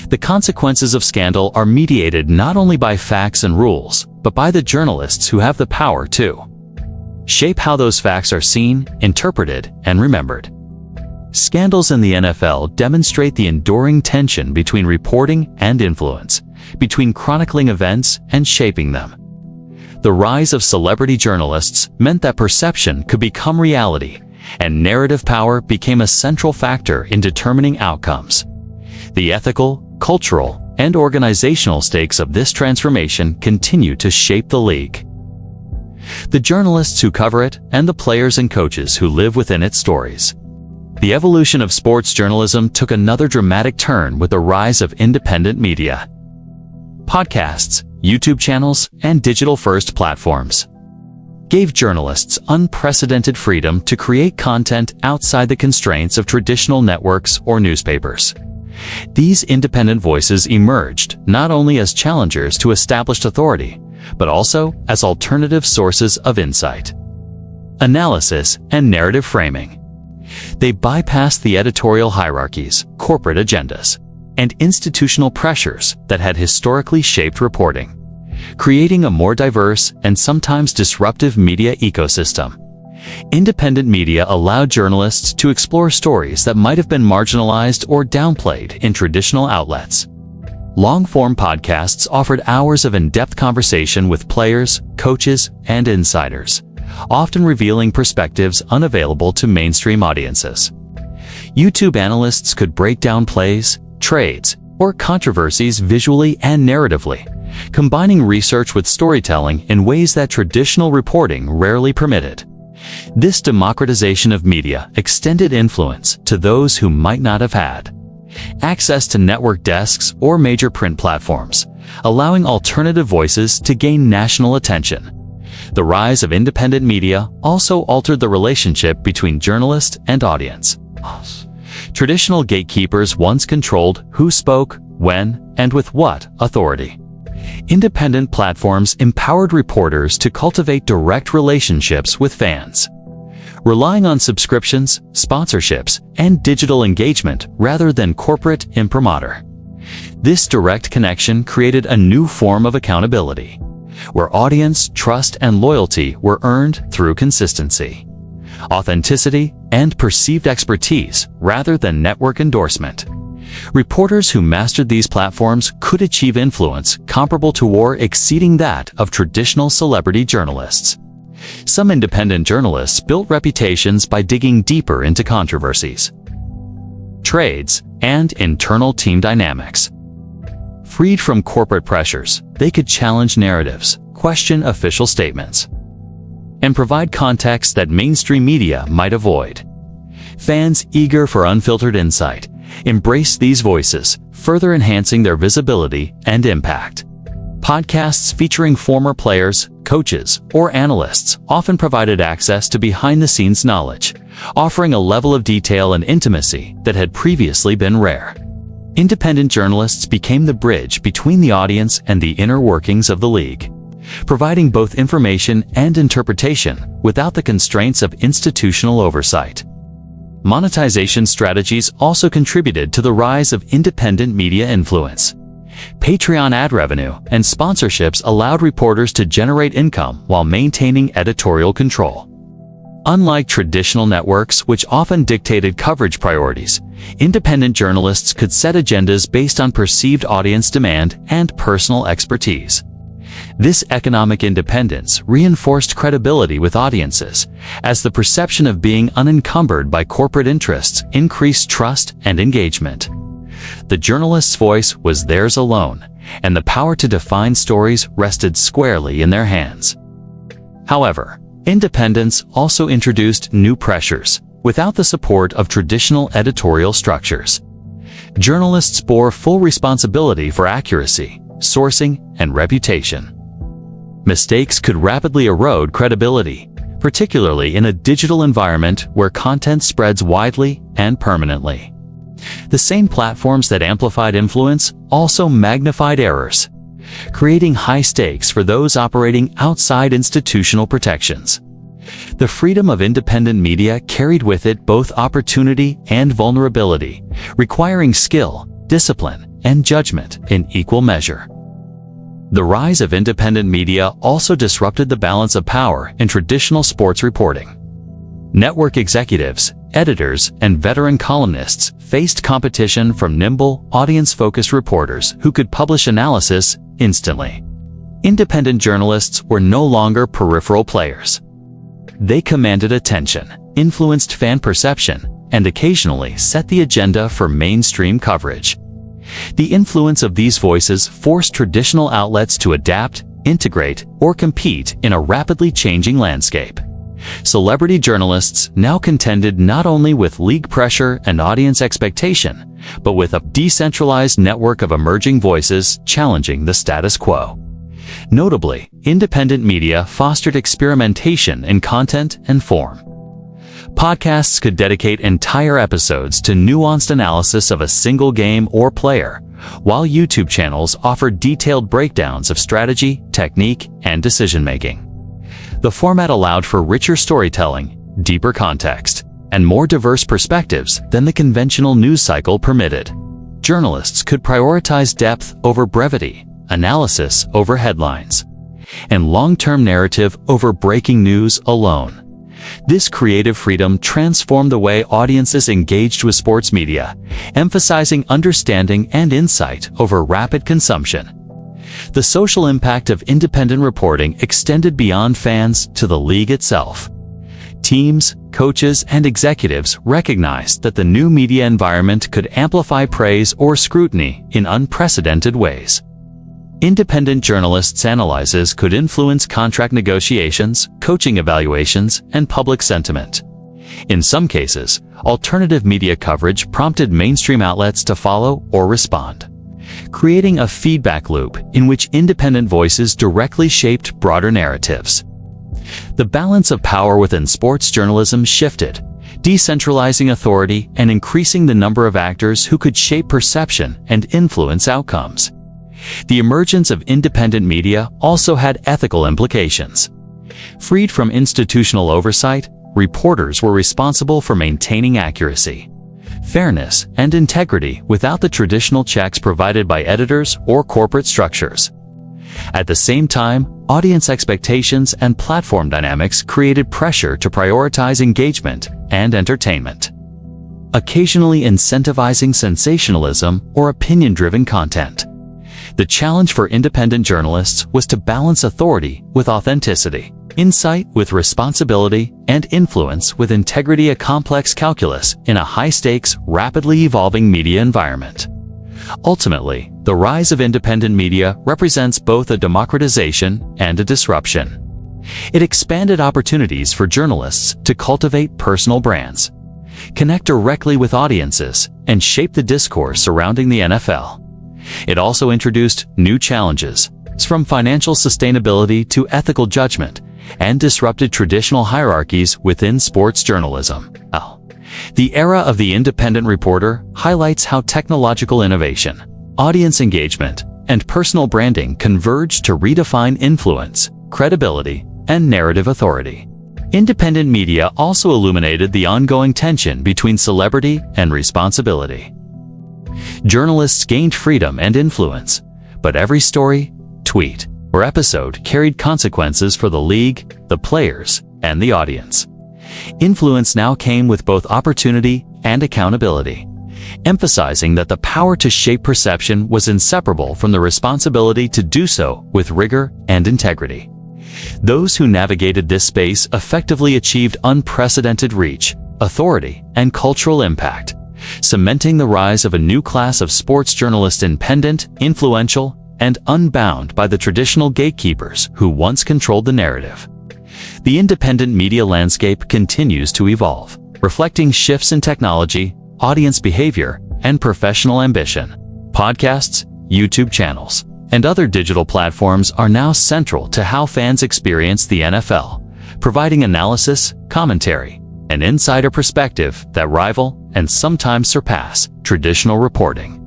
The consequences of scandal are mediated not only by facts and rules, but by the journalists who have the power to shape how those facts are seen, interpreted, and remembered. Scandals in the NFL demonstrate the enduring tension between reporting and influence, between chronicling events and shaping them. The rise of celebrity journalists meant that perception could become reality, and narrative power became a central factor in determining outcomes. The ethical, cultural, and organizational stakes of this transformation continue to shape the league. The journalists who cover it, and the players and coaches who live within its stories. The evolution of sports journalism took another dramatic turn with the rise of independent media. Podcasts, YouTube channels, and digital-first platforms gave journalists unprecedented freedom to create content outside the constraints of traditional networks or newspapers. These independent voices emerged not only as challengers to established authority, but also as alternative sources of insight, analysis, and narrative framing. They bypassed the editorial hierarchies, corporate agendas, and institutional pressures that had historically shaped reporting, creating a more diverse and sometimes disruptive media ecosystem. Independent media allowed journalists to explore stories that might have been marginalized or downplayed in traditional outlets. Long-form podcasts offered hours of in-depth conversation with players, coaches, and insiders, often revealing perspectives unavailable to mainstream audiences. YouTube analysts could break down plays, trades, or controversies visually and narratively, combining research with storytelling in ways that traditional reporting rarely permitted. This democratization of media extended influence to those who might not have had access to network desks or major print platforms, allowing alternative voices to gain national attention. The rise of independent media also altered the relationship between journalist and audience. Traditional gatekeepers once controlled who spoke, when, and with what authority. Independent platforms empowered reporters to cultivate direct relationships with fans, relying on subscriptions, sponsorships, and digital engagement rather than corporate imprimatur. This direct connection created a new form of accountability, where audience trust and loyalty were earned through consistency, authenticity, and perceived expertise rather than network endorsement. Reporters who mastered these platforms could achieve influence comparable to or exceeding that of traditional celebrity journalists. Some independent journalists built reputations by digging deeper into controversies, trades, and internal team dynamics. Freed from corporate pressures, they could challenge narratives, question official statements, and provide context that mainstream media might avoid. Fans eager for unfiltered insight embraced these voices, further enhancing their visibility and impact. Podcasts featuring former players, coaches, or analysts often provided access to behind-the-scenes knowledge, offering a level of detail and intimacy that had previously been rare. Independent journalists became the bridge between the audience and the inner workings of the league, providing both information and interpretation without the constraints of institutional oversight. Monetization strategies also contributed to the rise of independent media influence. Patreon ad revenue and sponsorships allowed reporters to generate income while maintaining editorial control. Unlike traditional networks, which often dictated coverage priorities, independent journalists could set agendas based on perceived audience demand and personal expertise. This economic independence reinforced credibility with audiences, as the perception of being unencumbered by corporate interests increased trust and engagement. The journalist's voice was theirs alone, and the power to define stories rested squarely in their hands. However, independence also introduced new pressures, without the support of traditional editorial structures. Journalists bore full responsibility for accuracy, sourcing, and reputation. Mistakes could rapidly erode credibility, particularly in a digital environment where content spreads widely and permanently. The same platforms that amplified influence also magnified errors, creating high stakes for those operating outside institutional protections. The freedom of independent media carried with it both opportunity and vulnerability, requiring skill, discipline, and judgment in equal measure. The rise of independent media also disrupted the balance of power in traditional sports reporting. Network executives, editors, and veteran columnists faced competition from nimble, audience-focused reporters who could publish analysis instantly. Independent journalists were no longer peripheral players. They commanded attention, influenced fan perception, and occasionally set the agenda for mainstream coverage. The influence of these voices forced traditional outlets to adapt, integrate, or compete in a rapidly changing landscape. Celebrity journalists now contended not only with league pressure and audience expectation, but with a decentralized network of emerging voices challenging the status quo. Notably, independent media fostered experimentation in content and form. Podcasts could dedicate entire episodes to nuanced analysis of a single game or player, while YouTube channels offered detailed breakdowns of strategy, technique, and decision-making. The format allowed for richer storytelling, deeper context, and more diverse perspectives than the conventional news cycle permitted. Journalists could prioritize depth over brevity, analysis over headlines, and long-term narrative over breaking news alone. This creative freedom transformed the way audiences engaged with sports media, emphasizing understanding and insight over rapid consumption. The social impact of independent reporting extended beyond fans to the league itself. Teams, coaches, and executives recognized that the new media environment could amplify praise or scrutiny in unprecedented ways. Independent journalists' analyses could influence contract negotiations, coaching evaluations, and public sentiment. In some cases, alternative media coverage prompted mainstream outlets to follow or respond, creating a feedback loop in which independent voices directly shaped broader narratives. The balance of power within sports journalism shifted, decentralizing authority and increasing the number of actors who could shape perception and influence outcomes. The emergence of independent media also had ethical implications. Freed from institutional oversight, reporters were responsible for maintaining accuracy, fairness, and integrity without the traditional checks provided by editors or corporate structures. At the same time, audience expectations and platform dynamics created pressure to prioritize engagement and entertainment, occasionally incentivizing sensationalism or opinion-driven content. The challenge for independent journalists was to balance authority with authenticity, insight with responsibility, and influence with integrity, a complex calculus in a high-stakes, rapidly evolving media environment. Ultimately, the rise of independent media represents both a democratization and a disruption. It expanded opportunities for journalists to cultivate personal brands, connect directly with audiences, and shape the discourse surrounding the NFL. It also introduced new challenges, from financial sustainability to ethical judgment, and disrupted traditional hierarchies within sports journalism. The era of the independent reporter highlights how technological innovation, audience engagement, and personal branding converged to redefine influence, credibility, and narrative authority. Independent media also illuminated the ongoing tension between celebrity and responsibility. Journalists gained freedom and influence, but every story, tweet, or episode carried consequences for the league, the players, and the audience. Influence now came with both opportunity and accountability, emphasizing that the power to shape perception was inseparable from the responsibility to do so with rigor and integrity. Those who navigated this space effectively achieved unprecedented reach, authority, and cultural impact, cementing the rise of a new class of sports journalists, independent, influential, and unbound by the traditional gatekeepers who once controlled the narrative. The independent media landscape continues to evolve, reflecting shifts in technology, audience behavior, and professional ambition. Podcasts, YouTube channels, and other digital platforms are now central to how fans experience the NFL, providing analysis, commentary, and insider perspective that rival and sometimes surpass traditional reporting.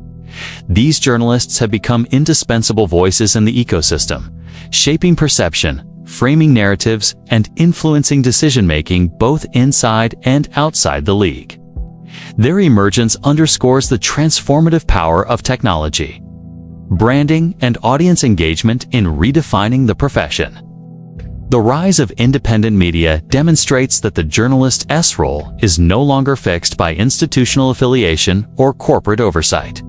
These journalists have become indispensable voices in the ecosystem, shaping perception, framing narratives, and influencing decision-making both inside and outside the league. Their emergence underscores the transformative power of technology, branding, and audience engagement in redefining the profession. The rise of independent media demonstrates that the journalist's role is no longer fixed by institutional affiliation or corporate oversight.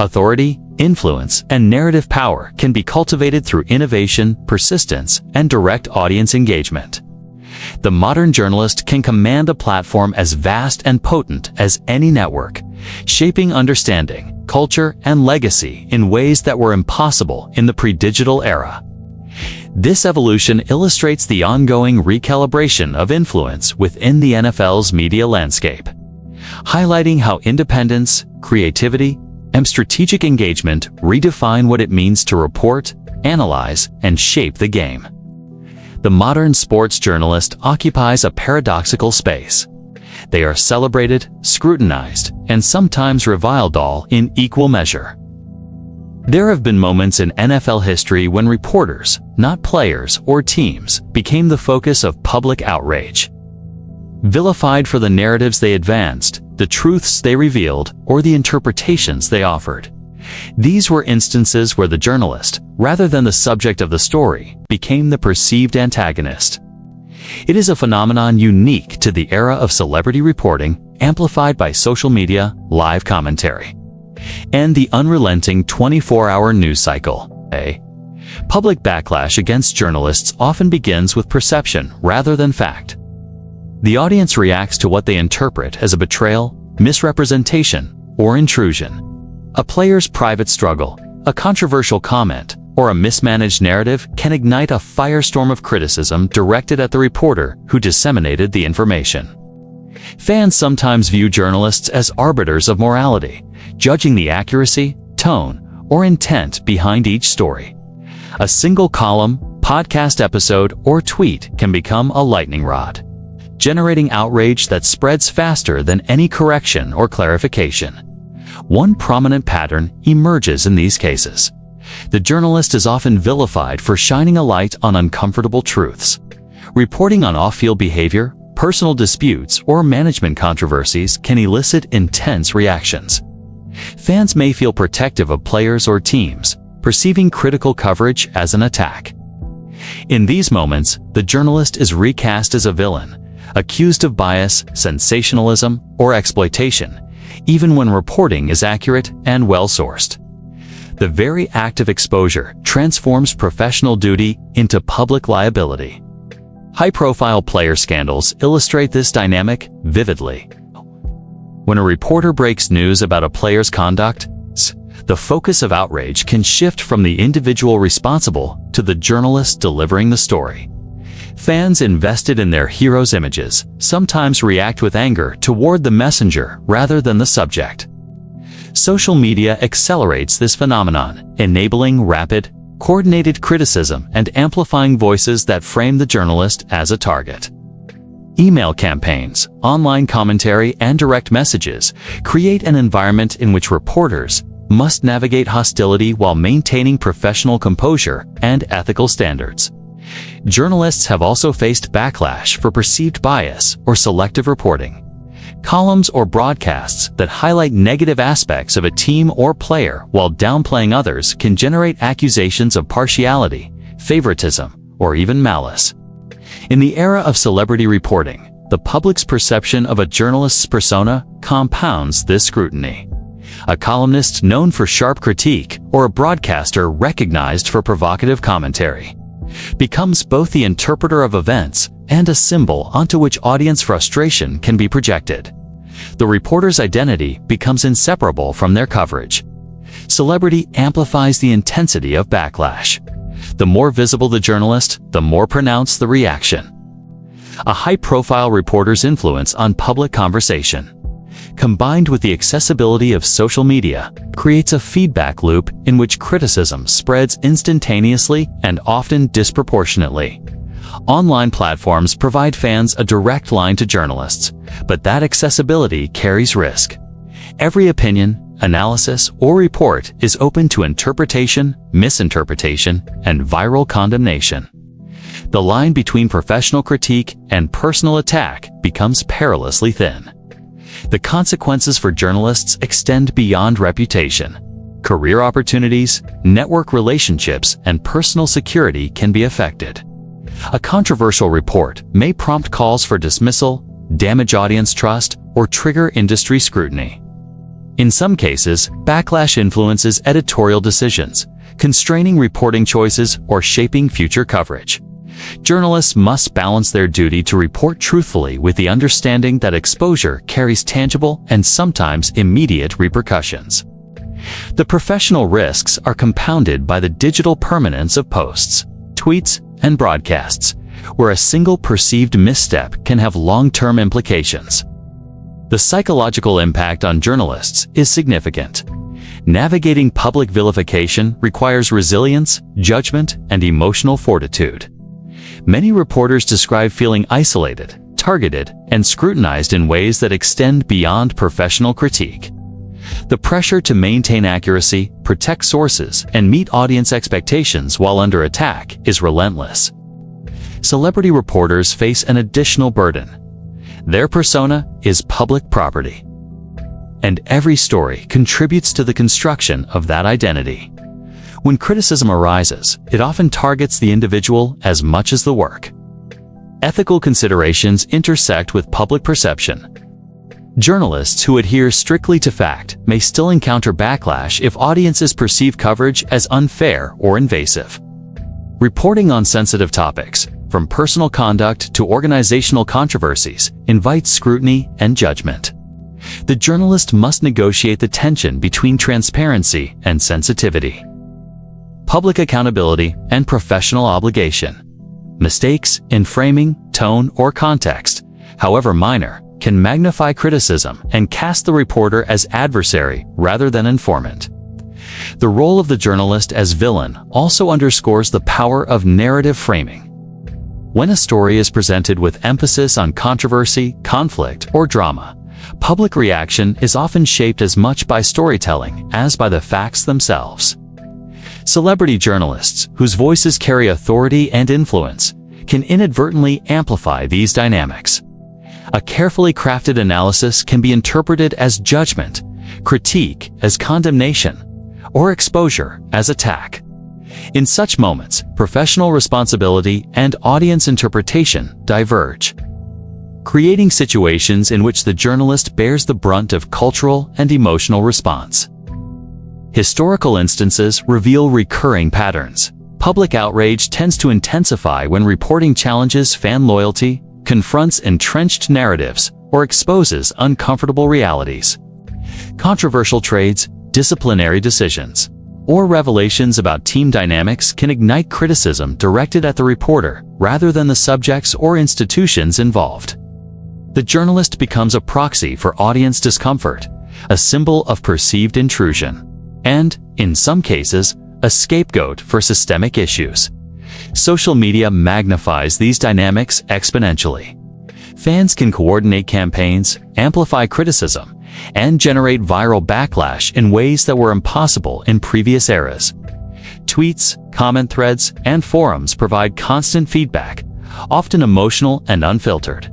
Authority, influence, and narrative power can be cultivated through innovation, persistence, and direct audience engagement. The modern journalist can command a platform as vast and potent as any network, shaping understanding, culture, and legacy in ways that were impossible in the pre-digital era. This evolution illustrates the ongoing recalibration of influence within the NFL's media landscape, highlighting how independence, creativity, and strategic engagement redefine what it means to report, analyze, and shape the game. The modern sports journalist occupies a paradoxical space. They are celebrated, scrutinized, and sometimes reviled all in equal measure. There have been moments in NFL history when reporters, not players or teams, became the focus of public outrage. Vilified for the narratives they advanced, the truths they revealed, or the interpretations they offered. These were instances where the journalist, rather than the subject of the story, became the perceived antagonist. It is a phenomenon unique to the era of celebrity reporting, amplified by social media, live commentary, and the unrelenting 24-hour news cycle. Public backlash against journalists often begins with perception rather than fact. The audience reacts to what they interpret as a betrayal, misrepresentation, or intrusion. A player's private struggle, a controversial comment, or a mismanaged narrative can ignite a firestorm of criticism directed at the reporter who disseminated the information. Fans sometimes view journalists as arbiters of morality, judging the accuracy, tone, or intent behind each story. A single column, podcast episode, or tweet can become a lightning rod, generating outrage that spreads faster than any correction or clarification. One prominent pattern emerges in these cases. The journalist is often vilified for shining a light on uncomfortable truths. Reporting on off-field behavior, personal disputes, or management controversies can elicit intense reactions. Fans may feel protective of players or teams, perceiving critical coverage as an attack. In these moments, the journalist is recast as a villain, accused of bias, sensationalism, or exploitation, even when reporting is accurate and well-sourced. The very act of exposure transforms professional duty into public liability. High-profile player scandals illustrate this dynamic vividly. When a reporter breaks news about a player's conduct, the focus of outrage can shift from the individual responsible to the journalist delivering the story. Fans invested in their heroes' images sometimes react with anger toward the messenger rather than the subject. Social media accelerates this phenomenon, enabling rapid, coordinated criticism and amplifying voices that frame the journalist as a target. Email campaigns, online commentary, and direct messages create an environment in which reporters must navigate hostility while maintaining professional composure and ethical standards. Journalists have also faced backlash for perceived bias or selective reporting. Columns or broadcasts that highlight negative aspects of a team or player while downplaying others can generate accusations of partiality, favoritism, or even malice. In the era of celebrity reporting, the public's perception of a journalist's persona compounds this scrutiny. A columnist known for sharp critique or a broadcaster recognized for provocative commentary becomes both the interpreter of events and a symbol onto which audience frustration can be projected. The reporter's identity becomes inseparable from their coverage. Celebrity amplifies the intensity of backlash. The more visible the journalist, the more pronounced the reaction. A high-profile reporter's influence on public conversation, combined with the accessibility of social media, creates a feedback loop in which criticism spreads instantaneously and often disproportionately. Online platforms provide fans a direct line to journalists, but that accessibility carries risk. Every opinion, analysis, or report is open to interpretation, misinterpretation, and viral condemnation. The line between professional critique and personal attack becomes perilously thin. The consequences for journalists extend beyond reputation. Career opportunities, network relationships, and personal security can be affected. A controversial report may prompt calls for dismissal, damage audience trust, or trigger industry scrutiny. In some cases, backlash influences editorial decisions, constraining reporting choices or shaping future coverage. Journalists must balance their duty to report truthfully with the understanding that exposure carries tangible and sometimes immediate repercussions. The professional risks are compounded by the digital permanence of posts, tweets, and broadcasts, where a single perceived misstep can have long-term implications. The psychological impact on journalists is significant. Navigating public vilification requires resilience, judgment, and emotional fortitude. Many reporters describe feeling isolated, targeted, and scrutinized in ways that extend beyond professional critique. The pressure to maintain accuracy, protect sources, and meet audience expectations while under attack is relentless. Celebrity reporters face an additional burden. Their persona is public property, and every story contributes to the construction of that identity. When criticism arises, it often targets the individual as much as the work. Ethical considerations intersect with public perception. Journalists who adhere strictly to fact may still encounter backlash if audiences perceive coverage as unfair or invasive. Reporting on sensitive topics, from personal conduct to organizational controversies, invites scrutiny and judgment. The journalist must negotiate the tension between transparency and sensitivity, public accountability and professional obligation. Mistakes in framing, tone, or context, however minor, can magnify criticism and cast the reporter as adversary rather than informant. The role of the journalist as villain also underscores the power of narrative framing. When a story is presented with emphasis on controversy, conflict, or drama, public reaction is often shaped as much by storytelling as by the facts themselves. Celebrity journalists, whose voices carry authority and influence, can inadvertently amplify these dynamics. A carefully crafted analysis can be interpreted as judgment, critique as condemnation, or exposure as attack. In such moments, professional responsibility and audience interpretation diverge, creating situations in which the journalist bears the brunt of cultural and emotional response. Historical instances reveal recurring patterns. Public outrage tends to intensify when reporting challenges fan loyalty, confronts entrenched narratives, or exposes uncomfortable realities. Controversial trades, disciplinary decisions, or revelations about team dynamics can ignite criticism directed at the reporter rather than the subjects or institutions involved. The journalist becomes a proxy for audience discomfort, a symbol of perceived intrusion, and, in some cases, a scapegoat for systemic issues. Social media magnifies these dynamics exponentially. Fans can coordinate campaigns, amplify criticism, and generate viral backlash in ways that were impossible in previous eras. Tweets, comment threads, and forums provide constant feedback, often emotional and unfiltered.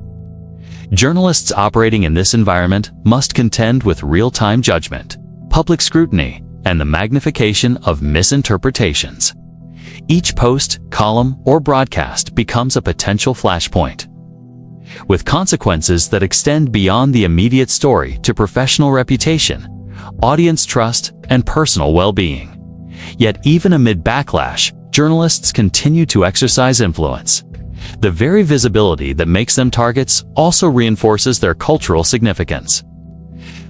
Journalists operating in this environment must contend with real-time judgment, public scrutiny, and the magnification of misinterpretations. Each post, column, or broadcast becomes a potential flashpoint, with consequences that extend beyond the immediate story to professional reputation, audience trust, and personal well-being. Yet even amid backlash, journalists continue to exercise influence. The very visibility that makes them targets also reinforces their cultural significance.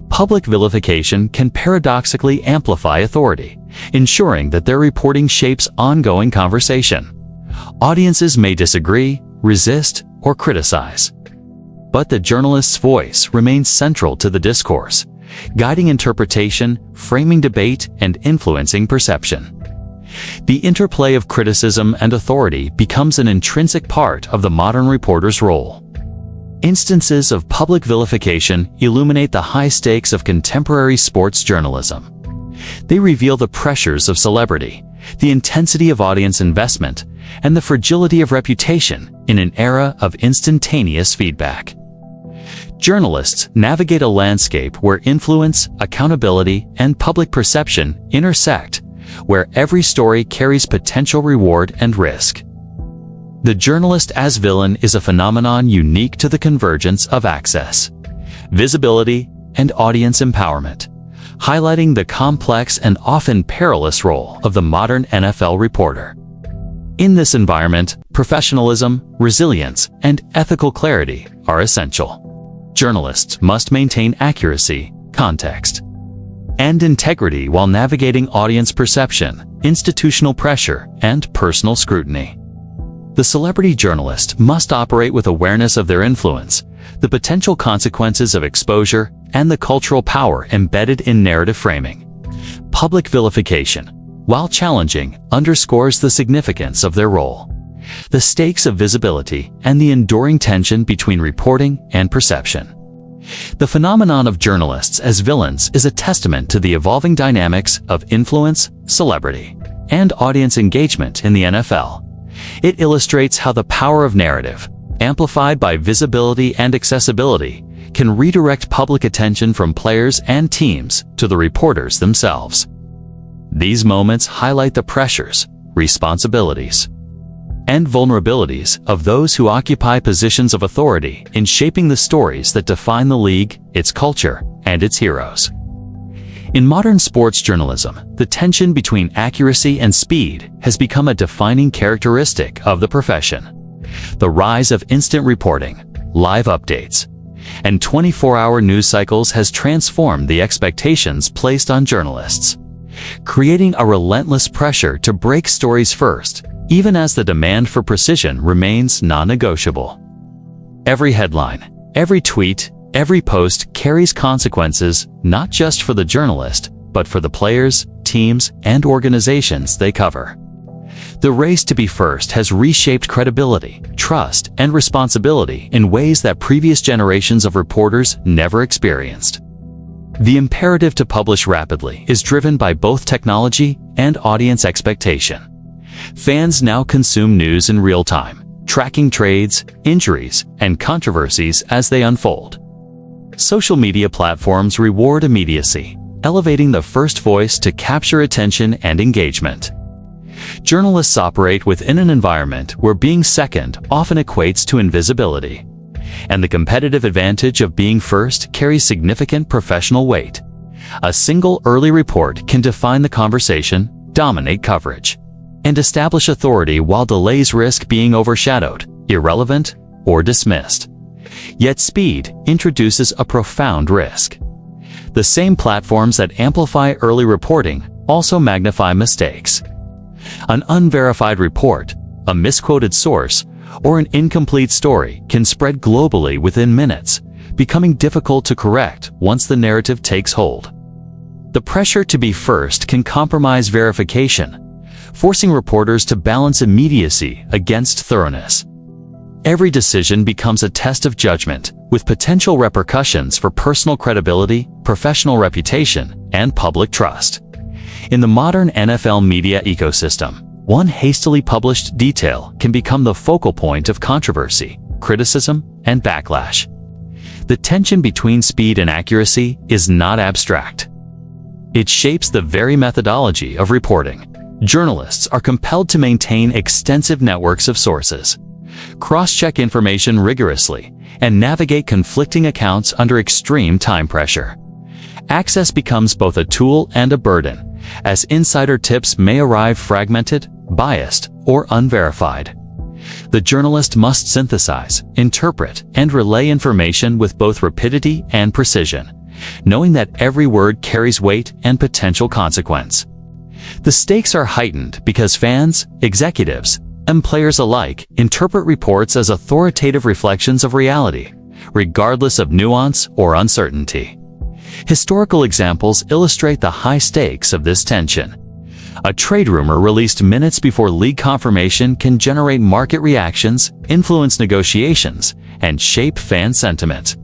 Public vilification can paradoxically amplify authority, ensuring that their reporting shapes ongoing conversation. Audiences may disagree, resist, or criticize, but the journalist's voice remains central to the discourse, guiding interpretation, framing debate, and influencing perception. The interplay of criticism and authority becomes an intrinsic part of the modern reporter's role. Instances of public vilification illuminate the high stakes of contemporary sports journalism. They reveal the pressures of celebrity, the intensity of audience investment, and the fragility of reputation in an era of instantaneous feedback. Journalists navigate a landscape where influence, accountability, and public perception intersect, where every story carries potential reward and risk. The journalist as villain is a phenomenon unique to the convergence of access, visibility, and audience empowerment, highlighting the complex and often perilous role of the modern NFL reporter. In this environment, professionalism, resilience, and ethical clarity are essential. Journalists must maintain accuracy, context, and integrity while navigating audience perception, institutional pressure, and personal scrutiny. The celebrity journalist must operate with awareness of their influence, the potential consequences of exposure, and the cultural power embedded in narrative framing. Public vilification, while challenging, underscores the significance of their role. The stakes of visibility and the enduring tension between reporting and perception. The phenomenon of journalists as villains is a testament to the evolving dynamics of influence, celebrity, and audience engagement in the NFL. It illustrates how the power of narrative, amplified by visibility and accessibility, can redirect public attention from players and teams to the reporters themselves. These moments highlight the pressures, responsibilities, and vulnerabilities of those who occupy positions of authority in shaping the stories that define the league, its culture, and its heroes. In modern sports journalism, the tension between accuracy and speed has become a defining characteristic of the profession. The rise of instant reporting, live updates, and 24-hour news cycles has transformed the expectations placed on journalists, creating a relentless pressure to break stories first, even as the demand for precision remains non-negotiable. Every headline, every tweet, every post carries consequences not just for the journalist, but for the players, teams, and organizations they cover. The race to be first has reshaped credibility, trust, and responsibility in ways that previous generations of reporters never experienced. The imperative to publish rapidly is driven by both technology and audience expectation. Fans now consume news in real time, tracking trades, injuries, and controversies as they unfold. Social media platforms reward immediacy, elevating the first voice to capture attention and engagement. Journalists operate within an environment where being second often equates to invisibility, and the competitive advantage of being first carries significant professional weight. A single early report can define the conversation, dominate coverage, and establish authority while delays risk being overshadowed, irrelevant, or dismissed. Yet speed introduces a profound risk. The same platforms that amplify early reporting also magnify mistakes. An unverified report, a misquoted source, or an incomplete story can spread globally within minutes, becoming difficult to correct once the narrative takes hold. The pressure to be first can compromise verification, forcing reporters to balance immediacy against thoroughness. Every decision becomes a test of judgment, with potential repercussions for personal credibility, professional reputation, and public trust. In the modern NFL media ecosystem, one hastily published detail can become the focal point of controversy, criticism, and backlash. The tension between speed and accuracy is not abstract. It shapes the very methodology of reporting. Journalists are compelled to maintain extensive networks of sources, cross-check information rigorously, and navigate conflicting accounts under extreme time pressure. Access becomes both a tool and a burden, as insider tips may arrive fragmented, biased, or unverified. The journalist must synthesize, interpret, and relay information with both rapidity and precision, knowing that every word carries weight and potential consequence. The stakes are heightened because fans, executives, and players alike interpret reports as authoritative reflections of reality, regardless of nuance or uncertainty. Historical examples illustrate the high stakes of this tension. A trade rumor released minutes before league confirmation can generate market reactions, influence negotiations, and shape fan sentiment.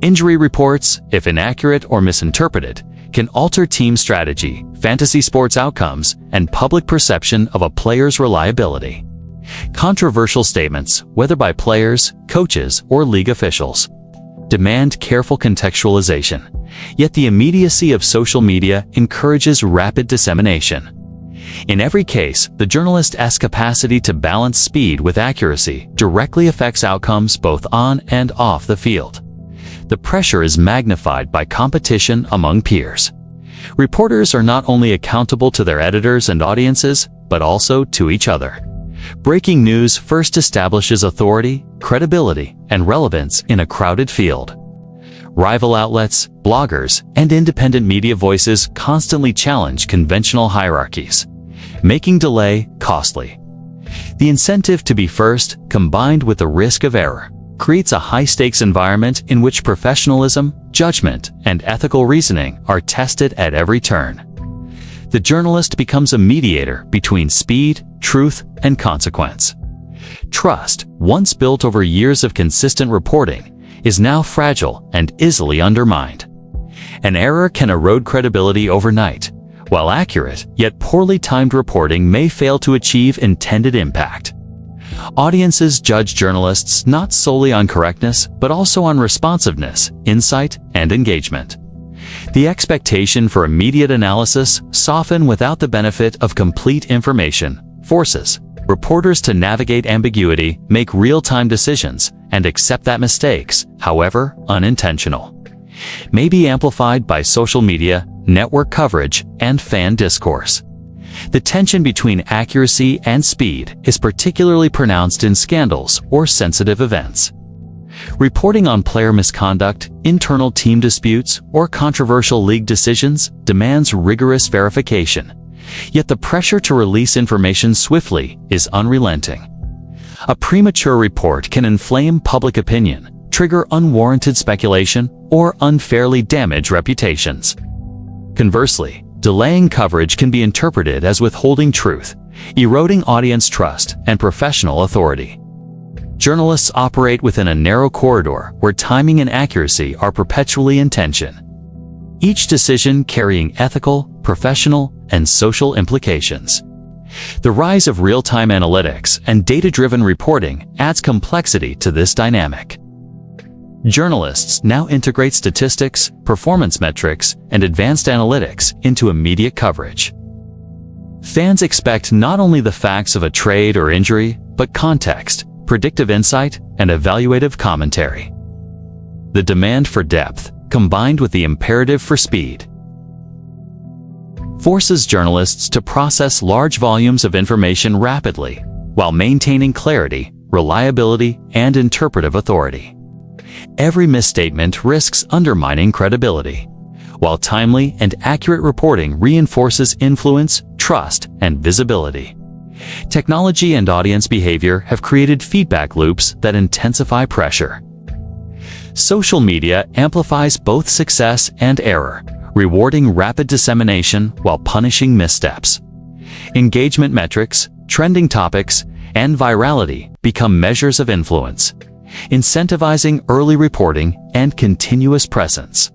Injury reports, if inaccurate or misinterpreted, can alter team strategy, fantasy sports outcomes, and public perception of a player's reliability. Controversial statements, whether by players, coaches, or league officials, demand careful contextualization, yet the immediacy of social media encourages rapid dissemination. In every case, the journalist's capacity to balance speed with accuracy directly affects outcomes both on and off the field. The pressure is magnified by competition among peers. Reporters are not only accountable to their editors and audiences, but also to each other. Breaking news first establishes authority, credibility, and relevance in a crowded field. Rival outlets, bloggers, and independent media voices constantly challenge conventional hierarchies, making delay costly. The incentive to be first, combined with the risk of error, creates a high-stakes environment in which professionalism, judgment, and ethical reasoning are tested at every turn. The journalist becomes a mediator between speed, truth, and consequence. Trust, once built over years of consistent reporting, is now fragile and easily undermined. An error can erode credibility overnight, while accurate yet poorly timed reporting may fail to achieve intended impact. Audiences judge journalists not solely on correctness, but also on responsiveness, insight, and engagement. The expectation for immediate analysis, often without the benefit of complete information, forces reporters to navigate ambiguity, make real-time decisions, and accept that mistakes, however unintentional, may be amplified by social media, network coverage, and fan discourse. The tension between accuracy and speed is particularly pronounced in scandals or sensitive events. Reporting on player misconduct, internal team disputes, or controversial league decisions demands rigorous verification, yet the pressure to release information swiftly is unrelenting. A premature report can inflame public opinion, trigger unwarranted speculation, or unfairly damage reputations. Conversely, delaying coverage can be interpreted as withholding truth, eroding audience trust and professional authority. Journalists operate within a narrow corridor where timing and accuracy are perpetually in tension, each decision carrying ethical, professional, and social implications. The rise of real-time analytics and data-driven reporting adds complexity to this dynamic. Journalists now integrate statistics, performance metrics, and advanced analytics into immediate coverage. Fans expect not only the facts of a trade or injury, but context, predictive insight, and evaluative commentary. The demand for depth, combined with the imperative for speed, forces journalists to process large volumes of information rapidly while maintaining clarity, reliability, and interpretive authority. Every misstatement risks undermining credibility, while timely and accurate reporting reinforces influence, trust, and visibility. Technology and audience behavior have created feedback loops that intensify pressure. Social media amplifies both success and error, rewarding rapid dissemination while punishing missteps. Engagement metrics, trending topics, and virality become measures of influence, incentivizing early reporting and continuous presence.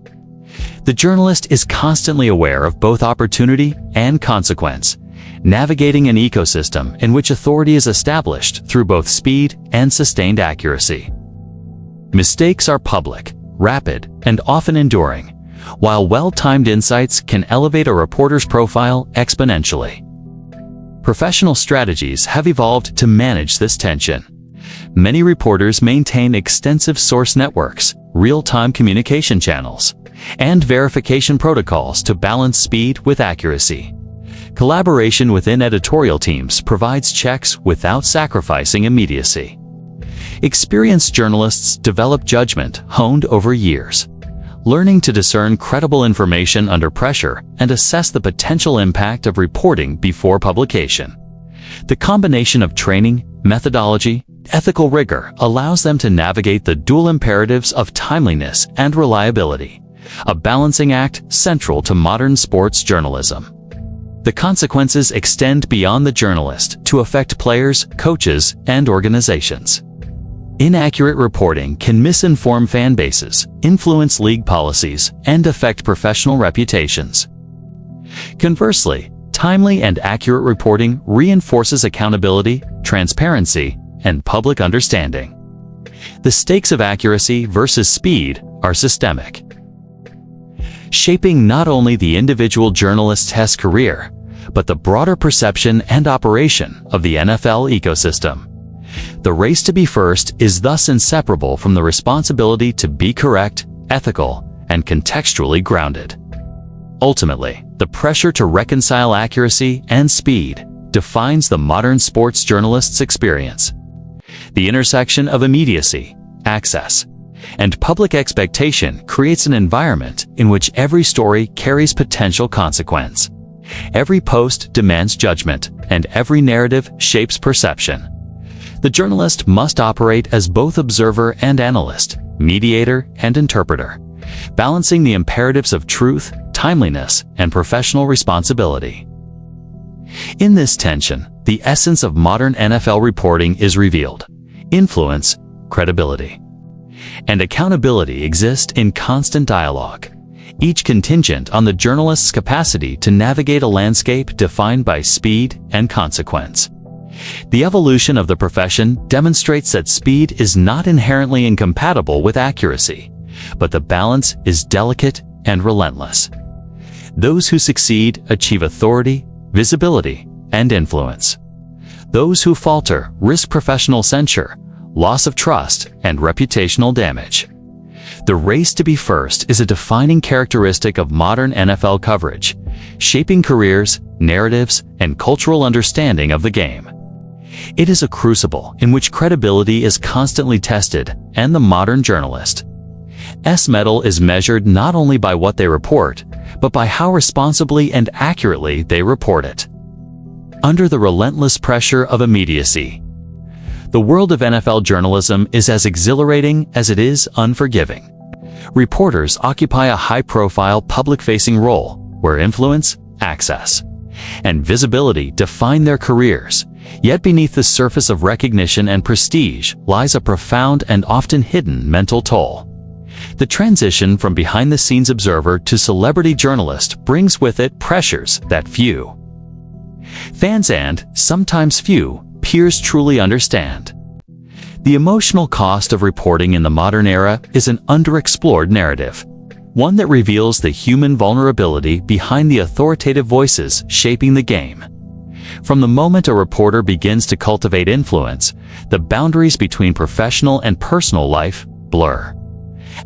The journalist is constantly aware of both opportunity and consequence, navigating an ecosystem in which authority is established through both speed and sustained accuracy. Mistakes are public, rapid, and often enduring, while well-timed insights can elevate a reporter's profile exponentially. Professional strategies have evolved to manage this tension. Many reporters maintain extensive source networks, real-time communication channels, and verification protocols to balance speed with accuracy. Collaboration within editorial teams provides checks without sacrificing immediacy. Experienced journalists develop judgment honed over years, learning to discern credible information under pressure and assess the potential impact of reporting before publication. The combination of training, methodology, ethical rigor allows them to navigate the dual imperatives of timeliness and reliability, a balancing act central to modern sports journalism. The consequences extend beyond the journalist to affect players, coaches, and organizations. Inaccurate reporting can misinform fan bases, influence league policies, and affect professional reputations. Conversely, timely and accurate reporting reinforces accountability, transparency, and public understanding. The stakes of accuracy versus speed are systemic, shaping not only the individual journalist's career, but the broader perception and operation of the NFL ecosystem. The race to be first is thus inseparable from the responsibility to be correct, ethical, and contextually grounded. Ultimately, the pressure to reconcile accuracy and speed defines the modern sports journalist's experience. The intersection of immediacy, access, And public expectation creates an environment in which every story carries potential consequence. Every post demands judgment, and every narrative shapes perception. The journalist must operate as both observer and analyst, mediator and interpreter, balancing the imperatives of truth, timeliness, and professional responsibility. In this tension, the essence of modern NFL reporting is revealed. Influence, credibility, and accountability exist in constant dialogue, each contingent on the journalist's capacity to navigate a landscape defined by speed and consequence. The evolution of the profession demonstrates that speed is not inherently incompatible with accuracy, but the balance is delicate and relentless. Those who succeed achieve authority, visibility, and influence. Those who falter risk professional censure, loss of trust, and reputational damage. The race to be first is a defining characteristic of modern NFL coverage, shaping careers, narratives, and cultural understanding of the game. It is a crucible in which credibility is constantly tested, and the modern journalist's mettle is measured not only by what they report, but by how responsibly and accurately they report it. Under the relentless pressure of immediacy, the world of NFL journalism is as exhilarating as it is unforgiving. Reporters occupy a high-profile, public-facing role where influence, access, and visibility define their careers, yet beneath the surface of recognition and prestige lies a profound and often hidden mental toll. The transition from behind-the-scenes observer to celebrity journalist brings with it pressures that few fans and, sometimes few, peers truly understand. The emotional cost of reporting in the modern era is an underexplored narrative, one that reveals the human vulnerability behind the authoritative voices shaping the game. From the moment a reporter begins to cultivate influence, the boundaries between professional and personal life blur.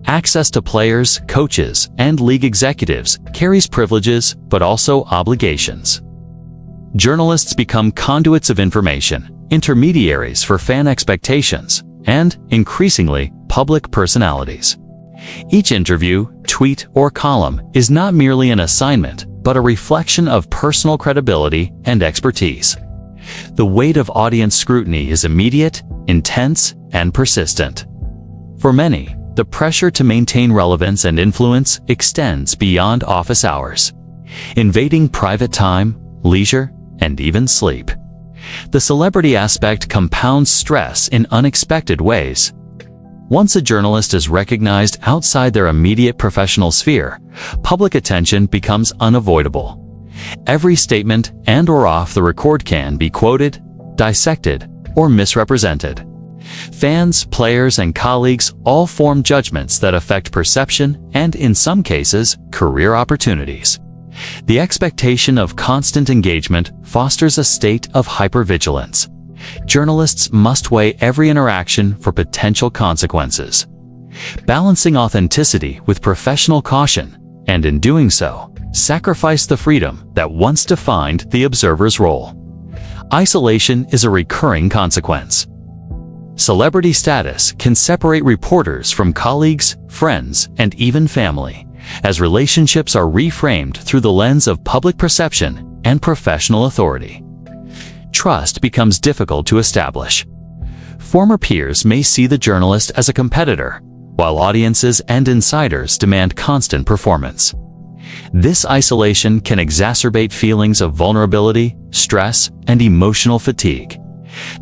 Access to players, coaches, and league executives carries privileges but also obligations. Journalists become conduits of information, intermediaries for fan expectations, and, increasingly, public personalities. Each interview, tweet, or column is not merely an assignment, but a reflection of personal credibility and expertise. The weight of audience scrutiny is immediate, intense, and persistent. For many, the pressure to maintain relevance and influence extends beyond office hours, invading private time, leisure, and even sleep. The celebrity aspect compounds stress in unexpected ways. Once a journalist is recognized outside their immediate professional sphere, public attention becomes unavoidable. Every statement and/or off the record can be quoted, dissected, or misrepresented. Fans, players, and colleagues all form judgments that affect perception and, in some cases, career opportunities. The expectation of constant engagement fosters a state of hypervigilance. Journalists must weigh every interaction for potential consequences, balancing authenticity with professional caution, and in doing so, sacrifice the freedom that once defined the observer's role. Isolation is a recurring consequence. Celebrity status can separate reporters from colleagues, friends, and even family, as relationships are reframed through the lens of public perception and professional authority. Trust becomes difficult to establish. Former peers may see the journalist as a competitor, while audiences and insiders demand constant performance. This isolation can exacerbate feelings of vulnerability, stress, and emotional fatigue.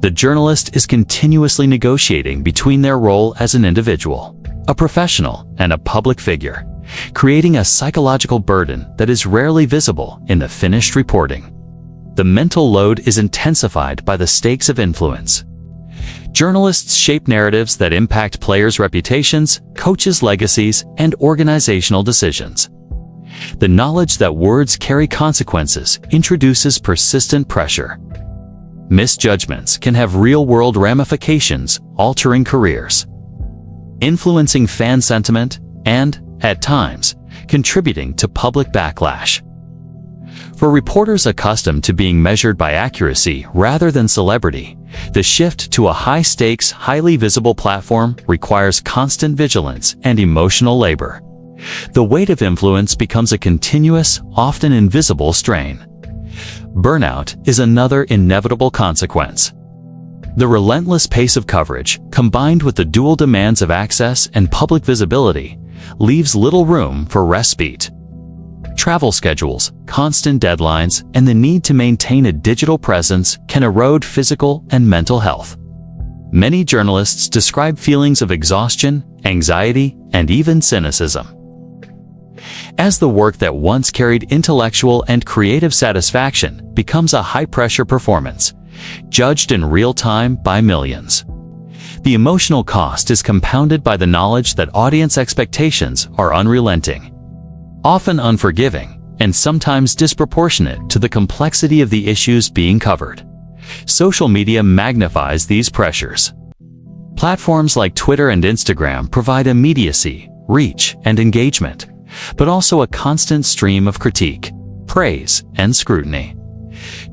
The journalist is continuously negotiating between their role as an individual, a professional, and a public figure, creating a psychological burden that is rarely visible in the finished reporting. The mental load is intensified by the stakes of influence. Journalists shape narratives that impact players' reputations, coaches' legacies, and organizational decisions. The knowledge that words carry consequences introduces persistent pressure. Misjudgments can have real-world ramifications, altering careers, influencing fan sentiment, and, at times, contributing to public backlash. For reporters accustomed to being measured by accuracy rather than celebrity, The shift to a high-stakes, highly visible platform requires constant vigilance and emotional labor. The weight of influence becomes a continuous, often invisible strain. Burnout is another inevitable consequence. The relentless pace of coverage, combined with the dual demands of access and public visibility, leaves little room for respite. Travel schedules, constant deadlines, and the need to maintain a digital presence can erode physical and mental health. Many journalists describe feelings of exhaustion, anxiety, and even cynicism. As the work that once carried intellectual and creative satisfaction becomes a high-pressure performance, judged in real time by millions. The emotional cost is compounded by the knowledge that audience expectations are unrelenting, often unforgiving, and sometimes disproportionate to the complexity of the issues being covered. Social media magnifies these pressures. Platforms like Twitter and Instagram provide immediacy, reach, and engagement, but also a constant stream of critique, praise, and scrutiny.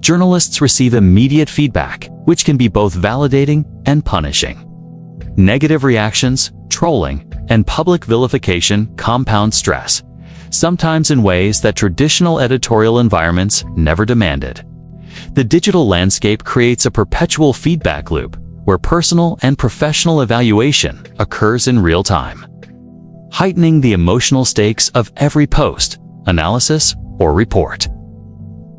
Journalists receive immediate feedback, which can be both validating and punishing. Negative reactions, trolling, and public vilification compound stress, sometimes in ways that traditional editorial environments never demanded. The digital landscape creates a perpetual feedback loop, where personal and professional evaluation occurs in real time, heightening the emotional stakes of every post, analysis, or report.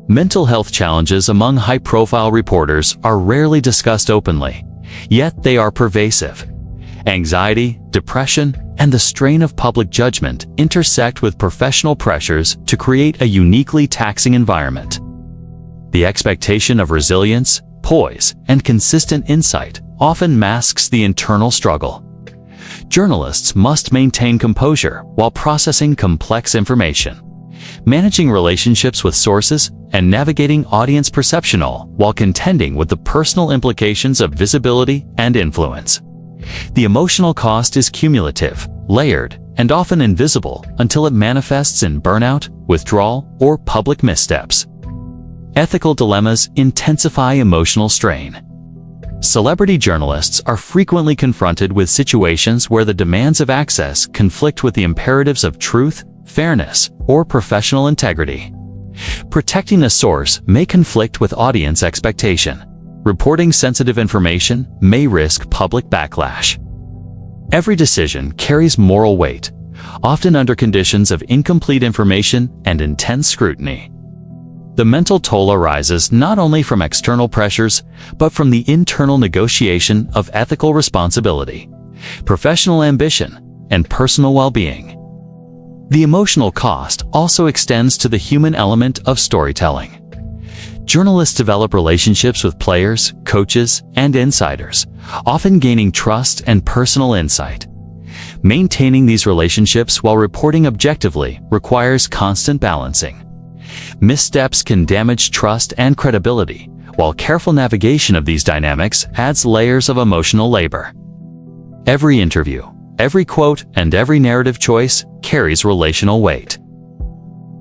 Mental health challenges among high-profile reporters are rarely discussed openly, yet they are pervasive. Anxiety, depression, and the strain of public judgment intersect with professional pressures to create a uniquely taxing environment. The expectation of resilience, poise, and consistent insight often masks the internal struggle. Journalists must maintain composure while processing complex information, managing relationships with sources, and navigating audience perception all while contending with the personal implications of visibility and influence. The emotional cost is cumulative, layered, and often invisible until it manifests in burnout, withdrawal, or public missteps. Ethical dilemmas intensify emotional strain. Celebrity journalists are frequently confronted with situations where the demands of access conflict with the imperatives of truth, fairness, or professional integrity. Protecting a source may conflict with audience expectation. Reporting sensitive information may risk public backlash. Every decision carries moral weight, often under conditions of incomplete information and intense scrutiny. The mental toll arises not only from external pressures, but from the internal negotiation of ethical responsibility, professional ambition, and personal well-being. The emotional cost also extends to the human element of storytelling. Journalists develop relationships with players, coaches, and insiders, often gaining trust and personal insight. Maintaining these relationships while reporting objectively requires constant balancing. Missteps can damage trust and credibility, while careful navigation of these dynamics adds layers of emotional labor. Every interview, every quote, and every narrative choice carries relational weight,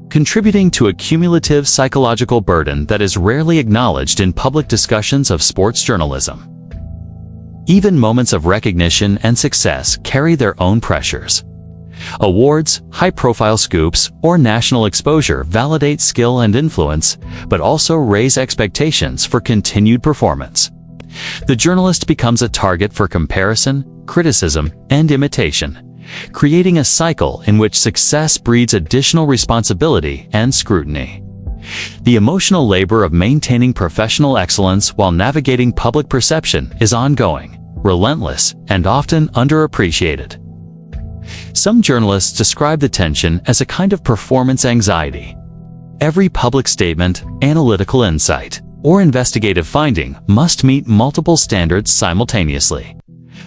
contributing to a cumulative psychological burden that is rarely acknowledged in public discussions of sports journalism. Even moments of recognition and success carry their own pressures. Awards, high-profile scoops, or national exposure validate skill and influence, but also raise expectations for continued performance. The journalist becomes a target for comparison, criticism, and imitation, creating a cycle in which success breeds additional responsibility and scrutiny. The emotional labor of maintaining professional excellence while navigating public perception is ongoing, relentless, and often underappreciated. Some journalists describe the tension as a kind of performance anxiety. Every public statement, analytical insight, or investigative finding must meet multiple standards simultaneously: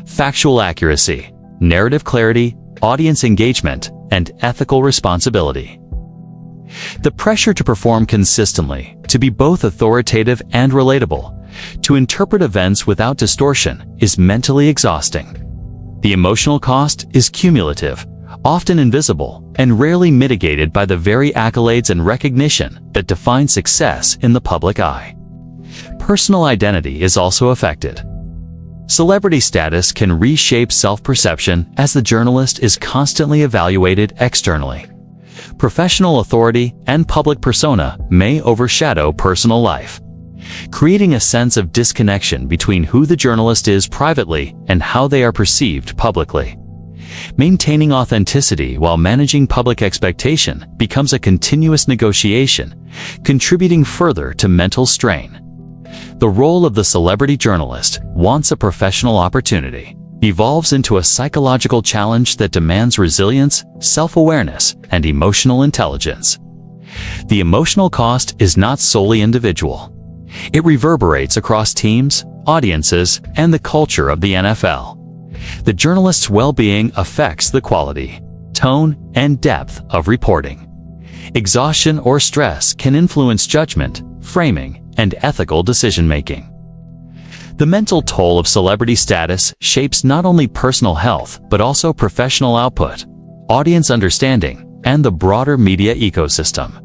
factual accuracy, narrative clarity, audience engagement, and ethical responsibility. The pressure to perform consistently, to be both authoritative and relatable, to interpret events without distortion, is mentally exhausting. The emotional cost is cumulative, often invisible, and rarely mitigated by the very accolades and recognition that define success in the public eye. personal identity is also affected. Celebrity status can reshape self-perception as the journalist is constantly evaluated externally. Professional authority and public persona may overshadow personal life, creating a sense of disconnection between who the journalist is privately and how they are perceived publicly. Maintaining authenticity while managing public expectation becomes a continuous negotiation, contributing further to mental strain. The role of the celebrity journalist, once a professional opportunity, evolves into a psychological challenge that demands resilience, self-awareness, and emotional intelligence. The emotional cost is not solely individual. It reverberates across teams, audiences, and the culture of the NFL. The journalist's well-being affects the quality, tone, and depth of reporting. Exhaustion or stress can influence judgment, framing, and ethical decision-making. The mental toll of celebrity status shapes not only personal health but also professional output, audience understanding, and the broader media ecosystem.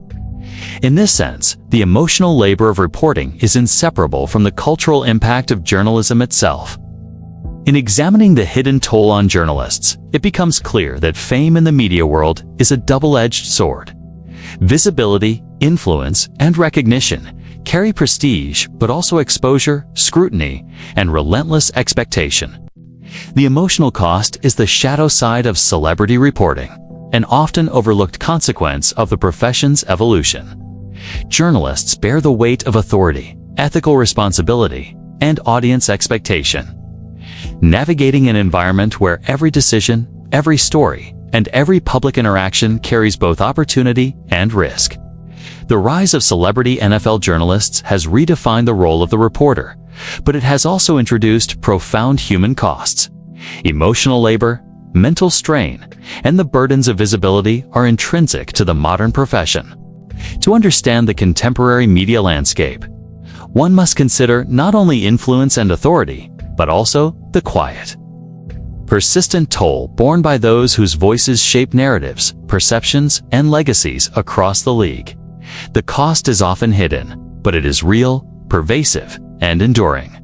In this sense, the emotional labor of reporting is inseparable from the cultural impact of journalism itself. In examining the hidden toll on journalists, it becomes clear that fame in the media world is a double-edged sword. Visibility, influence, and recognition carry prestige but also exposure, scrutiny, and relentless expectation. The emotional cost is the shadow side of celebrity reporting, an often overlooked consequence of the profession's evolution. Journalists bear the weight of authority, ethical responsibility, and audience expectation. Navigating an environment where every decision, every story, and every public interaction carries both opportunity and risk. The rise of celebrity NFL journalists has redefined the role of the reporter, but it has also introduced profound human costs. Emotional labor, mental strain, and the burdens of visibility are intrinsic to the modern profession. To understand the contemporary media landscape, one must consider not only influence and authority, but also the quiet, persistent toll borne by those whose voices shape narratives, perceptions, and legacies across the league. The cost is often hidden, but it is real, pervasive, and enduring.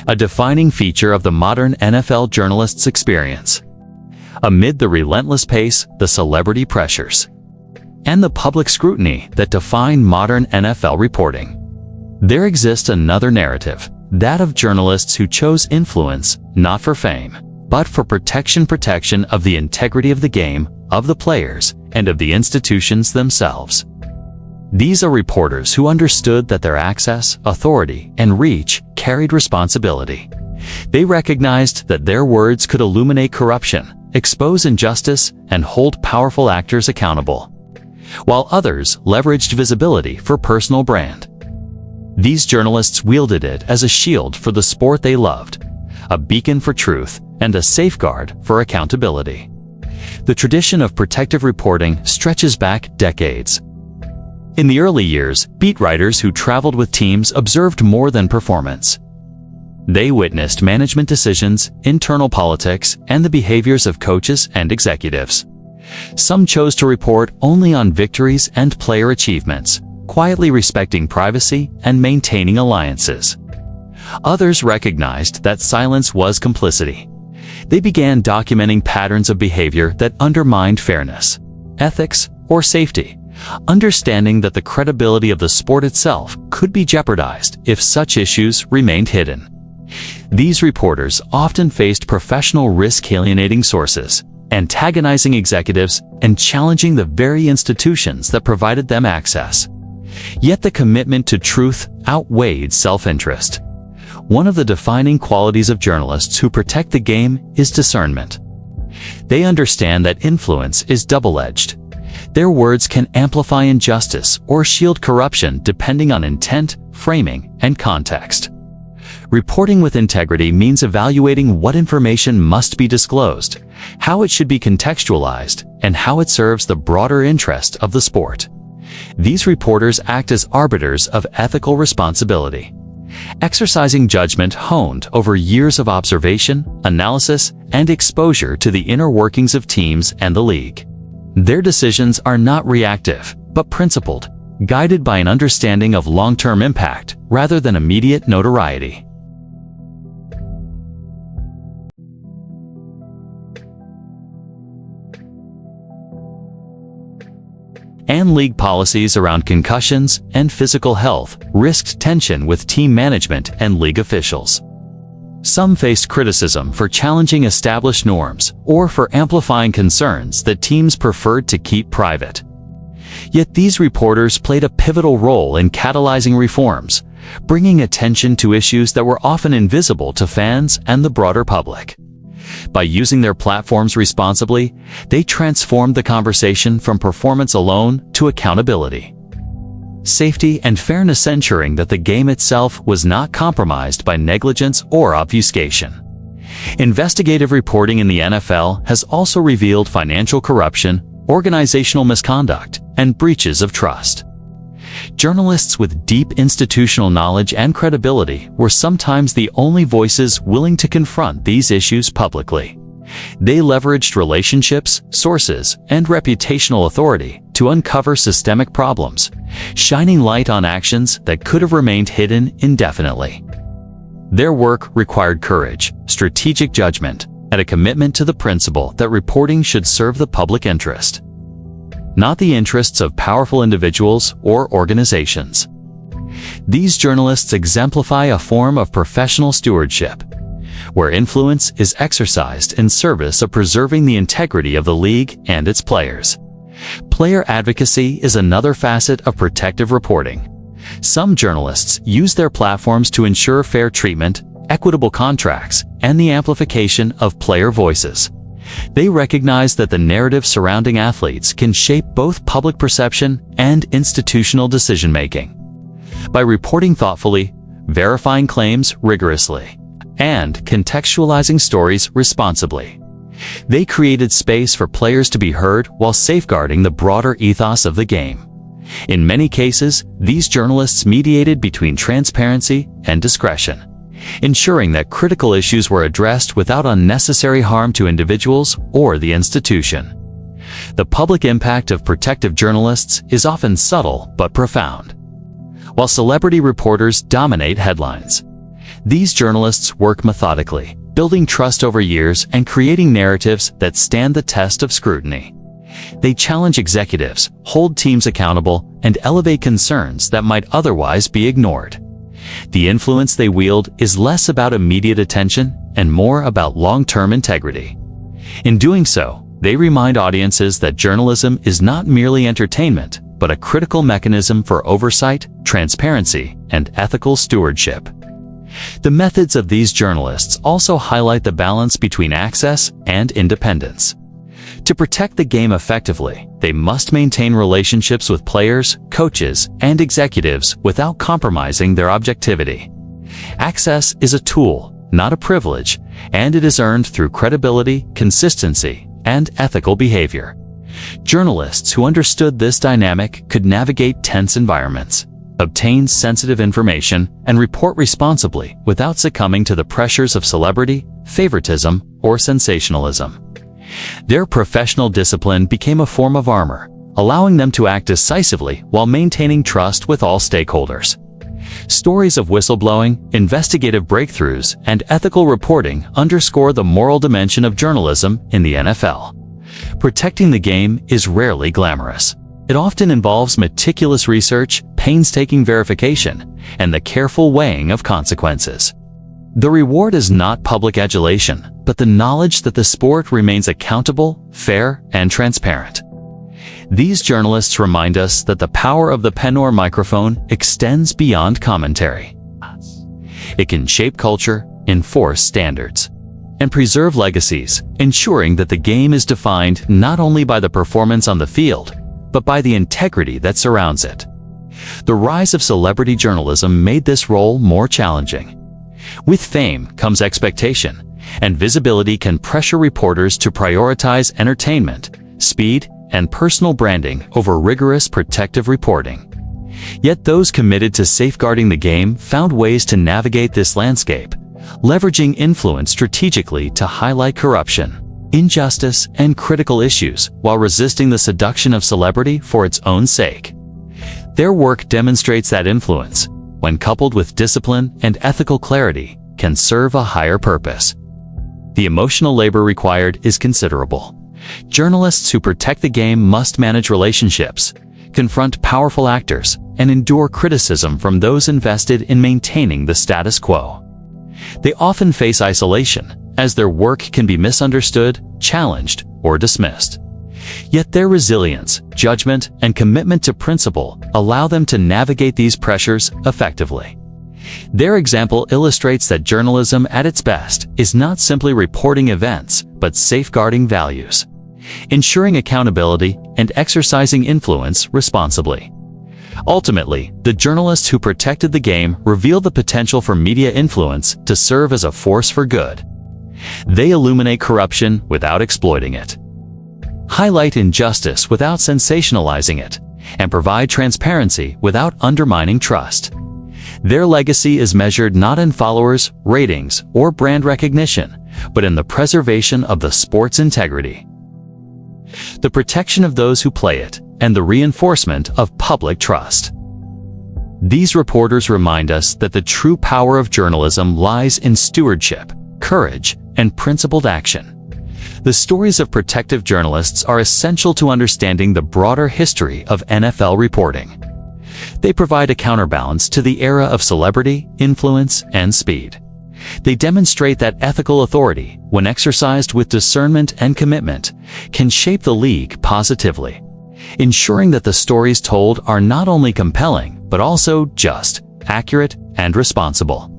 A defining feature of the modern NFL journalist's experience. Amid the relentless pace, the celebrity pressures, and the public scrutiny that define modern NFL reporting, there exists another narrative, that of journalists who chose influence not for fame, but for protection of the integrity of the game, of the players, and of the institutions themselves. These are reporters who understood that their access, authority, and reach carried responsibility. They recognized that their words could illuminate corruption, expose injustice, and hold powerful actors accountable, while others leveraged visibility for personal brand. These journalists wielded it as a shield for the sport they loved, a beacon for truth, and a safeguard for accountability. The tradition of protective reporting stretches back decades. In the early years, beat writers who traveled with teams observed more than performance. They witnessed management decisions, internal politics, and the behaviors of coaches and executives. Some chose to report only on victories and player achievements, quietly respecting privacy and maintaining alliances. Others recognized that silence was complicity. They began documenting patterns of behavior that undermined fairness, ethics, or safety, understanding that the credibility of the sport itself could be jeopardized if such issues remained hidden. These reporters often faced professional risk alienating sources, antagonizing executives, and challenging the very institutions that provided them access. Yet the commitment to truth outweighed self-interest. One of the defining qualities of journalists who protect the game is discernment. They understand that influence is double-edged. Their words can amplify injustice or shield corruption depending on intent, framing, and context. Reporting with integrity means evaluating what information must be disclosed, how it should be contextualized, and how it serves the broader interest of the sport. These reporters act as arbiters of ethical responsibility, exercising judgment honed over years of observation, analysis, and exposure to the inner workings of teams and the league. Their decisions are not reactive, but principled, guided by an understanding of long-term impact rather than immediate notoriety. And league policies around concussions and physical health risked tension with team management and league officials. Some faced criticism for challenging established norms or for amplifying concerns that teams preferred to keep private. Yet these reporters played a pivotal role in catalyzing reforms, bringing attention to issues that were often invisible to fans and the broader public. By using their platforms responsibly, they transformed the conversation from performance alone to accountability, safety, and fairness, ensuring that the game itself was not compromised by negligence or obfuscation. Investigative reporting in the NFL has also revealed financial corruption, organizational misconduct, and breaches of trust. Journalists with deep institutional knowledge and credibility were sometimes the only voices willing to confront these issues publicly. They leveraged relationships, sources, and reputational authority to uncover systemic problems, shining light on actions that could have remained hidden indefinitely. Their work required courage, strategic judgment, and a commitment to the principle that reporting should serve the public interest, not the interests of powerful individuals or organizations. These journalists exemplify a form of professional stewardship, where influence is exercised in service of preserving the integrity of the league and its players. Player advocacy is another facet of protective reporting. Some journalists use their platforms to ensure fair treatment, equitable contracts, and the amplification of player voices. They recognize that the narrative surrounding athletes can shape both public perception and institutional decision-making. By reporting thoughtfully, verifying claims rigorously, and contextualizing stories responsibly, they created space for players to be heard while safeguarding the broader ethos of the game. In many cases, these journalists mediated between transparency and discretion, ensuring that critical issues were addressed without unnecessary harm to individuals or the institution. The public impact of protective journalists is often subtle but profound. While celebrity reporters dominate headlines, these journalists work methodically, building trust over years and creating narratives that stand the test of scrutiny. They challenge executives, hold teams accountable, and elevate concerns that might otherwise be ignored. The influence they wield is less about immediate attention and more about long-term integrity. In doing so, they remind audiences that journalism is not merely entertainment, but a critical mechanism for oversight, transparency, and ethical stewardship. The methods of these journalists also highlight the balance between access and independence. To protect the game effectively, they must maintain relationships with players, coaches, and executives without compromising their objectivity. Access is a tool, not a privilege, and it is earned through credibility, consistency, and ethical behavior. Journalists who understood this dynamic could navigate tense environments, obtain sensitive information, and report responsibly without succumbing to the pressures of celebrity, favoritism, or sensationalism. Their professional discipline became a form of armor, allowing them to act decisively while maintaining trust with all stakeholders. Stories of whistleblowing, investigative breakthroughs, and ethical reporting underscore the moral dimension of journalism in the NFL. Protecting the game is rarely glamorous. It often involves meticulous research, painstaking verification, and the careful weighing of consequences. The reward is not public adulation, but the knowledge that the sport remains accountable, fair, and transparent. These journalists remind us that the power of the pen or microphone extends beyond commentary. It can shape culture, enforce standards, and preserve legacies, ensuring that the game is defined not only by the performance on the field, but by the integrity that surrounds it. The rise of celebrity journalism made this role more challenging. With fame comes expectation, and visibility can pressure reporters to prioritize entertainment, speed, and personal branding over rigorous protective reporting. Yet those committed to safeguarding the game found ways to navigate this landscape, leveraging influence strategically to highlight corruption, injustice, and critical issues while resisting the seduction of celebrity for its own sake. Their work demonstrates that influence, when coupled with discipline and ethical clarity, can serve a higher purpose. The emotional labor required is considerable. Journalists who protect the game must manage relationships, confront powerful actors, and endure criticism from those invested in maintaining the status quo. They often face isolation, as their work can be misunderstood, challenged, or dismissed. Yet their resilience, judgment, and commitment to principle allow them to navigate these pressures effectively. Their example illustrates that journalism at its best is not simply reporting events, but safeguarding values, ensuring accountability, and exercising influence responsibly. Ultimately, the journalists who protected the game revealed the potential for media influence to serve as a force for good. They illuminate corruption without exploiting it, highlight injustice without sensationalizing it, and provide transparency without undermining trust. Their legacy is measured not in followers, ratings, or brand recognition, but in the preservation of the sport's integrity, the protection of those who play it, and the reinforcement of public trust. These reporters remind us that the true power of journalism lies in stewardship, courage, and principled action. The stories of protective journalists are essential to understanding the broader history of NFL reporting. They provide a counterbalance to the era of celebrity, influence, and speed. They demonstrate that ethical authority, when exercised with discernment and commitment, can shape the league positively, ensuring that the stories told are not only compelling, but also just, accurate, and responsible.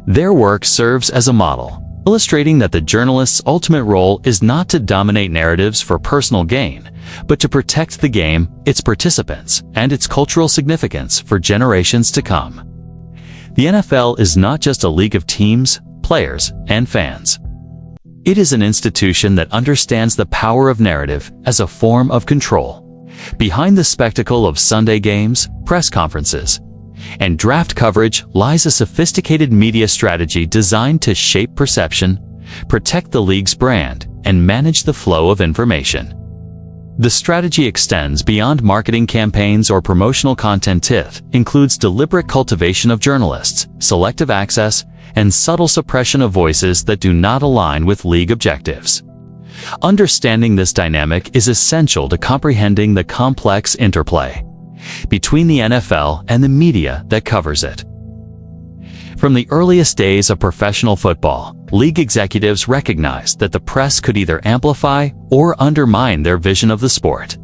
Their work serves as a model, illustrating that the journalist's ultimate role is not to dominate narratives for personal gain, but to protect the game, its participants, and its cultural significance for generations to come. The NFL is not just a league of teams, players, and fans. It is an institution that understands the power of narrative as a form of control. Behind the spectacle of Sunday games, press conferences, and draft coverage lies a sophisticated media strategy designed to shape perception, protect the league's brand, and manage the flow of information. The strategy extends beyond marketing campaigns or promotional content. It includes deliberate cultivation of journalists, selective access, and subtle suppression of voices that do not align with league objectives. Understanding this dynamic is essential to comprehending the complex interplay between the NFL and the media that covers it. From the earliest days of professional football, league executives recognized that the press could either amplify or undermine their vision of the sport.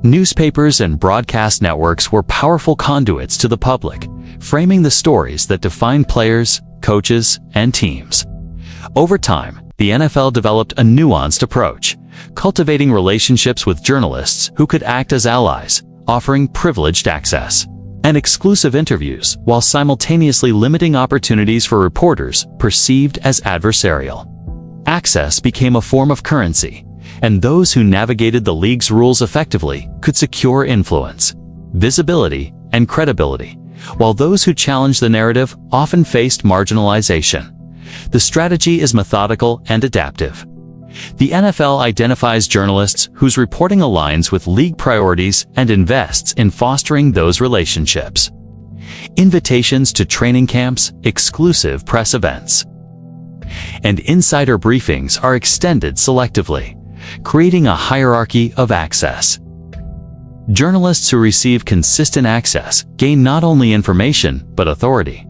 Newspapers and broadcast networks were powerful conduits to the public, framing the stories that define players, coaches, and teams. Over time, the NFL developed a nuanced approach, cultivating relationships with journalists who could act as allies, offering privileged access and exclusive interviews while simultaneously limiting opportunities for reporters perceived as adversarial. Access became a form of currency, and those who navigated the league's rules effectively could secure influence, visibility, and credibility, while those who challenged the narrative often faced marginalization. The strategy is methodical and adaptive. The NFL identifies journalists whose reporting aligns with league priorities and invests in fostering those relationships. Invitations to training camps, exclusive press events, and insider briefings are extended selectively, creating a hierarchy of access. Journalists who receive consistent access gain not only information, but authority.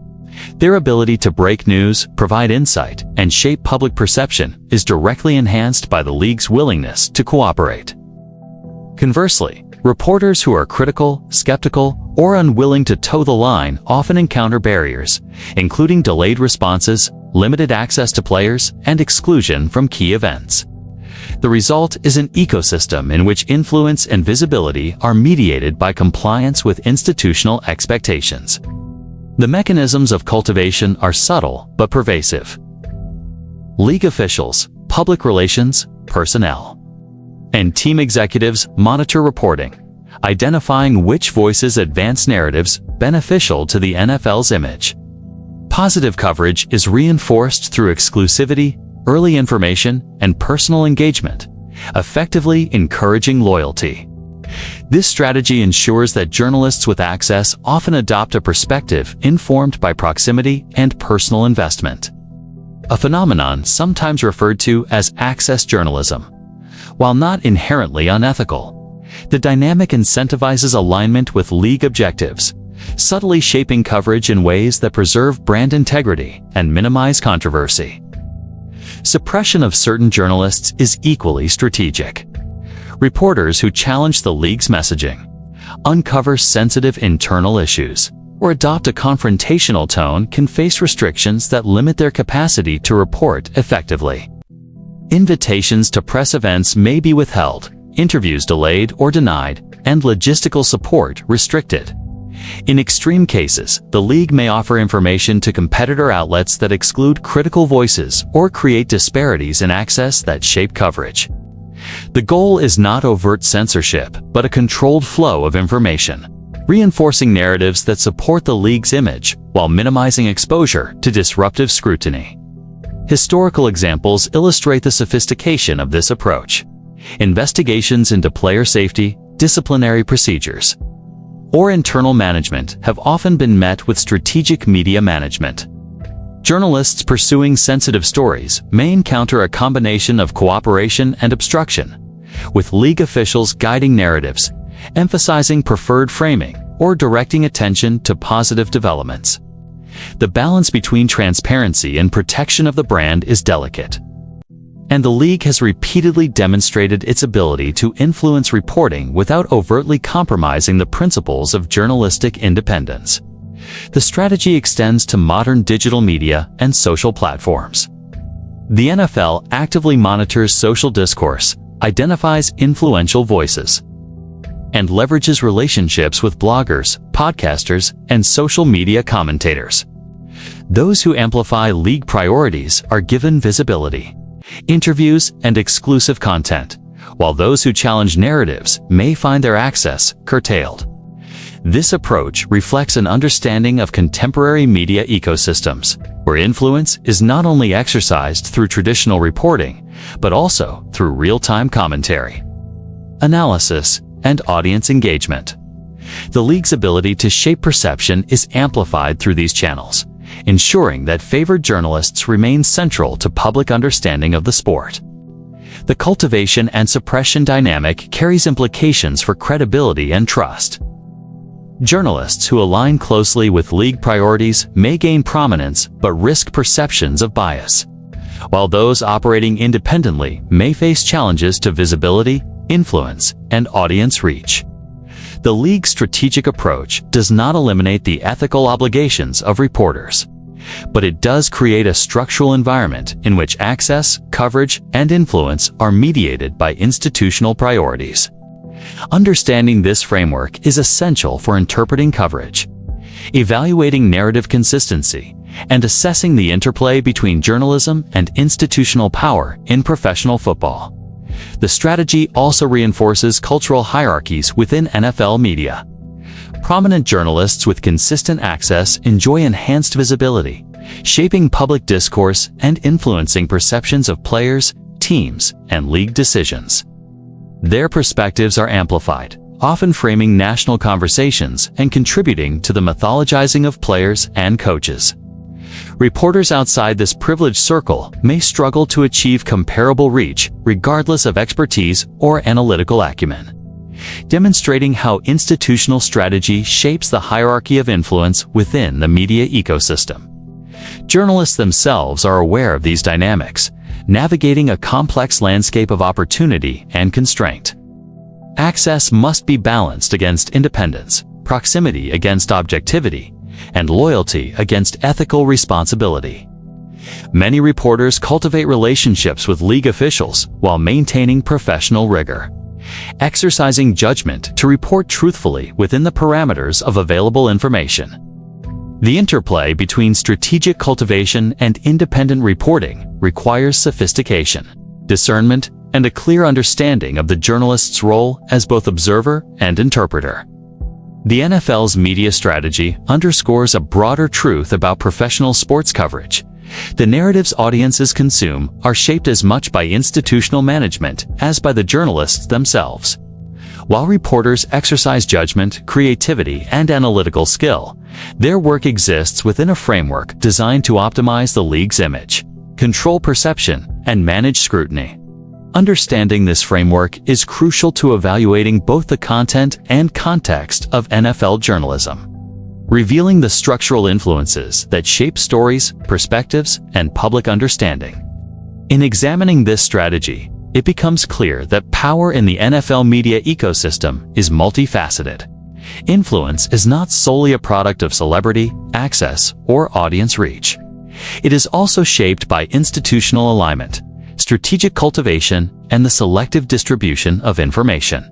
Their ability to break news, provide insight, and shape public perception is directly enhanced by the league's willingness to cooperate. Conversely, reporters who are critical, skeptical, or unwilling to toe the line often encounter barriers, including delayed responses, limited access to players, and exclusion from key events. The result is an ecosystem in which influence and visibility are mediated by compliance with institutional expectations. The mechanisms of cultivation are subtle but pervasive. League officials, public relations, personnel, and team executives monitor reporting, identifying which voices advance narratives beneficial to the NFL's image. Positive coverage is reinforced through exclusivity, early information, and personal engagement, effectively encouraging loyalty. This strategy ensures that journalists with access often adopt a perspective informed by proximity and personal investment. A phenomenon sometimes referred to as access journalism. While not inherently unethical, the dynamic incentivizes alignment with league objectives, subtly shaping coverage in ways that preserve brand integrity and minimize controversy. Suppression of certain journalists is equally strategic. Reporters who challenge the league's messaging, uncover sensitive internal issues, or adopt a confrontational tone can face restrictions that limit their capacity to report effectively. Invitations to press events may be withheld, interviews delayed or denied, and logistical support restricted. In extreme cases, the league may offer information to competitor outlets that exclude critical voices or create disparities in access that shape coverage. The goal is not overt censorship, but a controlled flow of information, reinforcing narratives that support the league's image while minimizing exposure to disruptive scrutiny. Historical examples illustrate the sophistication of this approach. Investigations into player safety, disciplinary procedures, or internal management have often been met with strategic media management. Journalists pursuing sensitive stories may encounter a combination of cooperation and obstruction, with league officials guiding narratives, emphasizing preferred framing, or directing attention to positive developments. The balance between transparency and protection of the brand is delicate, and the league has repeatedly demonstrated its ability to influence reporting without overtly compromising the principles of journalistic independence. The strategy extends to modern digital media and social platforms. The NFL actively monitors social discourse, identifies influential voices, and leverages relationships with bloggers, podcasters, and social media commentators. Those who amplify league priorities are given visibility, interviews, and exclusive content, while those who challenge narratives may find their access curtailed. This approach reflects an understanding of contemporary media ecosystems, where influence is not only exercised through traditional reporting, but also through real-time commentary, analysis, and audience engagement. The league's ability to shape perception is amplified through these channels, ensuring that favored journalists remain central to public understanding of the sport. The cultivation and suppression dynamic carries implications for credibility and trust. Journalists who align closely with league priorities may gain prominence but risk perceptions of bias, while those operating independently may face challenges to visibility, influence, and audience reach. The league's strategic approach does not eliminate the ethical obligations of reporters, but it does create a structural environment in which access, coverage, and influence are mediated by institutional priorities. Understanding this framework is essential for interpreting coverage, evaluating narrative consistency, and assessing the interplay between journalism and institutional power in professional football. The strategy also reinforces cultural hierarchies within NFL media. Prominent journalists with consistent access enjoy enhanced visibility, shaping public discourse and influencing perceptions of players, teams, and league decisions. Their perspectives are amplified, often framing national conversations and contributing to the mythologizing of players and coaches. Reporters outside this privileged circle may struggle to achieve comparable reach regardless of expertise or analytical acumen, demonstrating how institutional strategy shapes the hierarchy of influence within the media ecosystem. Journalists themselves are aware of these dynamics, navigating a complex landscape of opportunity and constraint. Access must be balanced against independence, proximity against objectivity, and loyalty against ethical responsibility. Many reporters cultivate relationships with league officials while maintaining professional rigor, exercising judgment to report truthfully within the parameters of available information. The interplay between strategic cultivation and independent reporting requires sophistication, discernment, and a clear understanding of the journalist's role as both observer and interpreter. The NFL's media strategy underscores a broader truth about professional sports coverage. The narratives audiences consume are shaped as much by institutional management as by the journalists themselves. While reporters exercise judgment, creativity, and analytical skill, their work exists within a framework designed to optimize the league's image, control perception, and manage scrutiny. Understanding this framework is crucial to evaluating both the content and context of NFL journalism, revealing the structural influences that shape stories, perspectives, and public understanding. In examining this strategy, it becomes clear that power in the NFL media ecosystem is multifaceted. Influence is not solely a product of celebrity, access, or audience reach. It is also shaped by institutional alignment, strategic cultivation, and the selective distribution of information.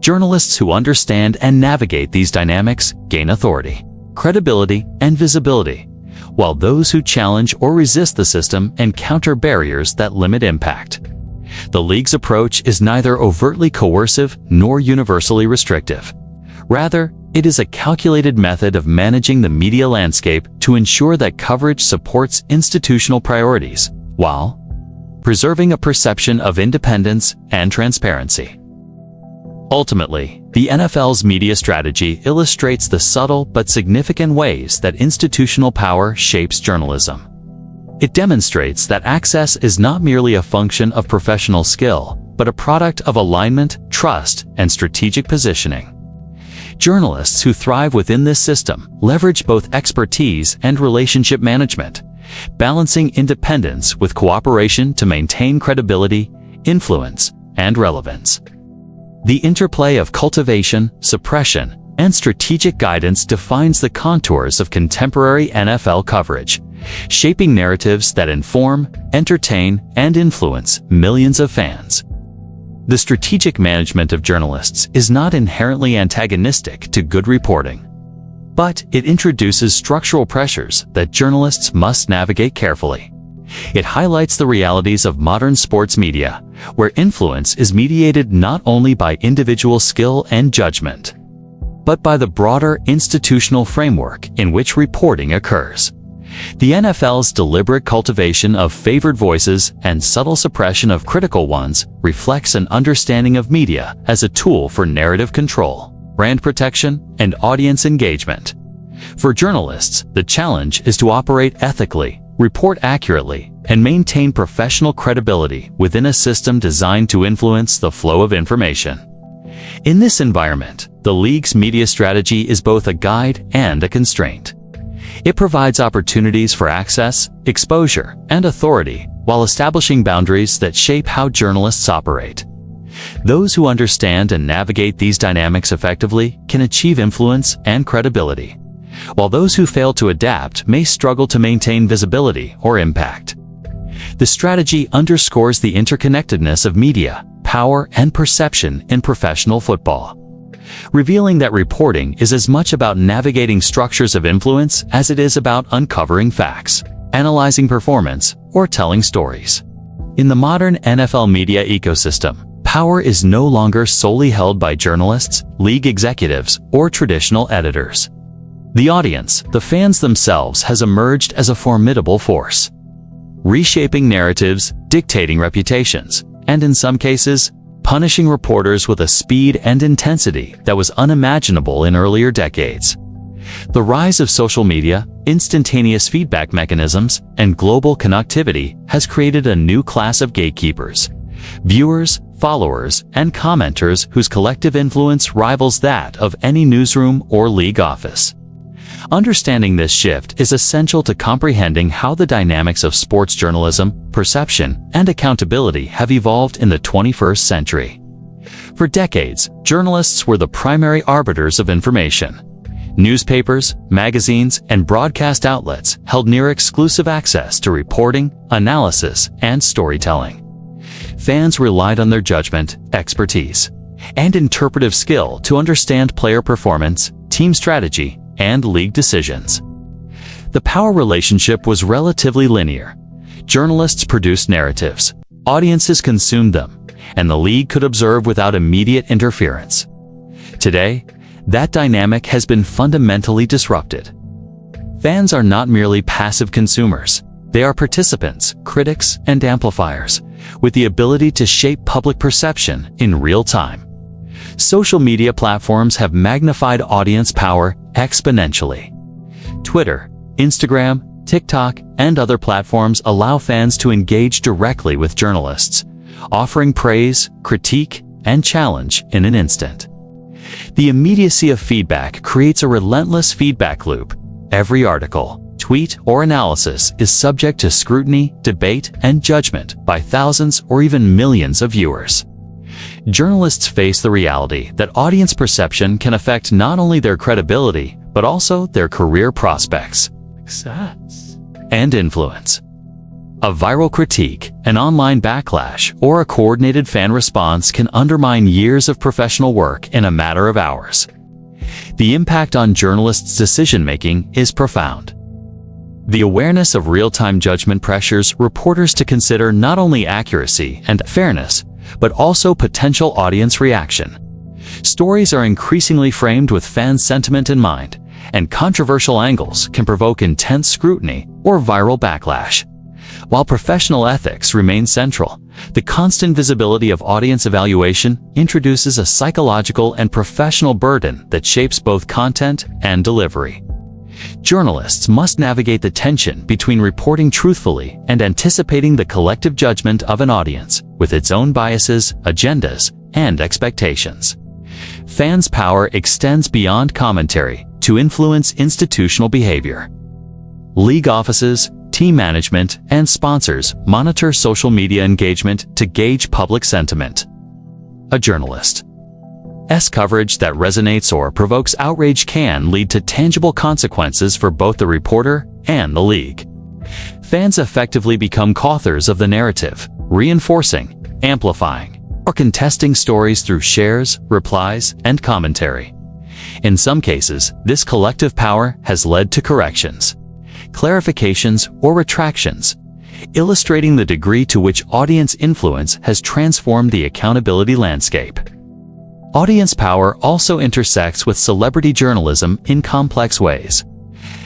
Journalists who understand and navigate these dynamics gain authority, credibility, and visibility, while those who challenge or resist the system encounter barriers that limit impact. The league's approach is neither overtly coercive nor universally restrictive. Rather, it is a calculated method of managing the media landscape to ensure that coverage supports institutional priorities, while preserving a perception of independence and transparency. Ultimately, the NFL's media strategy illustrates the subtle but significant ways that institutional power shapes journalism. It demonstrates that access is not merely a function of professional skill, but a product of alignment, trust, and strategic positioning. Journalists who thrive within this system leverage both expertise and relationship management, balancing independence with cooperation to maintain credibility, influence, and relevance. The interplay of cultivation, suppression, and strategic guidance defines the contours of contemporary NFL coverage, shaping narratives that inform, entertain, and influence millions of fans. The strategic management of journalists is not inherently antagonistic to good reporting, but it introduces structural pressures that journalists must navigate carefully. It highlights the realities of modern sports media, where influence is mediated not only by individual skill and judgment, but by the broader institutional framework in which reporting occurs. The NFL's deliberate cultivation of favored voices and subtle suppression of critical ones reflects an understanding of media as a tool for narrative control, brand protection, and audience engagement. For journalists, the challenge is to operate ethically, report accurately, and maintain professional credibility within a system designed to influence the flow of information. In this environment, the league's media strategy is both a guide and a constraint. It provides opportunities for access, exposure, and authority, while establishing boundaries that shape how journalists operate. Those who understand and navigate these dynamics effectively can achieve influence and credibility, while those who fail to adapt may struggle to maintain visibility or impact. The strategy underscores the interconnectedness of media, power, and perception in professional football, revealing that reporting is as much about navigating structures of influence as it is about uncovering facts, analyzing performance, or telling stories. In the modern NFL media ecosystem, power is no longer solely held by journalists, league executives, or traditional editors. The audience, the fans themselves, has emerged as a formidable force, reshaping narratives, dictating reputations, and in some cases, punishing reporters with a speed and intensity that was unimaginable in earlier decades. The rise of social media, instantaneous feedback mechanisms, and global connectivity has created a new class of gatekeepers, viewers, followers, and commenters whose collective influence rivals that of any newsroom or league office. Understanding this shift is essential to comprehending how the dynamics of sports journalism, perception, and accountability have evolved in the 21st century. For decades, journalists were the primary arbiters of information. Newspapers, magazines, and broadcast outlets held near-exclusive access to reporting, analysis, and storytelling. Fans relied on their judgment, expertise, and interpretive skill to understand player performance, team strategy, and league decisions. The power relationship was relatively linear. Journalists produced narratives, audiences consumed them, and the league could observe without immediate interference. Today, that dynamic has been fundamentally disrupted. Fans are not merely passive consumers. They are participants, critics, and amplifiers, with the ability to shape public perception in real time. Social media platforms have magnified audience power exponentially. Twitter, Instagram, TikTok, and other platforms allow fans to engage directly with journalists, offering praise, critique, and challenge in an instant. The immediacy of feedback creates a relentless feedback loop. Every article, tweet, or analysis is subject to scrutiny, debate, and judgment by thousands or even millions of viewers. Journalists face the reality that audience perception can affect not only their credibility, but also their career prospects, success, and influence. A viral critique, an online backlash, or a coordinated fan response can undermine years of professional work in a matter of hours. The impact on journalists' decision-making is profound. The awareness of real-time judgment pressures reporters to consider not only accuracy and fairness, but also potential audience reaction. Stories are increasingly framed with fan sentiment in mind, and controversial angles can provoke intense scrutiny or viral backlash. While professional ethics remain central, the constant visibility of audience evaluation introduces a psychological and professional burden that shapes both content and delivery. Journalists must navigate the tension between reporting truthfully and anticipating the collective judgment of an audience, with its own biases, agendas, and expectations. Fans' power extends beyond commentary to influence institutional behavior. League offices, team management, and sponsors monitor social media engagement to gauge public sentiment. A journalist's coverage that resonates or provokes outrage can lead to tangible consequences for both the reporter and the league. Fans effectively become co-authors of the narrative, reinforcing, amplifying, or contesting stories through shares, replies, and commentary. In some cases, this collective power has led to corrections, clarifications, or retractions, illustrating the degree to which audience influence has transformed the accountability landscape. Audience power also intersects with celebrity journalism in complex ways.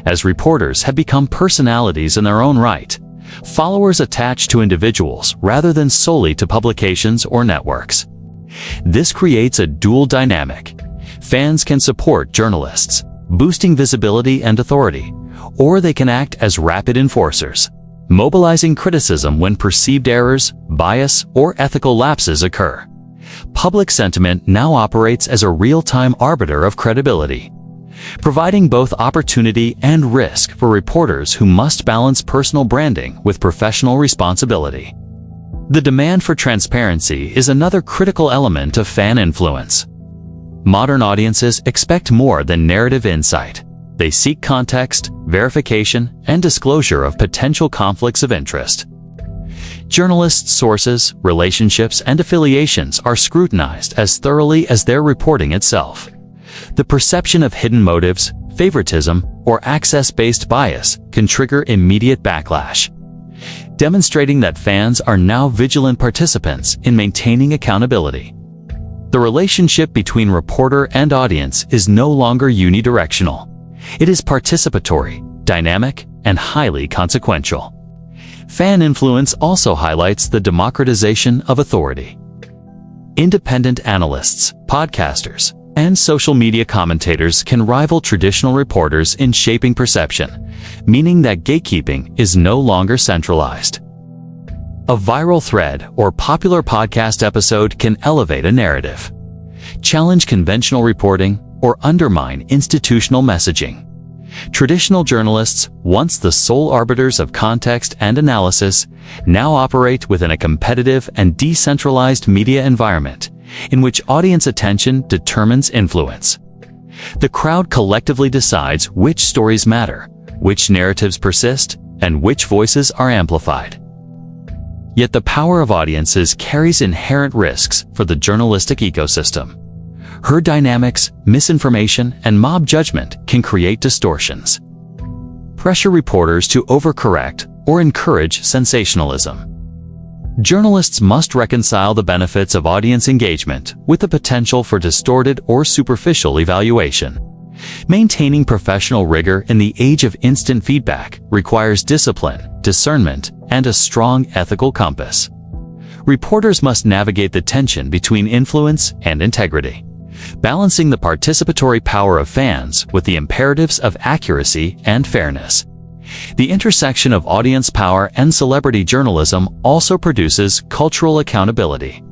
As reporters have become personalities in their own right, followers attach to individuals rather than solely to publications or networks. This creates a dual dynamic. Fans can support journalists, boosting visibility and authority, or they can act as rapid enforcers, mobilizing criticism when perceived errors, bias, or ethical lapses occur. Public sentiment now operates as a real-time arbiter of credibility, providing both opportunity and risk for reporters who must balance personal branding with professional responsibility. The demand for transparency is another critical element of fan influence. Modern audiences expect more than narrative insight. They seek context, verification, and disclosure of potential conflicts of interest. Journalists' sources, relationships, and affiliations are scrutinized as thoroughly as their reporting itself. The perception of hidden motives, favoritism, or access-based bias can trigger immediate backlash, demonstrating that fans are now vigilant participants in maintaining accountability. The relationship between reporter and audience is no longer unidirectional. It is participatory, dynamic, and highly consequential. Fan influence also highlights the democratization of authority. Independent analysts, podcasters, and social media commentators can rival traditional reporters in shaping perception, meaning that gatekeeping is no longer centralized. A viral thread or popular podcast episode can elevate a narrative, challenge conventional reporting, or undermine institutional messaging. Traditional journalists, once the sole arbiters of context and analysis, now operate within a competitive and decentralized media environment in which audience attention determines influence. The crowd collectively decides which stories matter, which narratives persist, and which voices are amplified. Yet the power of audiences carries inherent risks for the journalistic ecosystem. Herd dynamics, misinformation, and mob judgment can create distortions, pressure reporters to overcorrect, or encourage sensationalism. Journalists must reconcile the benefits of audience engagement with the potential for distorted or superficial evaluation. Maintaining professional rigor in the age of instant feedback requires discipline, discernment, and a strong ethical compass. Reporters must navigate the tension between influence and integrity, balancing the participatory power of fans with the imperatives of accuracy and fairness. The intersection of audience power and celebrity journalism also produces cultural accountability.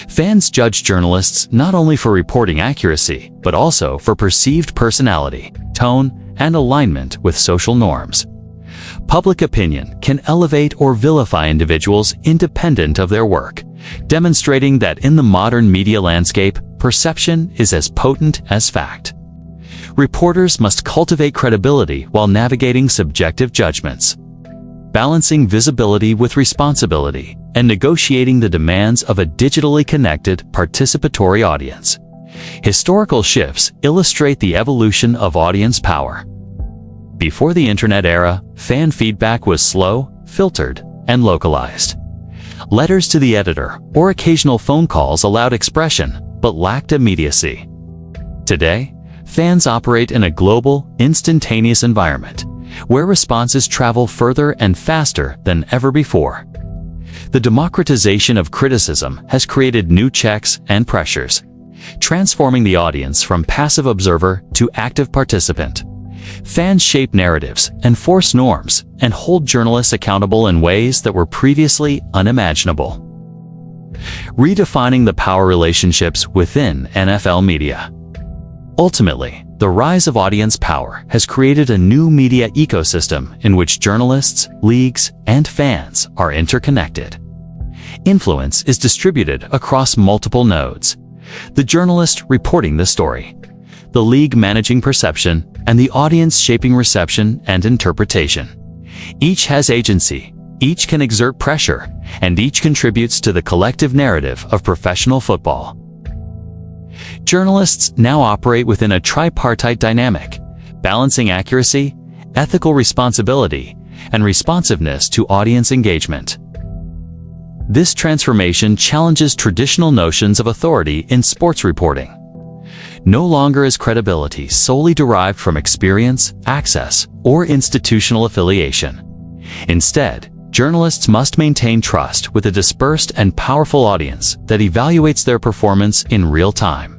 Fans judge journalists not only for reporting accuracy, but also for perceived personality, tone, and alignment with social norms. Public opinion can elevate or vilify individuals independent of their work, demonstrating that in the modern media landscape, perception is as potent as fact. Reporters must cultivate credibility while navigating subjective judgments, balancing visibility with responsibility, and negotiating the demands of a digitally connected, participatory audience. Historical shifts illustrate the evolution of audience power. Before the internet era, fan feedback was slow, filtered, and localized. Letters to the editor or occasional phone calls allowed expression, but lacked immediacy. Today, fans operate in a global, instantaneous environment, where responses travel further and faster than ever before. The democratization of criticism has created new checks and pressures, transforming the audience from passive observer to active participant. Fans shape narratives, enforce norms, and hold journalists accountable in ways that were previously unimaginable. Redefining the power relationships within NFL media. Ultimately, the rise of audience power has created a new media ecosystem in which journalists, leagues, and fans are interconnected. Influence is distributed across multiple nodes: the journalist reporting the story, the league managing perception, and the audience shaping reception and interpretation. Each has agency, each can exert pressure, and each contributes to the collective narrative of professional football. Journalists now operate within a tripartite dynamic, balancing accuracy, ethical responsibility, and responsiveness to audience engagement. This transformation challenges traditional notions of authority in sports reporting. No longer is credibility solely derived from experience, access, or institutional affiliation. Instead, journalists must maintain trust with a dispersed and powerful audience that evaluates their performance in real time.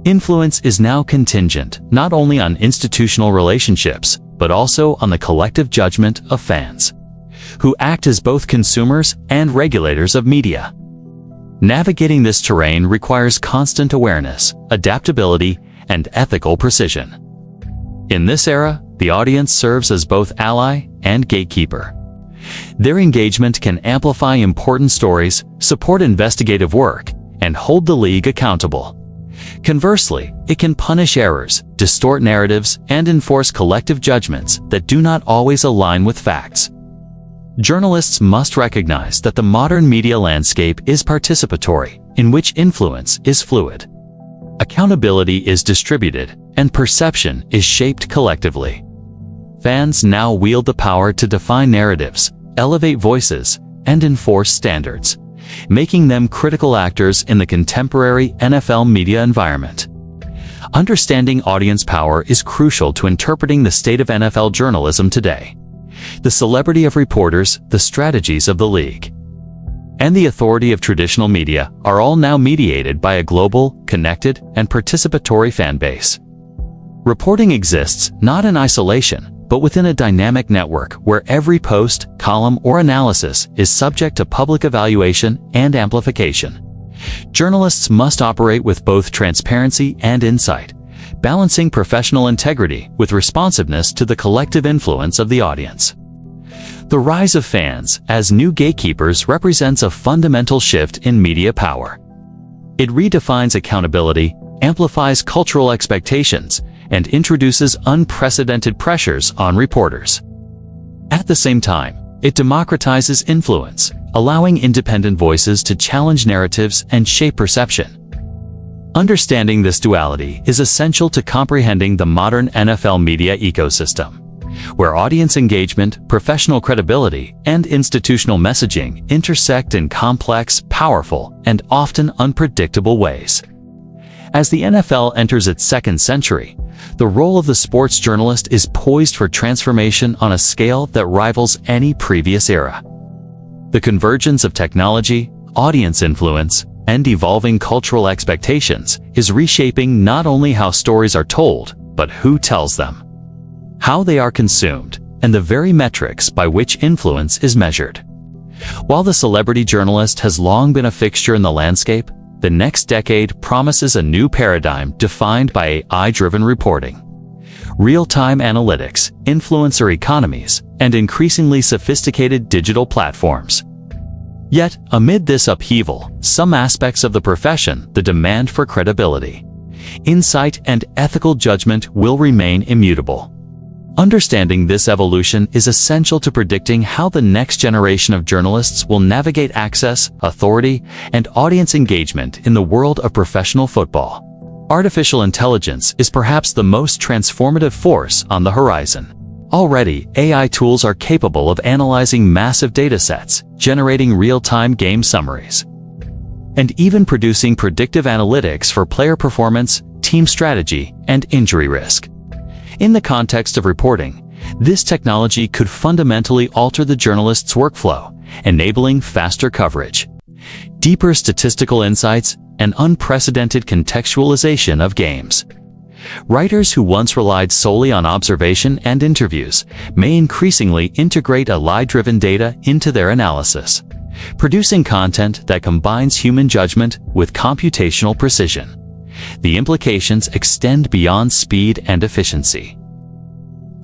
Influence is now contingent not only on institutional relationships, but also on the collective judgment of fans, who act as both consumers and regulators of media. Navigating this terrain requires constant awareness, adaptability, and ethical precision. In this era, the audience serves as both ally and gatekeeper. Their engagement can amplify important stories, support investigative work, and hold the league accountable. Conversely, it can punish errors, distort narratives, and enforce collective judgments that do not always align with facts. Journalists must recognize that the modern media landscape is participatory, in which influence is fluid. Accountability is distributed, and perception is shaped collectively. Fans now wield the power to define narratives, elevate voices, and enforce standards, making them critical actors in the contemporary NFL media environment. Understanding audience power is crucial to interpreting the state of NFL journalism today. The celebrity of reporters, the strategies of the league, and the authority of traditional media are all now mediated by a global, connected, and participatory fan base. Reporting exists not in isolation, but within a dynamic network where every post, column, or analysis is subject to public evaluation and amplification. Journalists must operate with both transparency and insight, balancing professional integrity with responsiveness to the collective influence of the audience. The rise of fans as new gatekeepers represents a fundamental shift in media power. It redefines accountability, amplifies cultural expectations, and introduces unprecedented pressures on reporters. At the same time, it democratizes influence, allowing independent voices to challenge narratives and shape perception. Understanding this duality is essential to comprehending the modern NFL media ecosystem, where audience engagement, professional credibility, and institutional messaging intersect in complex, powerful, and often unpredictable ways. As the NFL enters its second century, the role of the sports journalist is poised for transformation on a scale that rivals any previous era. The convergence of technology, audience influence, and evolving cultural expectations is reshaping not only how stories are told, but who tells them, how they are consumed, and the very metrics by which influence is measured. While the celebrity journalist has long been a fixture in the landscape, the next decade promises a new paradigm defined by AI-driven reporting, real-time analytics, influencer economies, and increasingly sophisticated digital platforms. Yet, amid this upheaval, some aspects of the profession, the demand for credibility, insight, and ethical judgment will remain immutable. Understanding this evolution is essential to predicting how the next generation of journalists will navigate access, authority, and audience engagement in the world of professional football. Artificial intelligence is perhaps the most transformative force on the horizon. Already, AI tools are capable of analyzing massive datasets, generating real-time game summaries, and even producing predictive analytics for player performance, team strategy, and injury risk. In the context of reporting, this technology could fundamentally alter the journalist's workflow, enabling faster coverage, deeper statistical insights, and unprecedented contextualization of games. Writers who once relied solely on observation and interviews may increasingly integrate AI-driven data into their analysis, producing content that combines human judgment with computational precision. The implications extend beyond speed and efficiency.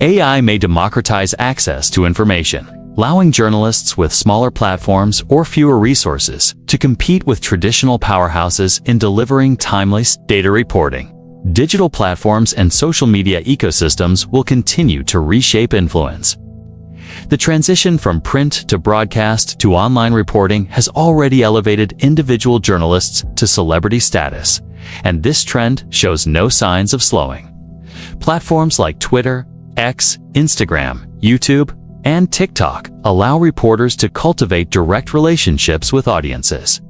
AI may democratize access to information, allowing journalists with smaller platforms or fewer resources to compete with traditional powerhouses in delivering timely data reporting. Digital platforms and social media ecosystems will continue to reshape influence. The transition from print to broadcast to online reporting has already elevated individual journalists to celebrity status, and this trend shows no signs of slowing. Platforms like Twitter, X, Instagram, YouTube, and TikTok allow reporters to cultivate direct relationships with audiences,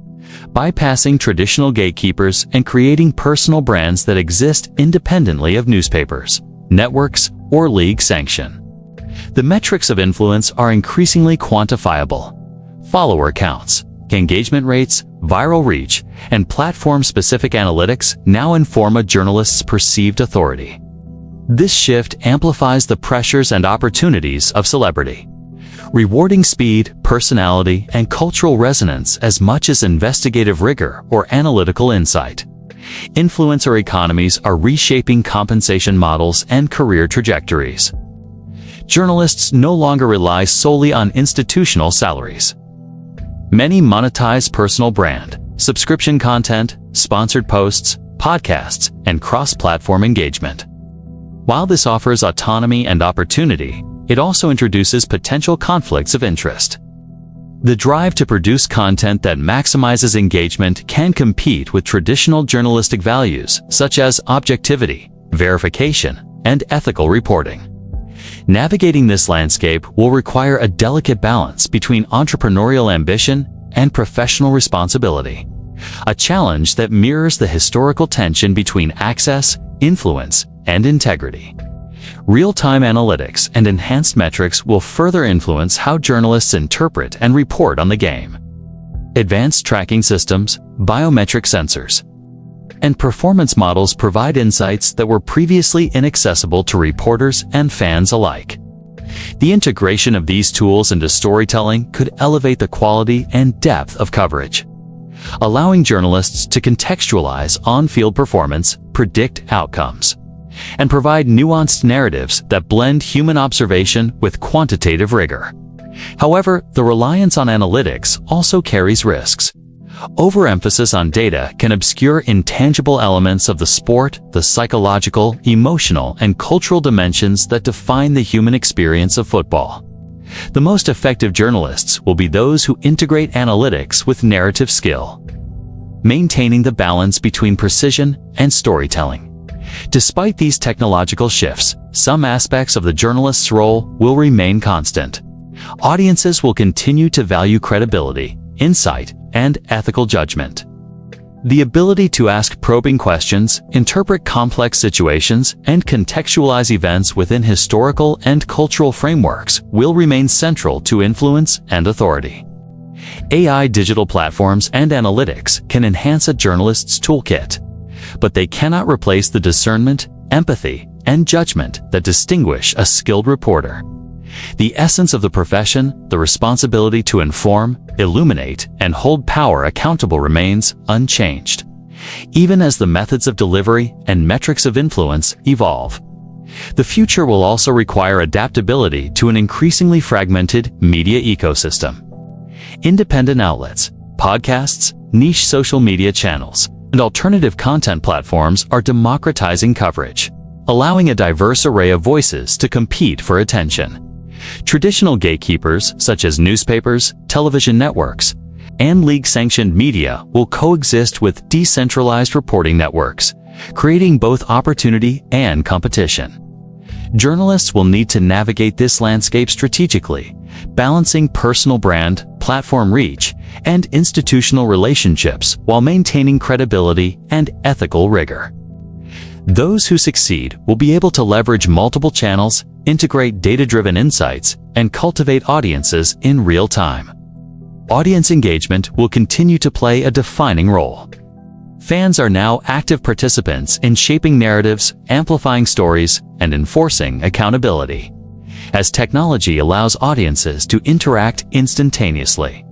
bypassing traditional gatekeepers and creating personal brands that exist independently of newspapers, networks, or league sanction. The metrics of influence are increasingly quantifiable. Follower counts, engagement rates, viral reach, and platform-specific analytics now inform a journalist's perceived authority. This shift amplifies the pressures and opportunities of celebrity, rewarding speed, personality, and cultural resonance as much as investigative rigor or analytical insight. Influencer economies are reshaping compensation models and career trajectories. Journalists no longer rely solely on institutional salaries. Many monetize personal brand, subscription content, sponsored posts, podcasts, and cross-platform engagement. While this offers autonomy and opportunity, it also introduces potential conflicts of interest. The drive to produce content that maximizes engagement can compete with traditional journalistic values such as objectivity, verification, and ethical reporting. Navigating this landscape will require a delicate balance between entrepreneurial ambition and professional responsibility, a challenge that mirrors the historical tension between access, influence, and integrity. Real-time analytics and enhanced metrics will further influence how journalists interpret and report on the game. Advanced tracking systems, biometric sensors, and performance models provide insights that were previously inaccessible to reporters and fans alike. The integration of these tools into storytelling could elevate the quality and depth of coverage, allowing journalists to contextualize on-field performance, predict outcomes, and provide nuanced narratives that blend human observation with quantitative rigor. However, the reliance on analytics also carries risks. Overemphasis on data can obscure intangible elements of the sport, the psychological, emotional, and cultural dimensions that define the human experience of football. The most effective journalists will be those who integrate analytics with narrative skill, maintaining the balance between precision and storytelling. Despite these technological shifts, some aspects of the journalist's role will remain constant. Audiences will continue to value credibility, insight, and ethical judgment. The ability to ask probing questions, interpret complex situations, and contextualize events within historical and cultural frameworks will remain central to influence and authority. AI digital platforms and analytics can enhance a journalist's toolkit, but they cannot replace the discernment, empathy, and judgment that distinguish a skilled reporter. The essence of the profession, the responsibility to inform, illuminate, and hold power accountable remains unchanged, even as the methods of delivery and metrics of influence evolve. The future will also require adaptability to an increasingly fragmented media ecosystem. Independent outlets, podcasts, niche social media channels, and alternative content platforms are democratizing coverage, allowing a diverse array of voices to compete for attention. Traditional gatekeepers, such as newspapers, television networks, and league-sanctioned media, will coexist with decentralized reporting networks, creating both opportunity and competition. Journalists will need to navigate this landscape strategically, balancing personal brand, platform reach, and institutional relationships while maintaining credibility and ethical rigor. Those who succeed will be able to leverage multiple channels, integrate data-driven insights, and cultivate audiences in real time. Audience engagement will continue to play a defining role. Fans are now active participants in shaping narratives, amplifying stories, and enforcing accountability, as technology allows audiences to interact instantaneously.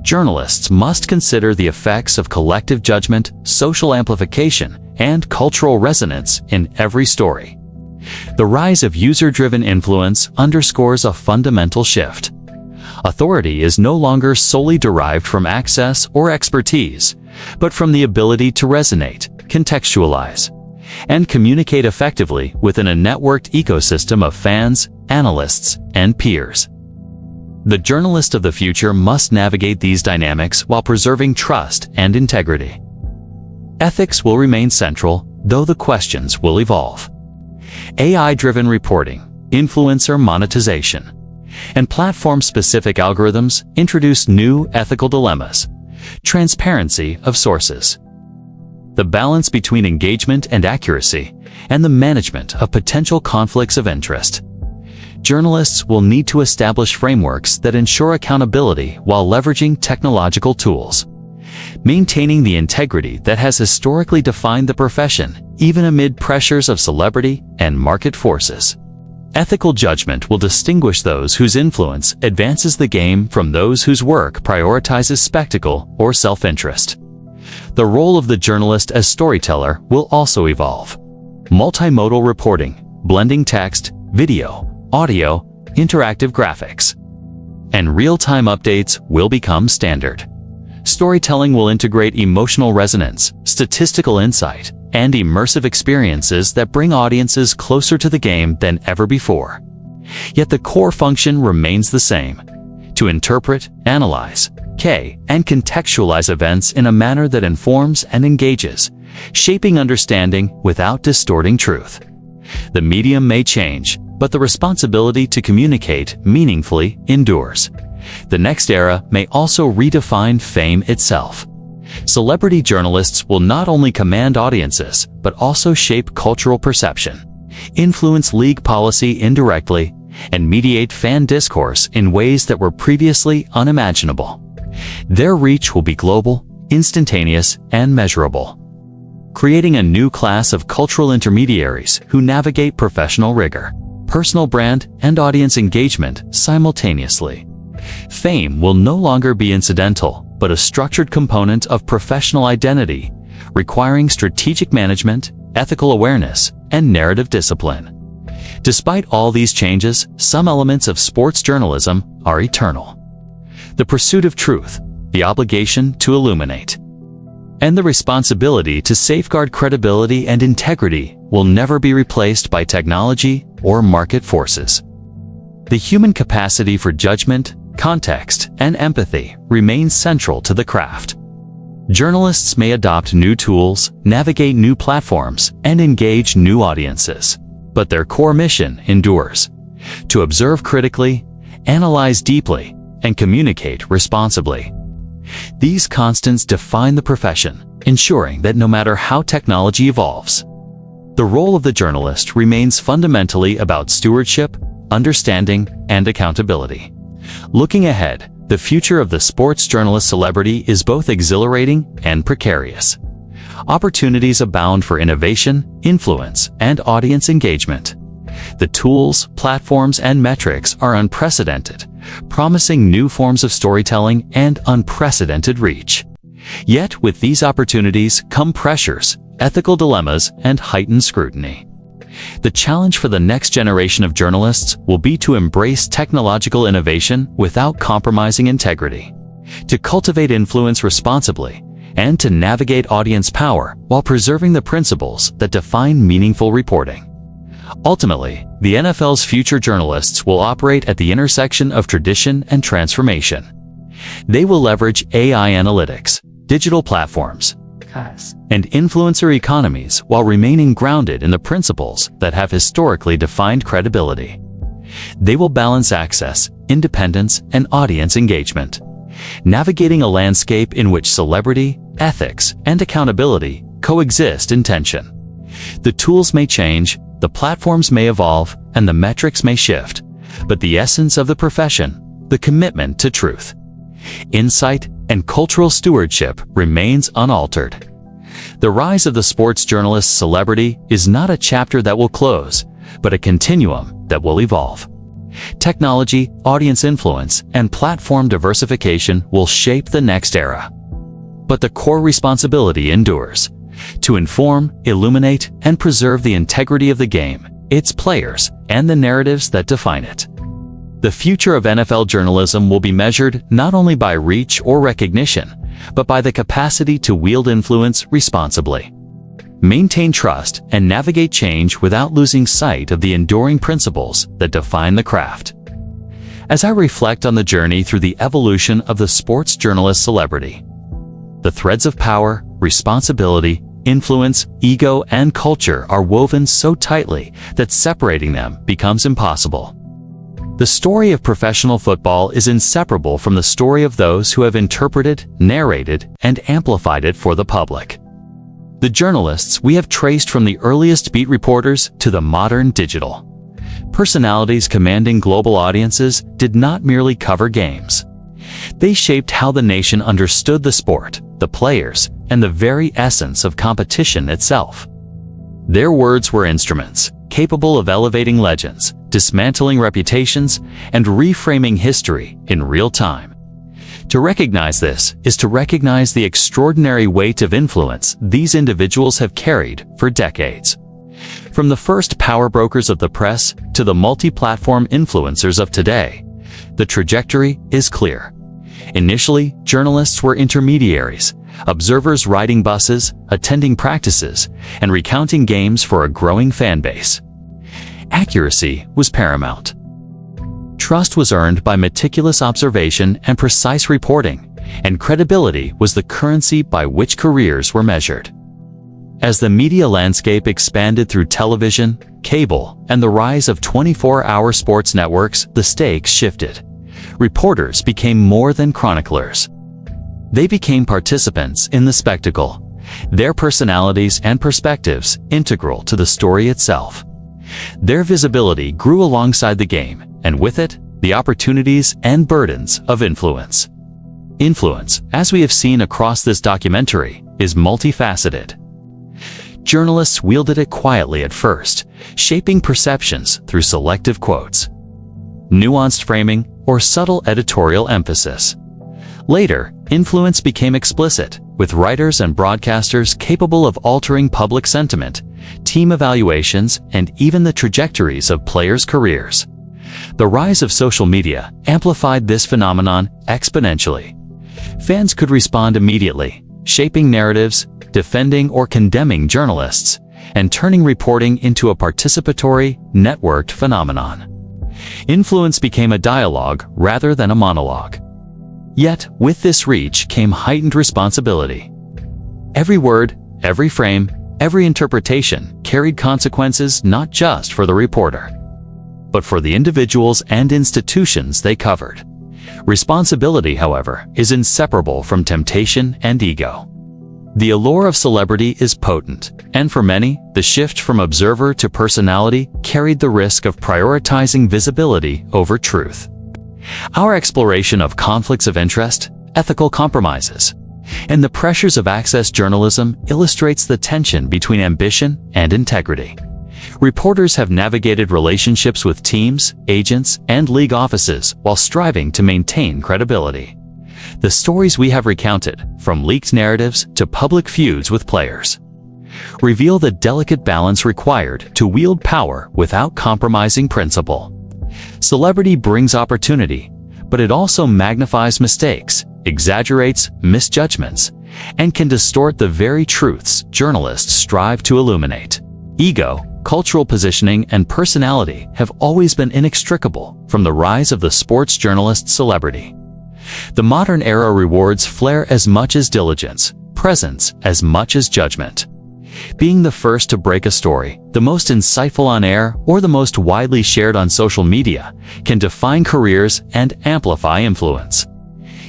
Journalists must consider the effects of collective judgment, social amplification, and cultural resonance in every story. The rise of user-driven influence underscores a fundamental shift. Authority is no longer solely derived from access or expertise, but from the ability to resonate, contextualize, and communicate effectively within a networked ecosystem of fans, analysts, and peers. The journalist of the future must navigate these dynamics while preserving trust and integrity. Ethics will remain central, though the questions will evolve. AI-driven reporting, influencer monetization, and platform-specific algorithms introduce new ethical dilemmas. Transparency of sources, the balance between engagement and accuracy, and the management of potential conflicts of interest. Journalists will need to establish frameworks that ensure accountability while leveraging technological tools, maintaining the integrity that has historically defined the profession, even amid pressures of celebrity and market forces. Ethical judgment will distinguish those whose influence advances the game from those whose work prioritizes spectacle or self-interest. The role of the journalist as storyteller will also evolve. Multimodal reporting, blending text, video, audio, interactive graphics, and real-time updates will become standard. Storytelling will integrate emotional resonance, statistical insight, and immersive experiences that bring audiences closer to the game than ever before. Yet the core function remains the same: to interpret, analyze, and contextualize events in a manner that informs and engages, shaping understanding without distorting truth. The medium may change, but the responsibility to communicate meaningfully endures. The next era may also redefine fame itself. Celebrity journalists will not only command audiences, but also shape cultural perception, influence league policy indirectly, and mediate fan discourse in ways that were previously unimaginable. Their reach will be global, instantaneous, and measurable, creating a new class of cultural intermediaries who navigate professional rigor, personal brand, and audience engagement simultaneously. Fame will no longer be incidental, but a structured component of professional identity, requiring strategic management, ethical awareness, and narrative discipline. Despite all these changes, some elements of sports journalism are eternal. The pursuit of truth, the obligation to illuminate, and the responsibility to safeguard credibility and integrity will never be replaced by technology or market forces. The human capacity for judgment, context, and empathy remains central to the craft. Journalists may adopt new tools, navigate new platforms, and engage new audiences, but their core mission endures: to observe critically, analyze deeply, and communicate responsibly. These constants define the profession, ensuring that no matter how technology evolves, the role of the journalist remains fundamentally about stewardship, understanding, and accountability. Looking ahead, the future of the sports journalist celebrity is both exhilarating and precarious. Opportunities abound for innovation, influence, and audience engagement. The tools, platforms, and metrics are unprecedented, promising new forms of storytelling and unprecedented reach. Yet, with these opportunities come pressures, ethical dilemmas, and heightened scrutiny. The challenge for the next generation of journalists will be to embrace technological innovation without compromising integrity, to cultivate influence responsibly, and to navigate audience power while preserving the principles that define meaningful reporting. Ultimately, the NFL's future journalists will operate at the intersection of tradition and transformation. They will leverage AI analytics, digital platforms, and influencer economies while remaining grounded in the principles that have historically defined credibility. They will balance access, independence, and audience engagement, navigating a landscape in which celebrity, ethics, and accountability coexist in tension. The tools may change, the platforms may evolve, and the metrics may shift, but the essence of the profession, the commitment to truth, insight, and cultural stewardship remains unaltered. The rise of the sports journalist celebrity is not a chapter that will close, but a continuum that will evolve. Technology, audience influence, and platform diversification will shape the next era. But the core responsibility endures: to inform, illuminate, and preserve the integrity of the game, its players, and the narratives that define it. The future of NFL journalism will be measured not only by reach or recognition, but by the capacity to wield influence responsibly, maintain trust, and navigate change without losing sight of the enduring principles that define the craft. As I reflect on the journey through the evolution of the sports journalist celebrity, the threads of power, responsibility, influence, ego, and culture are woven so tightly that separating them becomes impossible. The story of professional football is inseparable from the story of those who have interpreted, narrated, and amplified it for the public. The journalists we have traced from the earliest beat reporters to the modern digital personalities commanding global audiences did not merely cover games. They shaped how the nation understood the sport, the players, and the very essence of competition itself. Their words were instruments, capable of elevating legends, dismantling reputations, and reframing history in real time. To recognize this is to recognize the extraordinary weight of influence these individuals have carried for decades. From the first power brokers of the press to the multi-platform influencers of today, the trajectory is clear. Initially, journalists were intermediaries, observers riding buses, attending practices, and recounting games for a growing fan base. Accuracy was paramount. Trust was earned by meticulous observation and precise reporting, and credibility was the currency by which careers were measured. As the media landscape expanded through television, cable, and the rise of 24-hour sports networks, the stakes shifted. Reporters became more than chroniclers. They became participants in the spectacle, their personalities and perspectives integral to the story itself. Their visibility grew alongside the game, and with it, the opportunities and burdens of influence. Influence, as we have seen across this documentary, is multifaceted. Journalists wielded it quietly at first, shaping perceptions through selective quotes, nuanced framing, or subtle editorial emphasis. Later, influence became explicit, with writers and broadcasters capable of altering public sentiment, team evaluations, and even the trajectories of players' careers. The rise of social media amplified this phenomenon exponentially. Fans could respond immediately, shaping narratives, defending or condemning journalists, and turning reporting into a participatory, networked phenomenon. Influence became a dialogue rather than a monologue. Yet, with this reach came heightened responsibility. Every word, every frame, every interpretation carried consequences not just for the reporter, but for the individuals and institutions they covered. Responsibility, however, is inseparable from temptation and ego. The allure of celebrity is potent, and for many, the shift from observer to personality carried the risk of prioritizing visibility over truth. Our exploration of conflicts of interest, ethical compromises, and the pressures of access journalism illustrates the tension between ambition and integrity. Reporters have navigated relationships with teams, agents, and league offices while striving to maintain credibility. The stories we have recounted, from leaked narratives to public feuds with players, reveal the delicate balance required to wield power without compromising principle. Celebrity brings opportunity, but it also magnifies mistakes, exaggerates misjudgments, and can distort the very truths journalists strive to illuminate. Ego, cultural positioning, and personality have always been inextricable from the rise of the sports journalist celebrity. The modern era rewards flair as much as diligence, presence as much as judgment. Being the first to break a story, the most insightful on air, or the most widely shared on social media can define careers and amplify influence.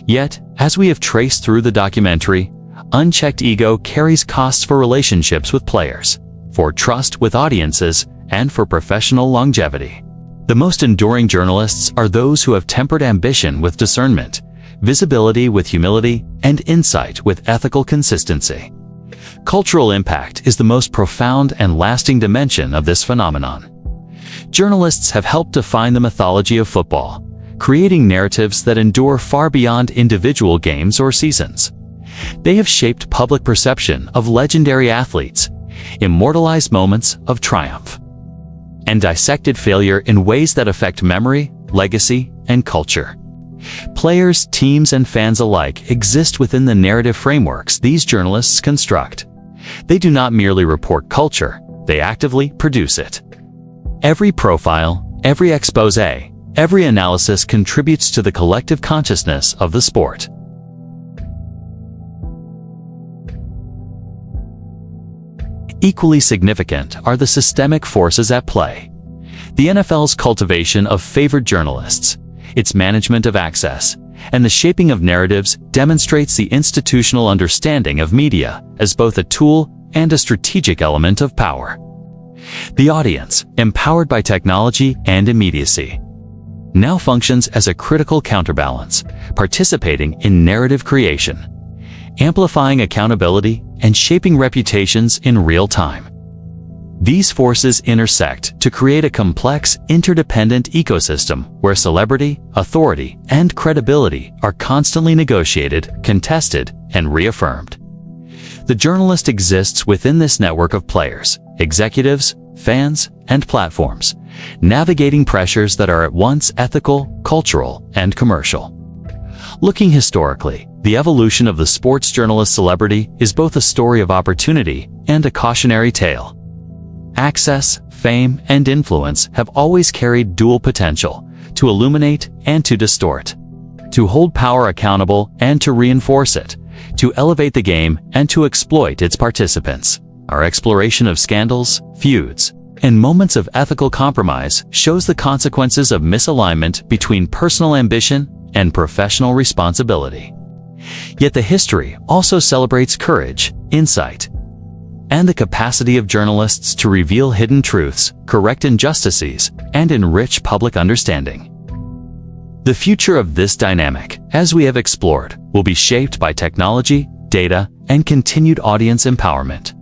Yet, as we have traced through the documentary, unchecked ego carries costs for relationships with players, for trust with audiences, and for professional longevity. The most enduring journalists are those who have tempered ambition with discernment, visibility with humility, and insight with ethical consistency. Cultural impact is the most profound and lasting dimension of this phenomenon. Journalists have helped define the mythology of football, creating narratives that endure far beyond individual games or seasons. They have shaped public perception of legendary athletes, immortalized moments of triumph, and dissected failure in ways that affect memory, legacy, and culture. Players, teams, and fans alike exist within the narrative frameworks these journalists construct. They do not merely report culture, they actively produce it. Every profile, every expose, every analysis contributes to the collective consciousness of the sport. Equally significant are the systemic forces at play. The NFL's cultivation of favored journalists, its management of access, and the shaping of narratives demonstrates the institutional understanding of media as both a tool and a strategic element of power. The audience, empowered by technology and immediacy, now functions as a critical counterbalance, participating in narrative creation, amplifying accountability, and shaping reputations in real time. These forces intersect to create a complex, interdependent ecosystem where celebrity, authority, and credibility are constantly negotiated, contested, and reaffirmed. The journalist exists within this network of players, executives, fans, and platforms, navigating pressures that are at once ethical, cultural, and commercial. Looking historically, the evolution of the sports journalist celebrity is both a story of opportunity and a cautionary tale. Access, fame, and influence have always carried dual potential: to illuminate and to distort, to hold power accountable and to reinforce it, to elevate the game and to exploit its participants. Our exploration of scandals, feuds, and moments of ethical compromise shows the consequences of misalignment between personal ambition and professional responsibility. Yet the history also celebrates courage, insight, and the capacity of journalists to reveal hidden truths, correct injustices, and enrich public understanding. The future of this dynamic, as we have explored, will be shaped by technology, data, and continued audience empowerment.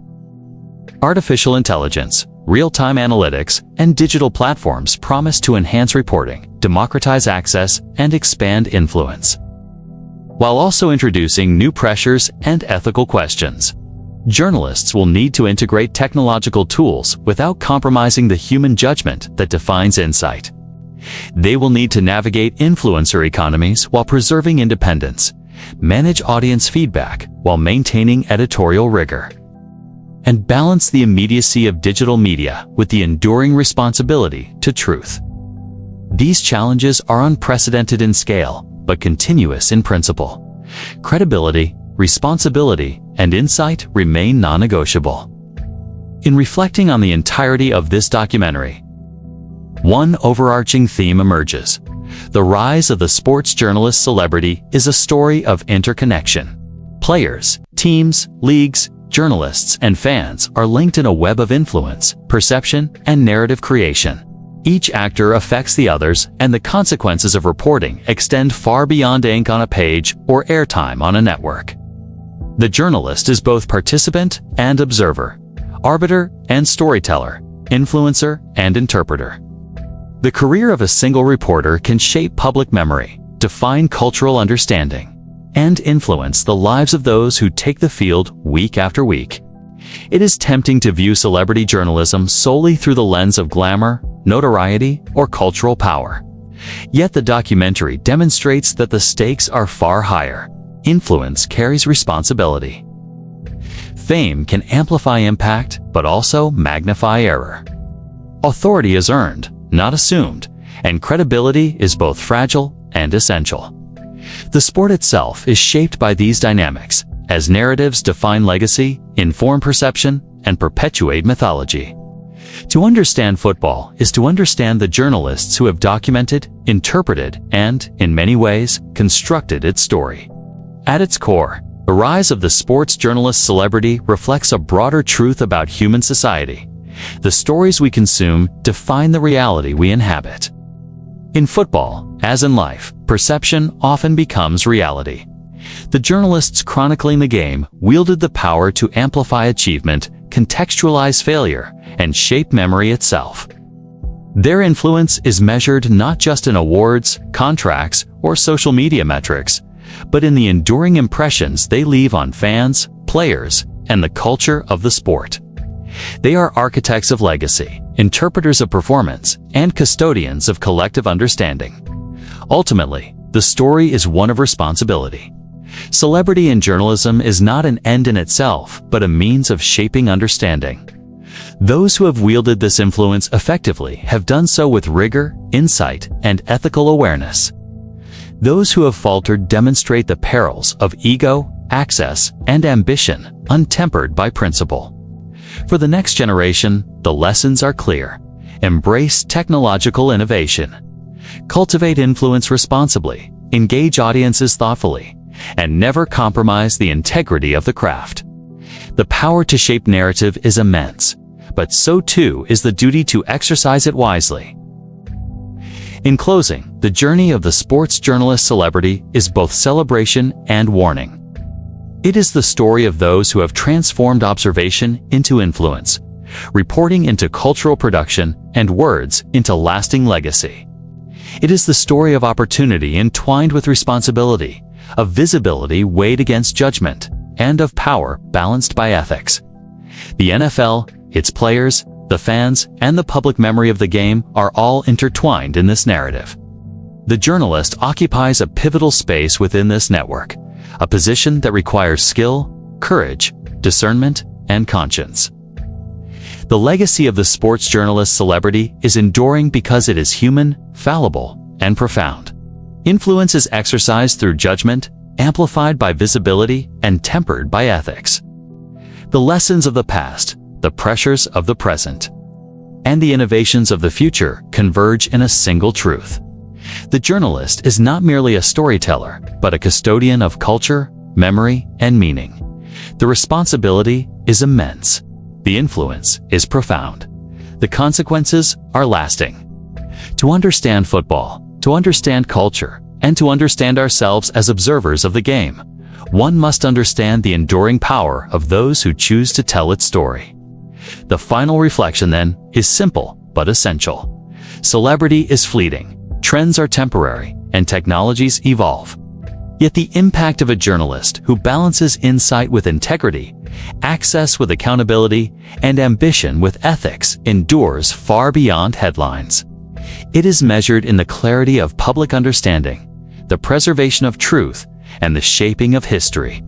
Artificial intelligence, real-time analytics, and digital platforms promise to enhance reporting, democratize access, and expand influence, while also introducing new pressures and ethical questions. Journalists will need to integrate technological tools without compromising the human judgment that defines insight. They will need to navigate influencer economies while preserving independence, manage audience feedback while maintaining editorial rigor, and balance the immediacy of digital media with the enduring responsibility to truth. These challenges are unprecedented in scale, but continuous in principle. Credibility, responsibility, and insight remain non-negotiable. In reflecting on the entirety of this documentary, one overarching theme emerges. The rise of the sports journalist celebrity is a story of interconnection. Players, teams, leagues, journalists, and fans are linked in a web of influence, perception, and narrative creation. Each actor affects the others, and the consequences of reporting extend far beyond ink on a page or airtime on a network. The journalist is both participant and observer, arbiter and storyteller, influencer and interpreter. The career of a single reporter can shape public memory, define cultural understanding, and influence the lives of those who take the field week after week. It is tempting to view celebrity journalism solely through the lens of glamour, notoriety, or cultural power. Yet the documentary demonstrates that the stakes are far higher. Influence carries responsibility. Fame can amplify impact, but also magnify error. Authority is earned, not assumed, and credibility is both fragile and essential. The sport itself is shaped by these dynamics, as narratives define legacy, inform perception, and perpetuate mythology. To understand football is to understand the journalists who have documented, interpreted, and, in many ways, constructed its story. At its core, the rise of the sports journalist celebrity reflects a broader truth about human society. The stories we consume define the reality we inhabit. In football, as in life, perception often becomes reality. The journalists chronicling the game wielded the power to amplify achievement, contextualize failure, and shape memory itself. Their influence is measured not just in awards, contracts, or social media metrics, but in the enduring impressions they leave on fans, players, and the culture of the sport. They are architects of legacy, interpreters of performance, and custodians of collective understanding. Ultimately, the story is one of responsibility. Celebrity in journalism is not an end in itself, but a means of shaping understanding. Those who have wielded this influence effectively have done so with rigor, insight, and ethical awareness. Those who have faltered demonstrate the perils of ego, access, and ambition, untempered by principle. For the next generation, the lessons are clear. Embrace technological innovation. Cultivate influence responsibly, engage audiences thoughtfully, and never compromise the integrity of the craft. The power to shape narrative is immense, but so too is the duty to exercise it wisely. In closing, the journey of the sports journalist celebrity is both celebration and warning. It is the story of those who have transformed observation into influence, reporting into cultural production, and words into lasting legacy. It is the story of opportunity entwined with responsibility, of visibility weighed against judgment, and of power balanced by ethics. The NFL, its players, the fans, and the public memory of the game are all intertwined in this narrative. The journalist occupies a pivotal space within this network, a position that requires skill, courage, discernment, and conscience. The legacy of the sports journalist celebrity is enduring because it is human, fallible, and profound. Influence is exercised through judgment, amplified by visibility, and tempered by ethics. The lessons of the past, the pressures of the present, and the innovations of the future converge in a single truth. The journalist is not merely a storyteller, but a custodian of culture, memory, and meaning. The responsibility is immense. The influence is profound. The consequences are lasting. To understand football, to understand culture, and to understand ourselves as observers of the game, one must understand the enduring power of those who choose to tell its story. The final reflection, then, is simple but essential. Celebrity is fleeting, trends are temporary, and technologies evolve. Yet the impact of a journalist who balances insight with integrity, access with accountability, and ambition with ethics endures far beyond headlines. It is measured in the clarity of public understanding, the preservation of truth, and the shaping of history.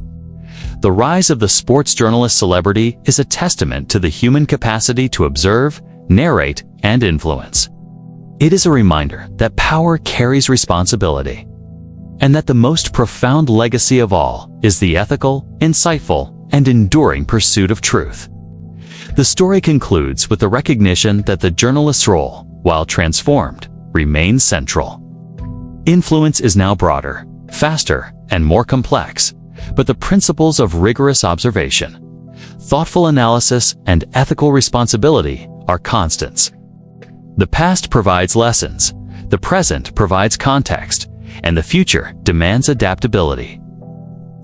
The rise of the sports journalist celebrity is a testament to the human capacity to observe, narrate, and influence. It is a reminder that power carries responsibility, and that the most profound legacy of all is the ethical, insightful, and enduring pursuit of truth. The story concludes with the recognition that the journalist's role, while transformed, remains central. Influence is now broader, faster, and more complex, but the principles of rigorous observation, thoughtful analysis, and ethical responsibility are constants. The past provides lessons, the present provides context, and the future demands adaptability.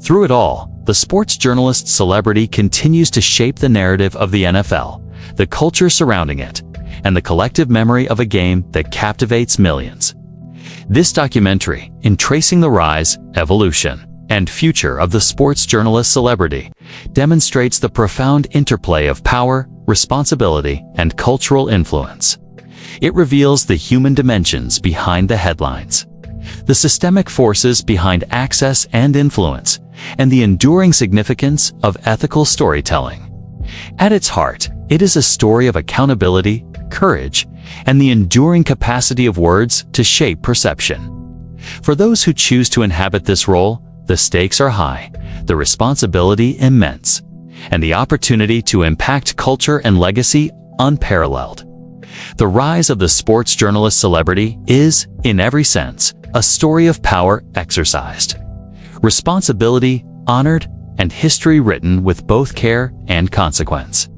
Through it all, the sports journalist's celebrity continues to shape the narrative of the NFL, the culture surrounding it, and the collective memory of a game that captivates millions. This documentary, in tracing the rise, evolution, and future of the sports journalist celebrity, demonstrates the profound interplay of power, responsibility, and cultural influence. It reveals the human dimensions behind the headlines, the systemic forces behind access and influence, and the enduring significance of ethical storytelling. At its heart, it is a story of accountability, courage, and the enduring capacity of words to shape perception. For those who choose to inhabit this role, the stakes are high, the responsibility immense, and the opportunity to impact culture and legacy unparalleled. The rise of the sports journalist celebrity is, in every sense, a story of power exercised, responsibility honored, and history written with both care and consequence.